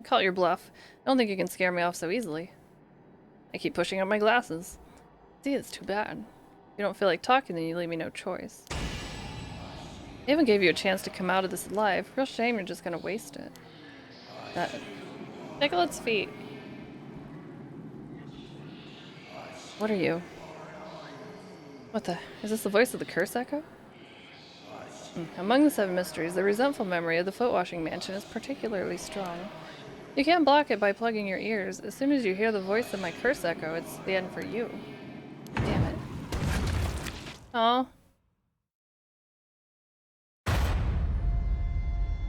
Call it your bluff. I don't think you can scare me off so easily. I keep pushing up my glasses. See, it's too bad. If you don't feel like talking, then you leave me no choice. I even gave you a chance to come out of this alive. Real shame you're just gonna waste it. Tickle its feet. What are you? What the? Is this the voice of the curse echo? Among the 7 mysteries, the resentful memory of the foot-washing mansion is particularly strong. You can't block it by plugging your ears. As soon as you hear the voice of my curse echo, it's the end for you. Damn it. Aw.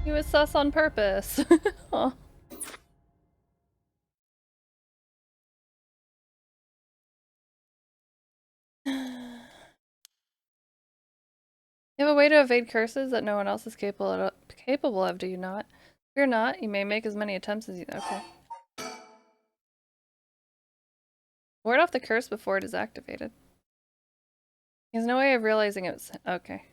He was sus on purpose. Aw. You have a way to evade curses that no one else is capable of, do you not? If you're not, you may make as many attempts as you— okay. Ward off the curse before it is activated. There's no way of realizing it's— okay.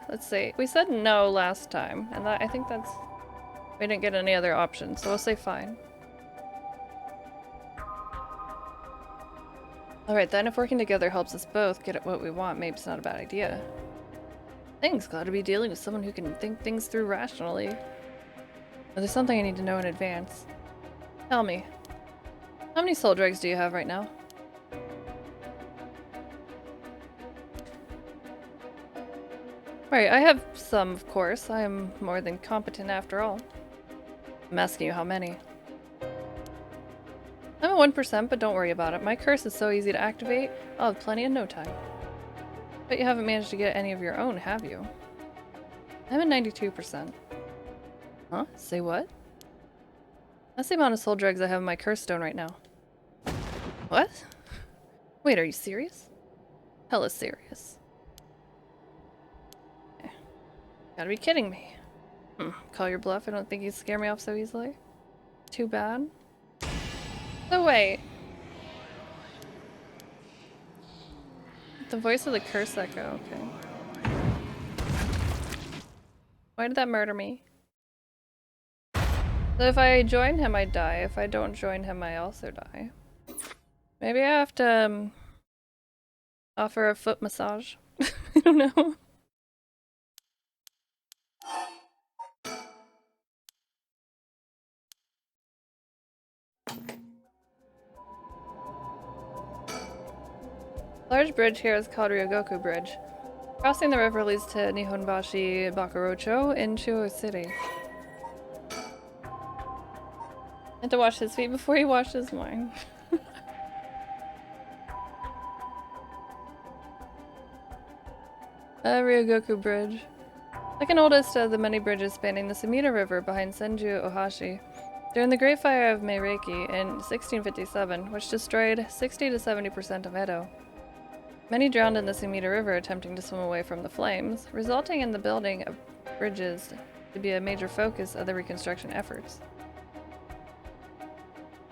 Let's see. We said no last time, and I think that's— we didn't get any other options, so we'll say fine. Alright then, if working together helps us both get at what we want, maybe it's not a bad idea. Thanks, glad to be dealing with someone who can think things through rationally. But there's something I need to know in advance. Tell me, how many soul dregs do you have right now? Right, I have some, of course. I am more than competent after all. I'm asking you how many. I'm at 1%, but don't worry about it. My curse is so easy to activate, I'll have plenty in no time. But you haven't managed to get any of your own, have you? I'm at 92%. Huh? Say what? That's the amount of soul dregs I have in my curse stone right now. What? Wait, are you serious? Hella serious. Gotta be kidding me. Call your bluff. I don't think you'd scare me off so easily. Too bad. So wait. The voice of the curse echo, okay. Why did that murder me? So if I join him, I die. If I don't join him, I also die. Maybe I have to offer a foot massage. I don't know. Large bridge here is called Ryogoku Bridge. Crossing the river leads to Nihonbashi Bakurocho in Chuo City. I had to wash his feet before he washes mine. Ryogoku Bridge. Second oldest of the many bridges spanning the Sumida River behind Senju Ohashi. During the Great Fire of Meiriki in 1657, which destroyed 60 to 70% of Edo, many drowned in the Sumida River attempting to swim away from the flames, resulting in the building of bridges to be a major focus of the reconstruction efforts.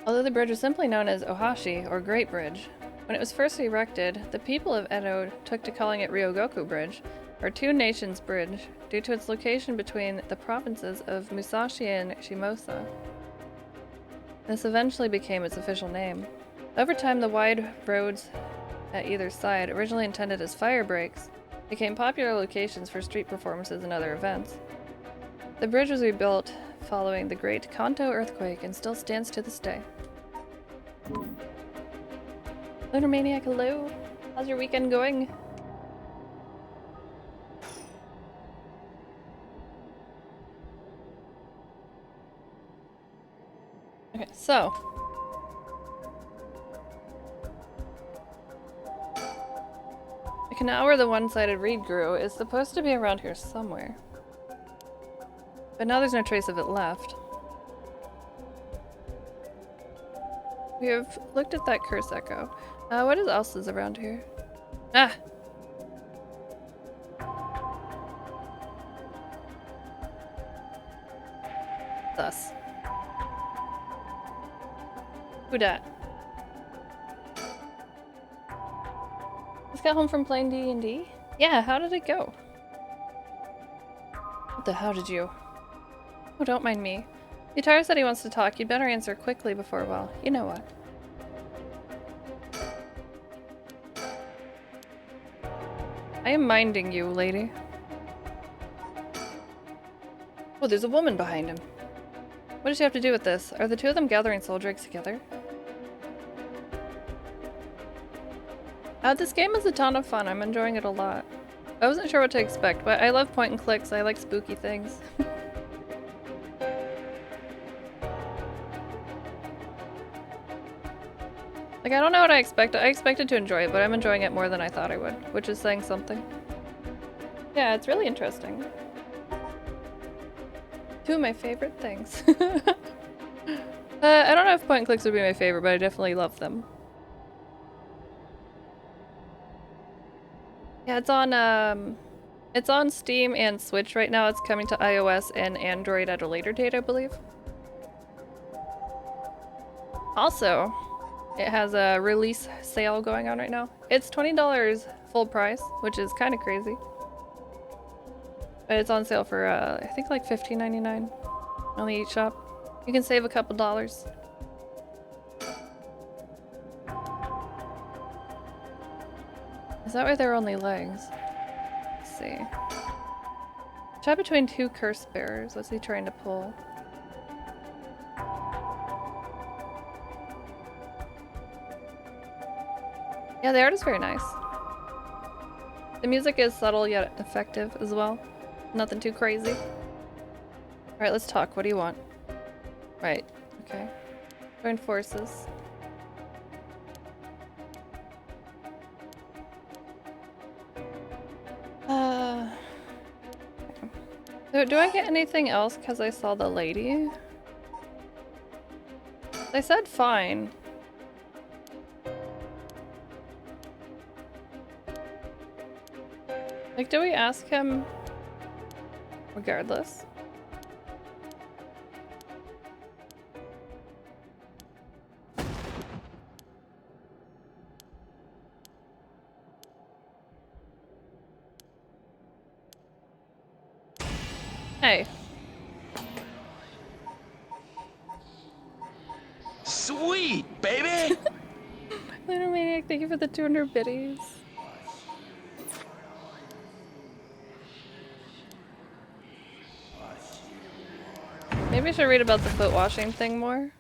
Although the bridge was simply known as Ohashi, or Great Bridge, when it was first erected, the people of Edo took to calling it Ryogoku Bridge, or Two Nations Bridge, due to its location between the provinces of Musashi and Shimosa. This eventually became its official name. Over time, the wide roads at either side, originally intended as fire breaks, became popular locations for street performances and other events. The bridge was rebuilt following the Great Kanto earthquake and still stands to this day. Lunar Maniac, hello! How's your weekend going? Okay, so the canal where the one-sided reed grew is supposed to be around here somewhere. But now there's no trace of it left. We have looked at that curse echo. What else is around here? Ah! Thus. Who dat? Just got home from playing D&D? Yeah, how did it go? What the hell did you? Oh, don't mind me. Yutaro said he wants to talk. You'd better answer quickly before, well, you know what. I am minding you, lady. Oh, there's a woman behind him. What does she have to do with this? Are the two of them gathering soul drakes together? This game is a ton of fun. I'm enjoying it a lot. I wasn't sure what to expect, but I love point and clicks. I like spooky things. Like, I don't know what I expected. I expected to enjoy it, but I'm enjoying it more than I thought I would, which is saying something. Yeah, it's really interesting. Two of my favorite things. I don't know if point and clicks would be my favorite, but I definitely love them. Yeah, it's on Steam and Switch right now. It's coming to iOS and Android at a later date, I believe. Also, it has a release sale going on right now. It's $20 full price, which is kind of crazy. But it's on sale for, I think like $15.99 on the eShop. You can save a couple dollars. Is that why they're only legs? Let's see. Chat between two curse bearers. What's he trying to pull? Yeah, the art is very nice. The music is subtle yet effective as well. Nothing too crazy. Alright, let's talk. What do you want? Right. Okay. Join forces. Do I get anything else because I saw the lady? They said fine. Like, do we ask him regardless? Hey. Sweet, baby! Lunar Maniac, thank you for the 200 biddies. Maybe I should read about the foot washing thing more.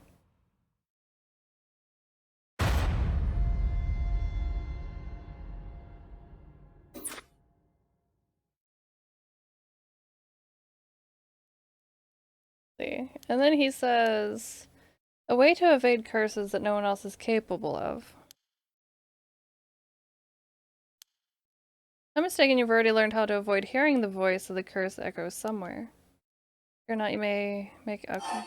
See. And then he says, a way to evade curses that no one else is capable of. I'm mistaken, you've already learned how to avoid hearing the voice of the curse echo somewhere. Or not, you may make, okay.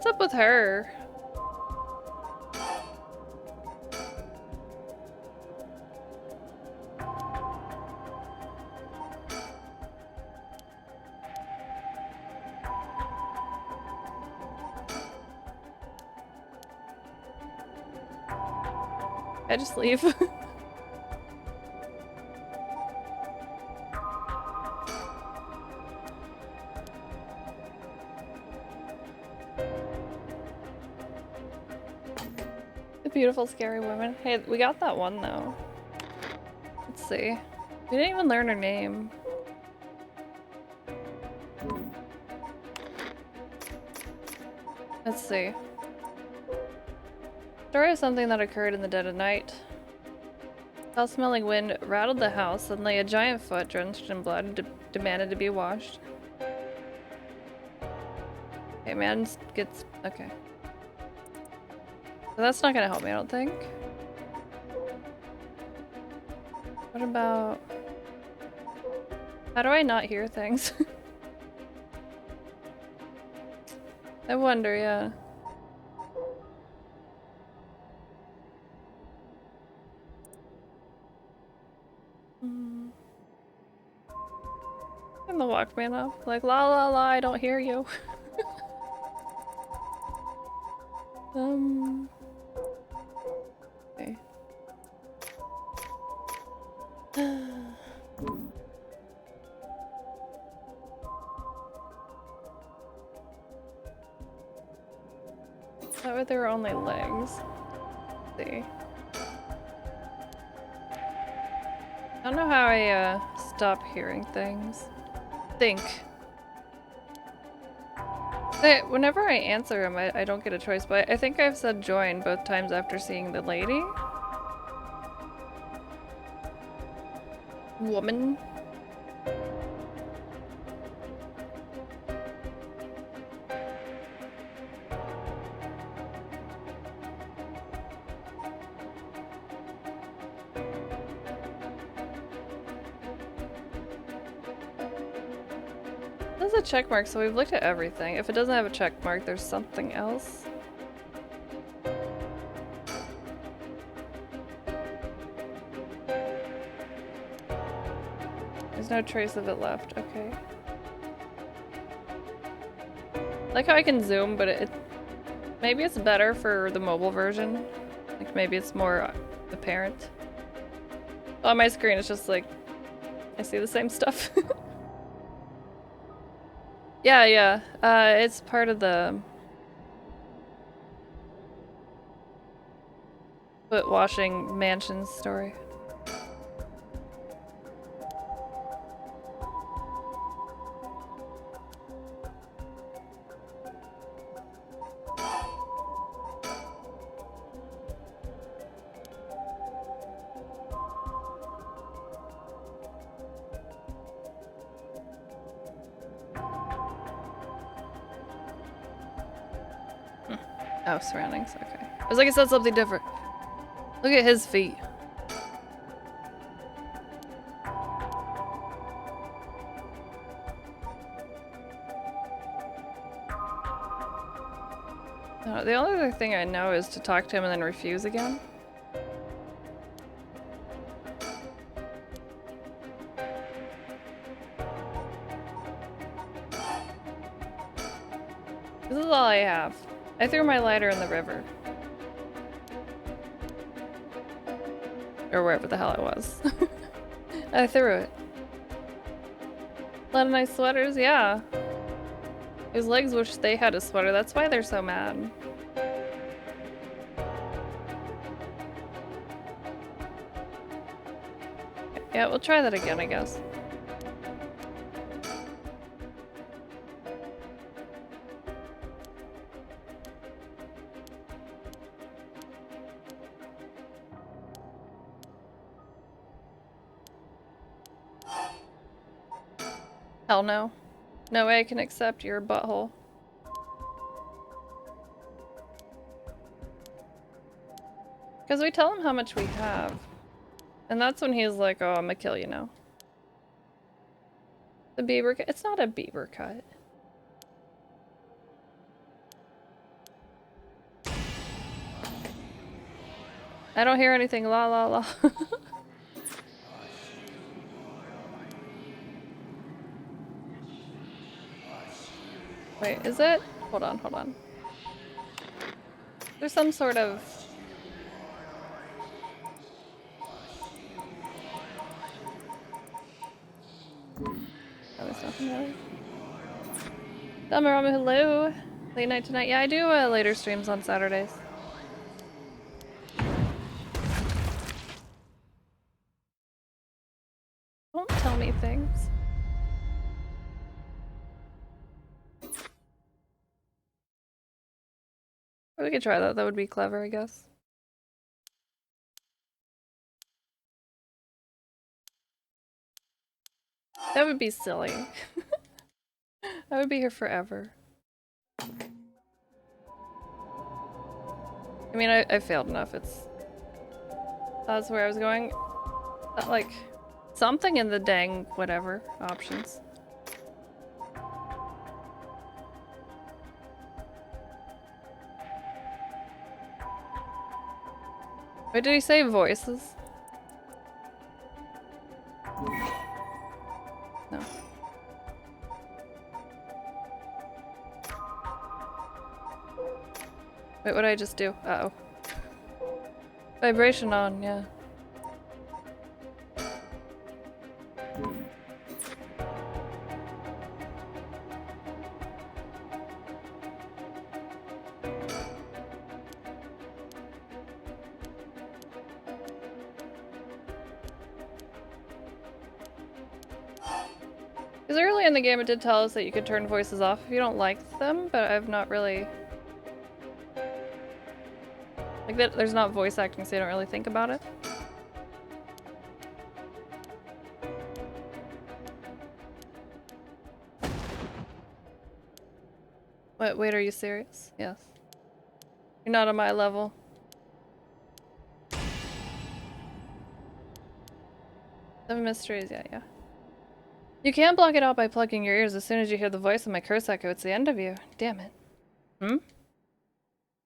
What's up with her? I just leave. The beautiful, scary woman. Hey, we got that one though. Let's see. We didn't even learn her name. Let's see. Story of something that occurred in the dead of night. Foul-smelling wind rattled the house. Suddenly, a giant foot, drenched in blood, demanded to be washed. Okay, man gets... okay. So that's not gonna help me, I don't think. What about... how do I not hear things? I wonder, yeah. And the Walkman up, like la la la, I don't hear you. Okay. That way there were only legs. Let's see. I don't know how I stop hearing things. Think. Whenever I answer him, I don't get a choice, but I think I've said join both times after seeing the lady. Woman. It has a check mark, so we've looked at everything. If it doesn't have a check mark, there's something else. There's no trace of it left. Okay. I like how I can zoom, but maybe it's better for the mobile version. Like maybe it's more apparent. On my screen, it's just like I see the same stuff. Yeah. It's part of the foot washing mansion story. Oh, surroundings, okay. I was like, I said something different. Look at his feet. The only other thing I know is to talk to him and then refuse again. This is all I have. I threw my lighter in the river. Or wherever the hell it was. I threw it. A lot of nice sweaters, yeah. His legs wish they had a sweater, that's why they're so mad. Yeah, we'll try that again, I guess. Hell no. No way I can accept your butthole. Because we tell him how much we have. And that's when he's like, oh, I'm gonna kill you now. The beaver cut? It's not a beaver cut. I don't hear anything. La la la. Wait, is it? Hold on, hold on. There's some sort of... Oh, there's nothing really. Damarama, hello! Late night tonight. Yeah, I do later streams on Saturdays. Don't tell me things. We could try that. That would be clever, I guess. That would be silly. I would be here forever. I mean, I failed enough. That's where I was going. Like, something in the dang whatever options. Wait, did he say voices? No. Wait, what did I just do? Uh-oh. Vibration on, yeah. Because early in the game it did tell us that you could turn voices off if you don't like them, but I've not really... Like, there's not voice acting, so you don't really think about it. Wait, are you serious? Yes. You're not on my level. Seven mysteries, yeah. You can't block it out by plugging your ears. As soon as you hear the voice of my curse echo, it's the end of you. Damn it. Hmm?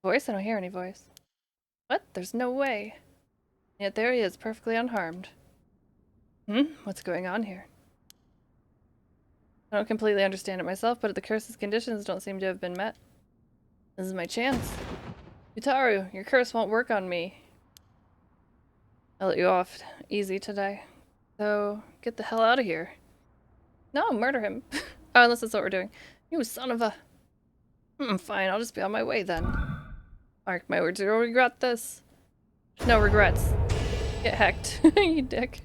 Voice? I don't hear any voice. What? There's no way. Yet there he is, perfectly unharmed. What's going on here? I don't completely understand it myself, but the curse's conditions don't seem to have been met. This is my chance. Utaru, your curse won't work on me. I'll let you off easy today. So, get the hell out of here. No, murder him. Oh, unless that's what we're doing. You son of a... Fine, I'll just be on my way then. Mark my words, you'll regret this. No regrets. Get hecked, you dick.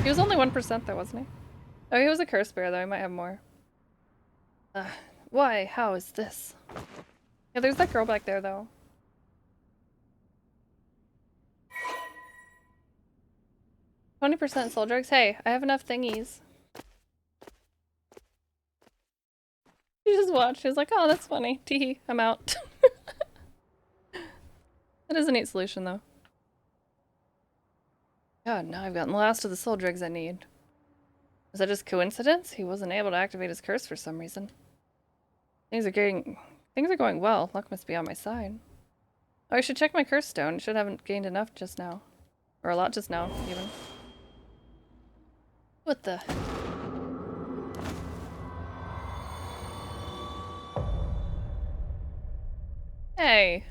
He was only 1% though, wasn't he? Oh, he was a curse bear though, he might have more. Why? How is this? Yeah, there's that girl back there though. %, soul drugs. Hey, I have enough thingies. She just watched. She was like, oh, that's funny. Teehee, I'm out. That is a neat solution, though. God, now I've gotten the last of the soul drugs I need. Was that just coincidence? He wasn't able to activate his curse for some reason. Things are going well. Luck must be on my side. Oh, I should check my curse stone. Should haven't gained enough just now. Or a lot just now, even. What the... Hey.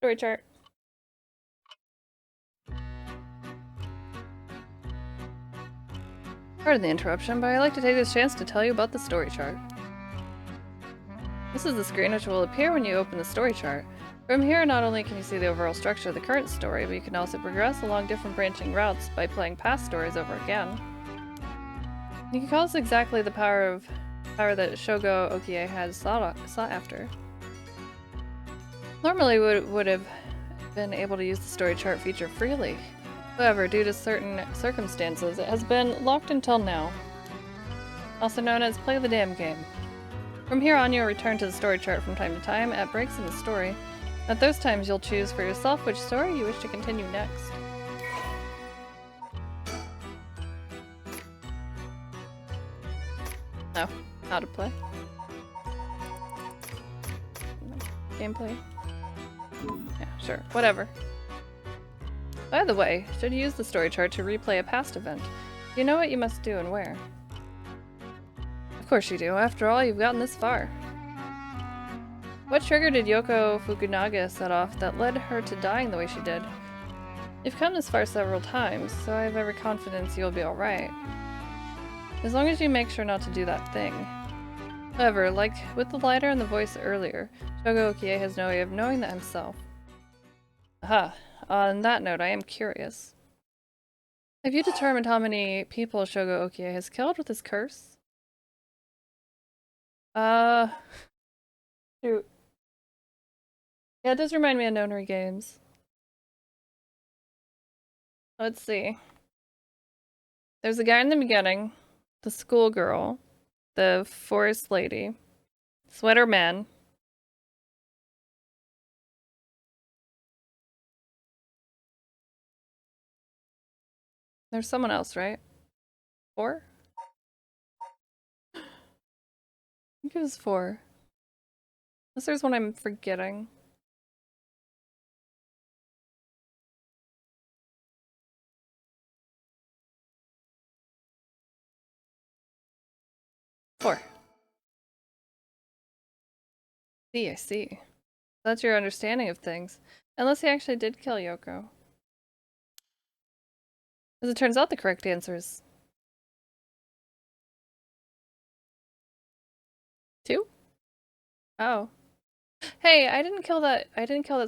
Story chart. Pardon the interruption, but I'd like to take this chance to tell you about the story chart. This is the screen which will appear when you open the story chart. From here, not only can you see the overall structure of the current story, but you can also progress along different branching routes by playing past stories over again. You can call this exactly the power that Shogo Okiie has sought after. Normally would have been able to use the story chart feature freely. However, due to certain circumstances, it has been locked until now. Also known as play the damn game. From here on, you'll return to the story chart from time to time at breaks in the story. At those times, you'll choose for yourself which story you wish to continue next. No, how to play. Gameplay. Yeah, sure, whatever. By the way, should you use the story chart to replay a past event? You know what you must do and where. Of course you do. After all, you've gotten this far. What trigger did Yoko Fukunaga set off that led her to dying the way she did? You've come this far several times, so I have every confidence you'll be alright. As long as you make sure not to do that thing. However, like with the lighter and the voice earlier, Shogo Okiie has no way of knowing that himself. Aha. On that note, I am curious. Have you determined how many people Shogo Okiie has killed with his curse? Shoot. Yeah, it does remind me of Nonary games. Let's see. There's a guy in the beginning, the schoolgirl, the forest lady, sweater man. There's someone else, right? 4? I think it was 4. Unless there's one I'm forgetting. Four. I see. That's your understanding of things. Unless he actually did kill Yoko. As it turns out, the correct answer is 2? Oh. Hey, I didn't kill that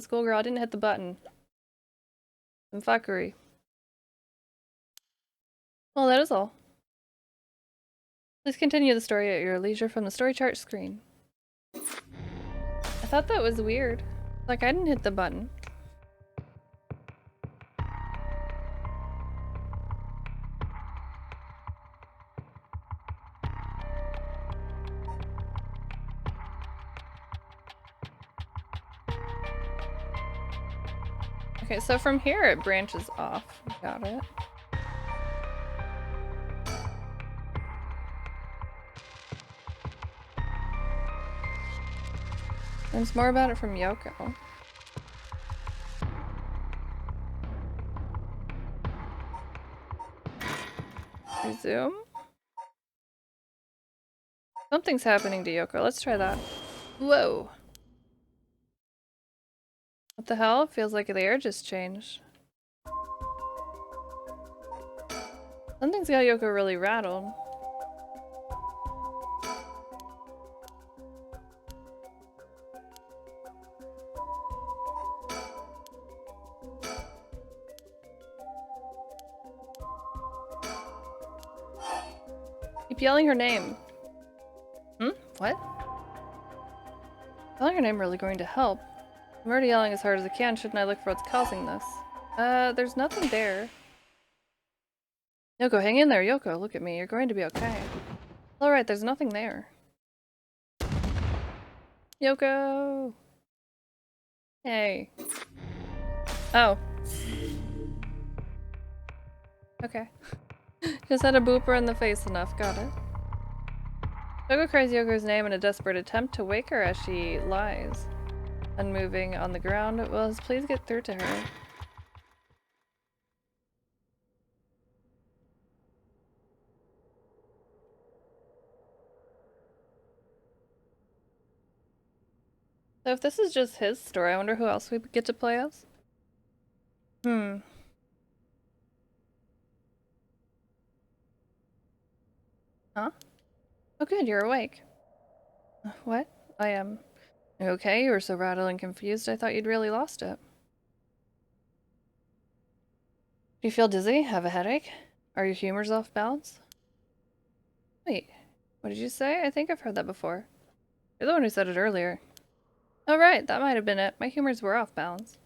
schoolgirl. I didn't hit the button. Some fuckery. Well, that is all. Please continue the story at your leisure from the story chart screen. I thought that was weird. Like, I didn't hit the button. Okay, so from here it branches off. Got it. There's more about it from Yoko. Resume? Something's happening to Yoko. Let's try that. Whoa. What the hell? Feels like the air just changed. Something's got Yoko really rattled. Keep yelling her name. What? Yelling her name really going to help. I'm already yelling as hard as I can. Shouldn't I look for what's causing this? There's nothing there. Yoko, hang in there. Yoko, look at me. You're going to be okay. Alright, there's nothing there. Yoko! Hey. Oh. Okay. Just had a booper in the face enough. Got it. Shogo cries Yoko's name in a desperate attempt to wake her as she lies, unmoving on the ground. Will please get through to her. So if this is just his story, I wonder who else we get to play as? Huh? Oh good, you're awake. What? I am. Okay, you were so rattled and confused, I thought you'd really lost it. Do you feel dizzy? Have a headache? Are your humors off balance? Wait, what did you say? I think I've heard that before. You're the one who said it earlier. Oh right, that might have been it. My humors were off balance.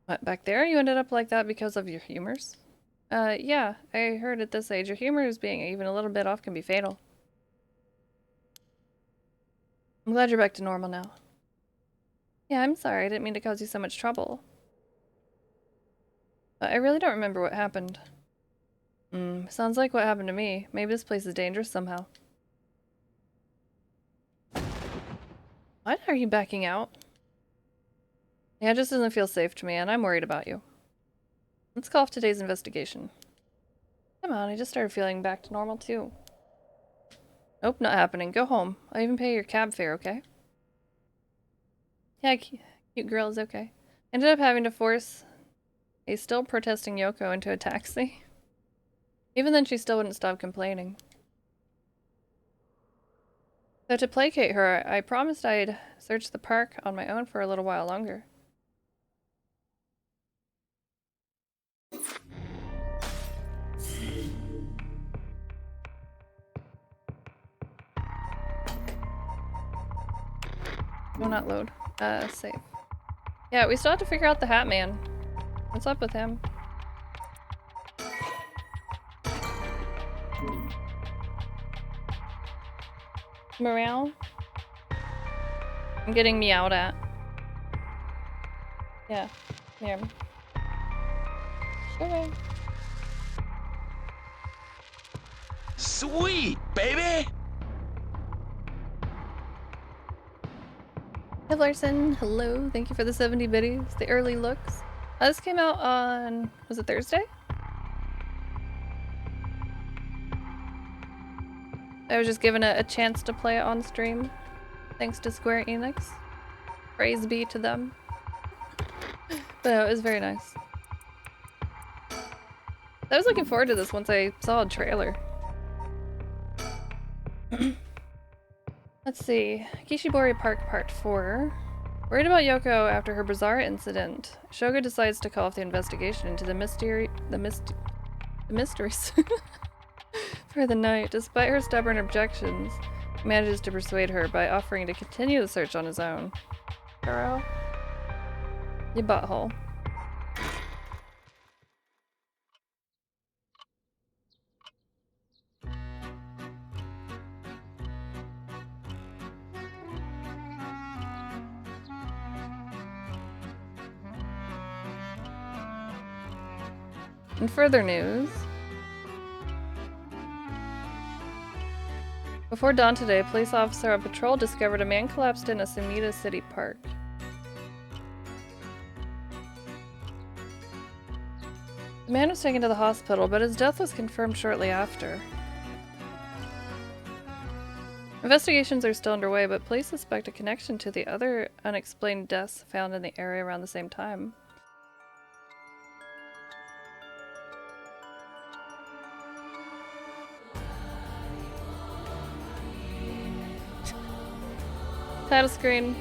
What, back there? You ended up like that because of your humors? Yeah, I heard at this age your humors being even a little bit off can be fatal. I'm glad you're back to normal now. Yeah, I'm sorry. I didn't mean to cause you so much trouble. But I really don't remember what happened. Sounds like what happened to me. Maybe this place is dangerous somehow. Why are you backing out? Yeah, it just doesn't feel safe to me, and I'm worried about you. Let's call off today's investigation. Come on, I just started feeling back to normal too. Nope, not happening. Go home. I'll even pay your cab fare, okay? Yeah, cute girl is okay. Ended up having to force a still protesting Yoko into a taxi. Even then, she still wouldn't stop complaining. So to placate her, I promised I'd search the park on my own for a little while longer. Will not load. Save. Yeah, we still have to figure out the Hat Man. What's up with him? Meow? I'm getting meowed at. Yeah. Here. Sure. Sweet, baby! Hey Larson, hello. Thank you for the 70 biddies. The early looks. This came out on... was it Thursday? I was just given a chance to play it on stream. Thanks to Square-Enix. Praise be to them. But no, it was very nice. I was looking forward to this once I saw a trailer. Let's see. Kishibori Park Part 4. Worried about Yoko after her bizarre incident, Shogo decides to call off the investigation into the mysteries for the night. Despite her stubborn objections, he manages to persuade her by offering to continue the search on his own. Girl. You butthole. In further news, before dawn today, a police officer on patrol discovered a man collapsed in a Sumida City park. The man was taken to the hospital, but his death was confirmed shortly after. Investigations are still underway, but police suspect a connection to the other unexplained deaths found in the area around the same time. Title screen.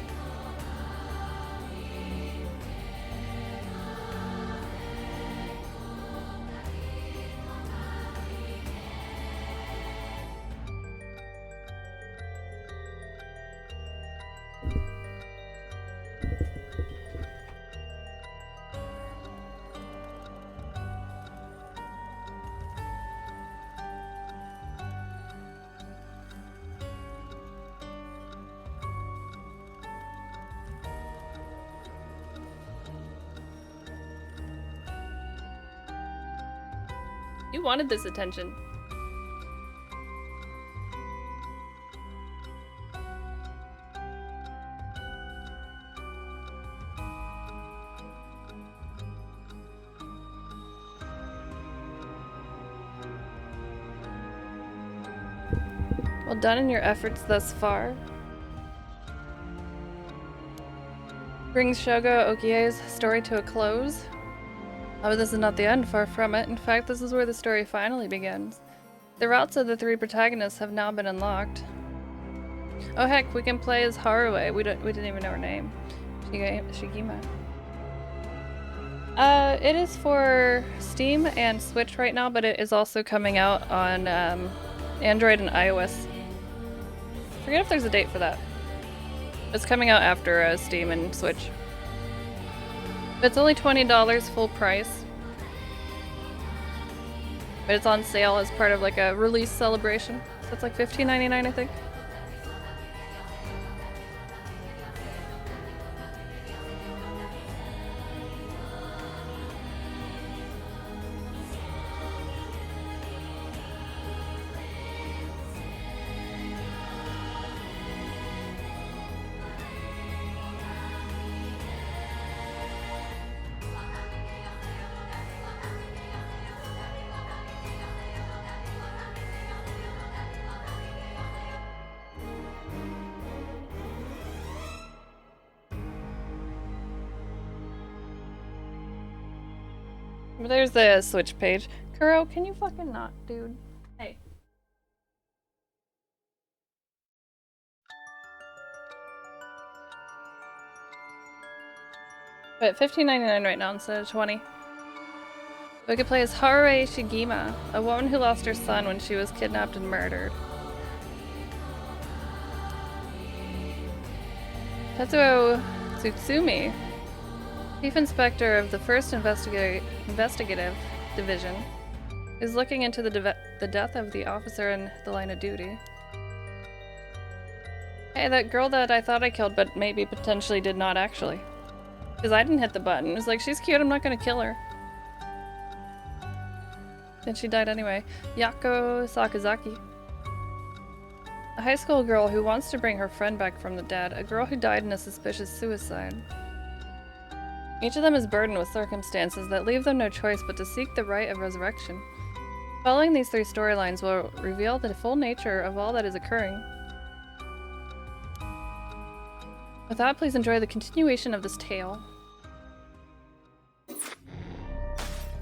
You wanted this attention. Well done in your efforts thus far. Brings Shogo Okie's story to a close. Oh, this is not the end, far from it. In fact, this is where the story finally begins. The routes of the three protagonists have now been unlocked. Oh heck, we can play as Haruwe. We didn't even know her name. Shigima. It is for Steam and Switch right now, but it is also coming out on Android and iOS. Forget if there's a date for that. It's coming out after Steam and Switch. It's only $20 full price. But it's on sale as part of like a release celebration. So it's like $15.99, I think. There's the Switch page. Kuro, can you fucking not, dude? Hey. But $15.99 right now instead of $20. We could play as Haruhi Shigima, a woman who lost her son when she was kidnapped and murdered. Tetsuo Tsutsumi, Chief Inspector of the 1st Investigative Division, is looking into the death of the officer in the line of duty. Hey, that girl that I thought I killed but maybe potentially did not actually. Because I didn't hit the button. It was like, she's cute, I'm not gonna kill her. Then she died anyway. Yako Sakazaki. A high school girl who wants to bring her friend back from the dead. A girl who died in a suspicious suicide. Each of them is burdened with circumstances that leave them no choice but to seek the right of resurrection. Following these 3 storylines will reveal the full nature of all that is occurring. With that, please enjoy the continuation of this tale.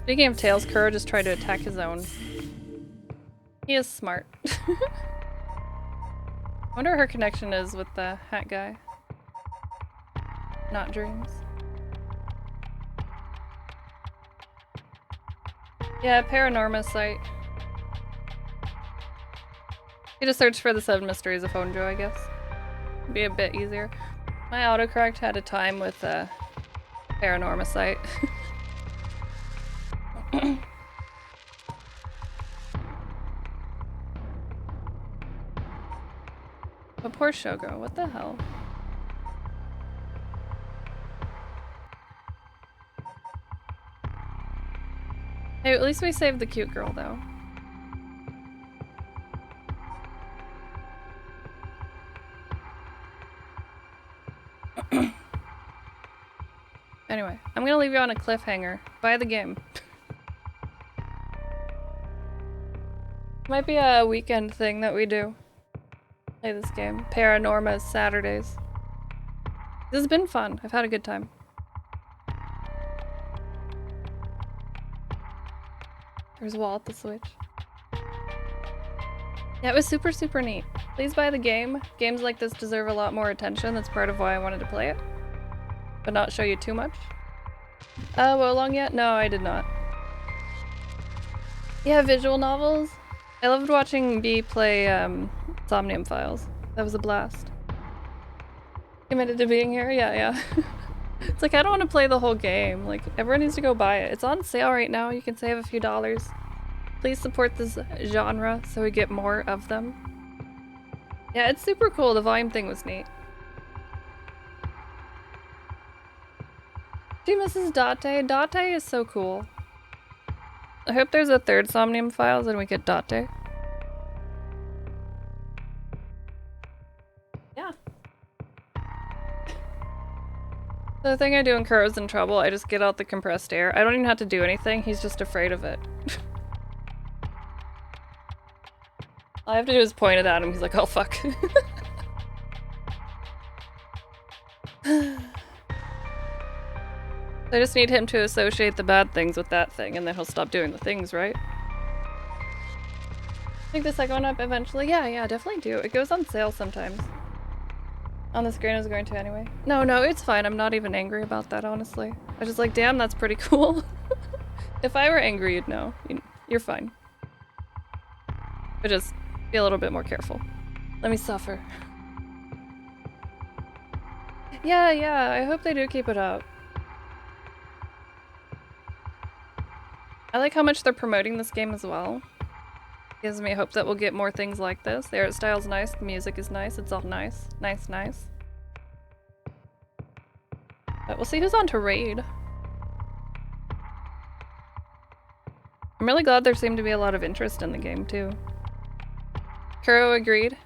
Speaking of tails, Kuro just tried to attack his own. He is smart. I wonder what her connection is with the hat guy. Not dreams. Yeah, Paranormasight. You just search for the 7 mysteries of Honjo, I guess. Be a bit easier. My autocorrect had a time with Paranormasight. But poor Shogo, what the hell? Hey, at least we saved the cute girl, though. Anyway, I'm gonna leave you on a cliffhanger. Buy the game. Might be a weekend thing that we do. Play this game. Paranormas Saturdays. This has been fun. I've had a good time. There's Wall at the Switch. Yeah, it was super, super neat. Please buy the game. Games like this deserve a lot more attention. That's part of why I wanted to play it. But not show you too much. Well, along yet? No, I did not. Yeah, visual novels. I loved watching B play Somnium Files. That was a blast. Committed to being here? Yeah. It's like, I don't want to play the whole game. Like, everyone needs to go buy it. It's on sale right now. You can save a few dollars. Please support this genre so we get more of them. Yeah, it's super cool. The volume thing was neat. She misses Date. Date is so cool. I hope there's a 3rd Somnium Files and we get Date. Yeah. The thing I do in Kuro's in Trouble, I just get out the compressed air. I don't even have to do anything, he's just afraid of it. All I have to do is point it at him, he's like, oh fuck. I just need him to associate the bad things with that thing, and then he'll stop doing the things, right? Pick the second one up eventually? Yeah, definitely do. It goes on sale sometimes. On the screen I was going to anyway. No, it's fine. I'm not even angry about that, honestly. I was just like, damn, that's pretty cool. If I were angry, you'd know. You're fine. But just be a little bit more careful. Let me suffer. Yeah, I hope they do keep it up. I like how much they're promoting this game as well. Gives me hope that we'll get more things like this. The art style's nice, the music is nice, it's all nice. Nice. But we'll see who's on to raid. I'm really glad there seemed to be a lot of interest in the game too. Kuro agreed.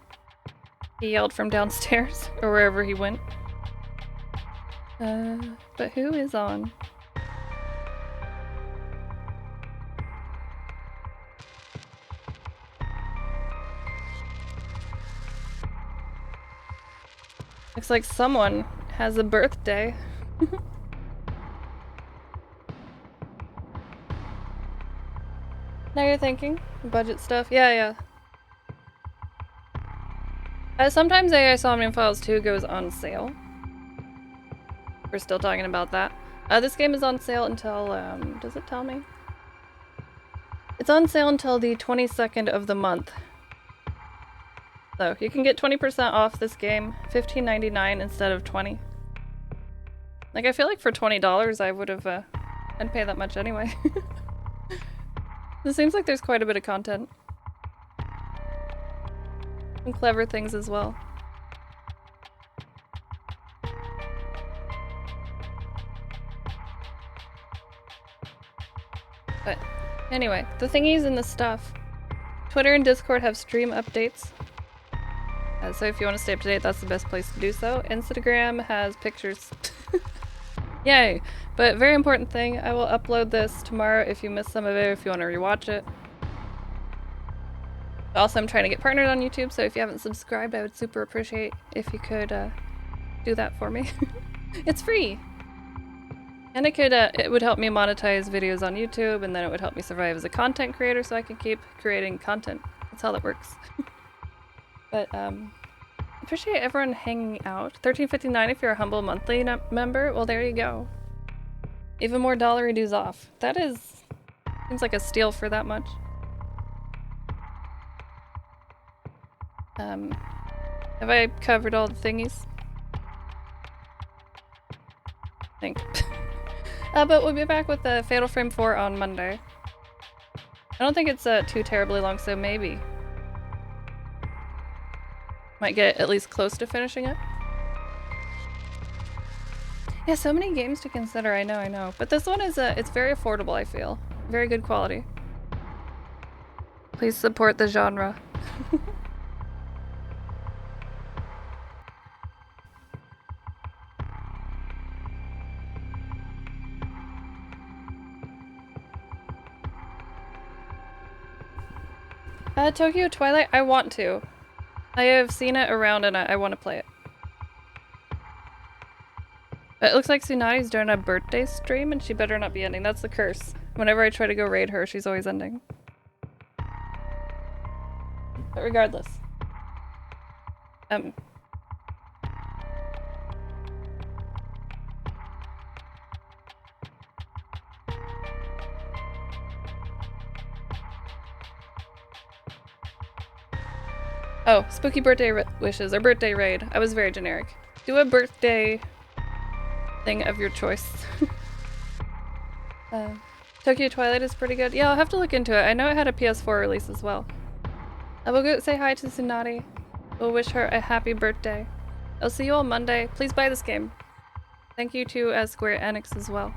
He yelled from downstairs, or wherever he went. But who is on? Looks like someone has a birthday. Now you're thinking? Budget stuff? Yeah. Sometimes AI Somnium Files 2 goes on sale. We're still talking about that. This game is on sale until, does it tell me? It's on sale until the 22nd of the month. So you can get 20% off this game, $15.99 instead of $20. Like, I feel like for $20 I would have, I'd pay that much anyway. It seems like there's quite a bit of content. Some clever things as well. But anyway, the thingies and the stuff. Twitter and Discord have stream updates. So if you want to stay up to date, that's the best place to do so. Instagram has pictures. Yay! But very important thing, I will upload this tomorrow if you missed some of it, if you want to rewatch it. Also, I'm trying to get partnered on YouTube, so if you haven't subscribed, I would super appreciate if you could do that for me. It's free! And it would help me monetize videos on YouTube, and then it would help me survive as a content creator so I can keep creating content. That's how that works. But, appreciate everyone hanging out. $13.59 if you're a humble monthly member. Well, there you go. Even more dollary dues off. That seems like a steal for that much. Have I covered all the thingies? I think. But we'll be back with the Fatal Frame 4 on Monday. I don't think it's too terribly long, so maybe. Might get at least close to finishing it. Yeah, so many games to consider, I know. But this one is, it's very affordable, I feel. Very good quality. Please support the genre. Tokyo Twilight, I want to. I have seen it around and I want to play it. But it looks like Tsunadi's doing a birthday stream and she better not be ending. That's the curse. Whenever I try to go raid her, she's always ending. But regardless. Oh, spooky birthday wishes or birthday raid. I was very generic. Do a birthday thing of your choice. Tokyo Twilight is pretty good. Yeah, I'll have to look into it. I know it had a PS4 release as well. I will go say hi to Tsunade. We'll wish her a happy birthday. I'll see you all Monday. Please buy this game. Thank you to Square-Enix as well.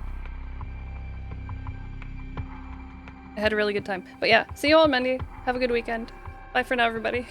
I had a really good time. But yeah, see you all Monday. Have a good weekend. Bye for now, everybody.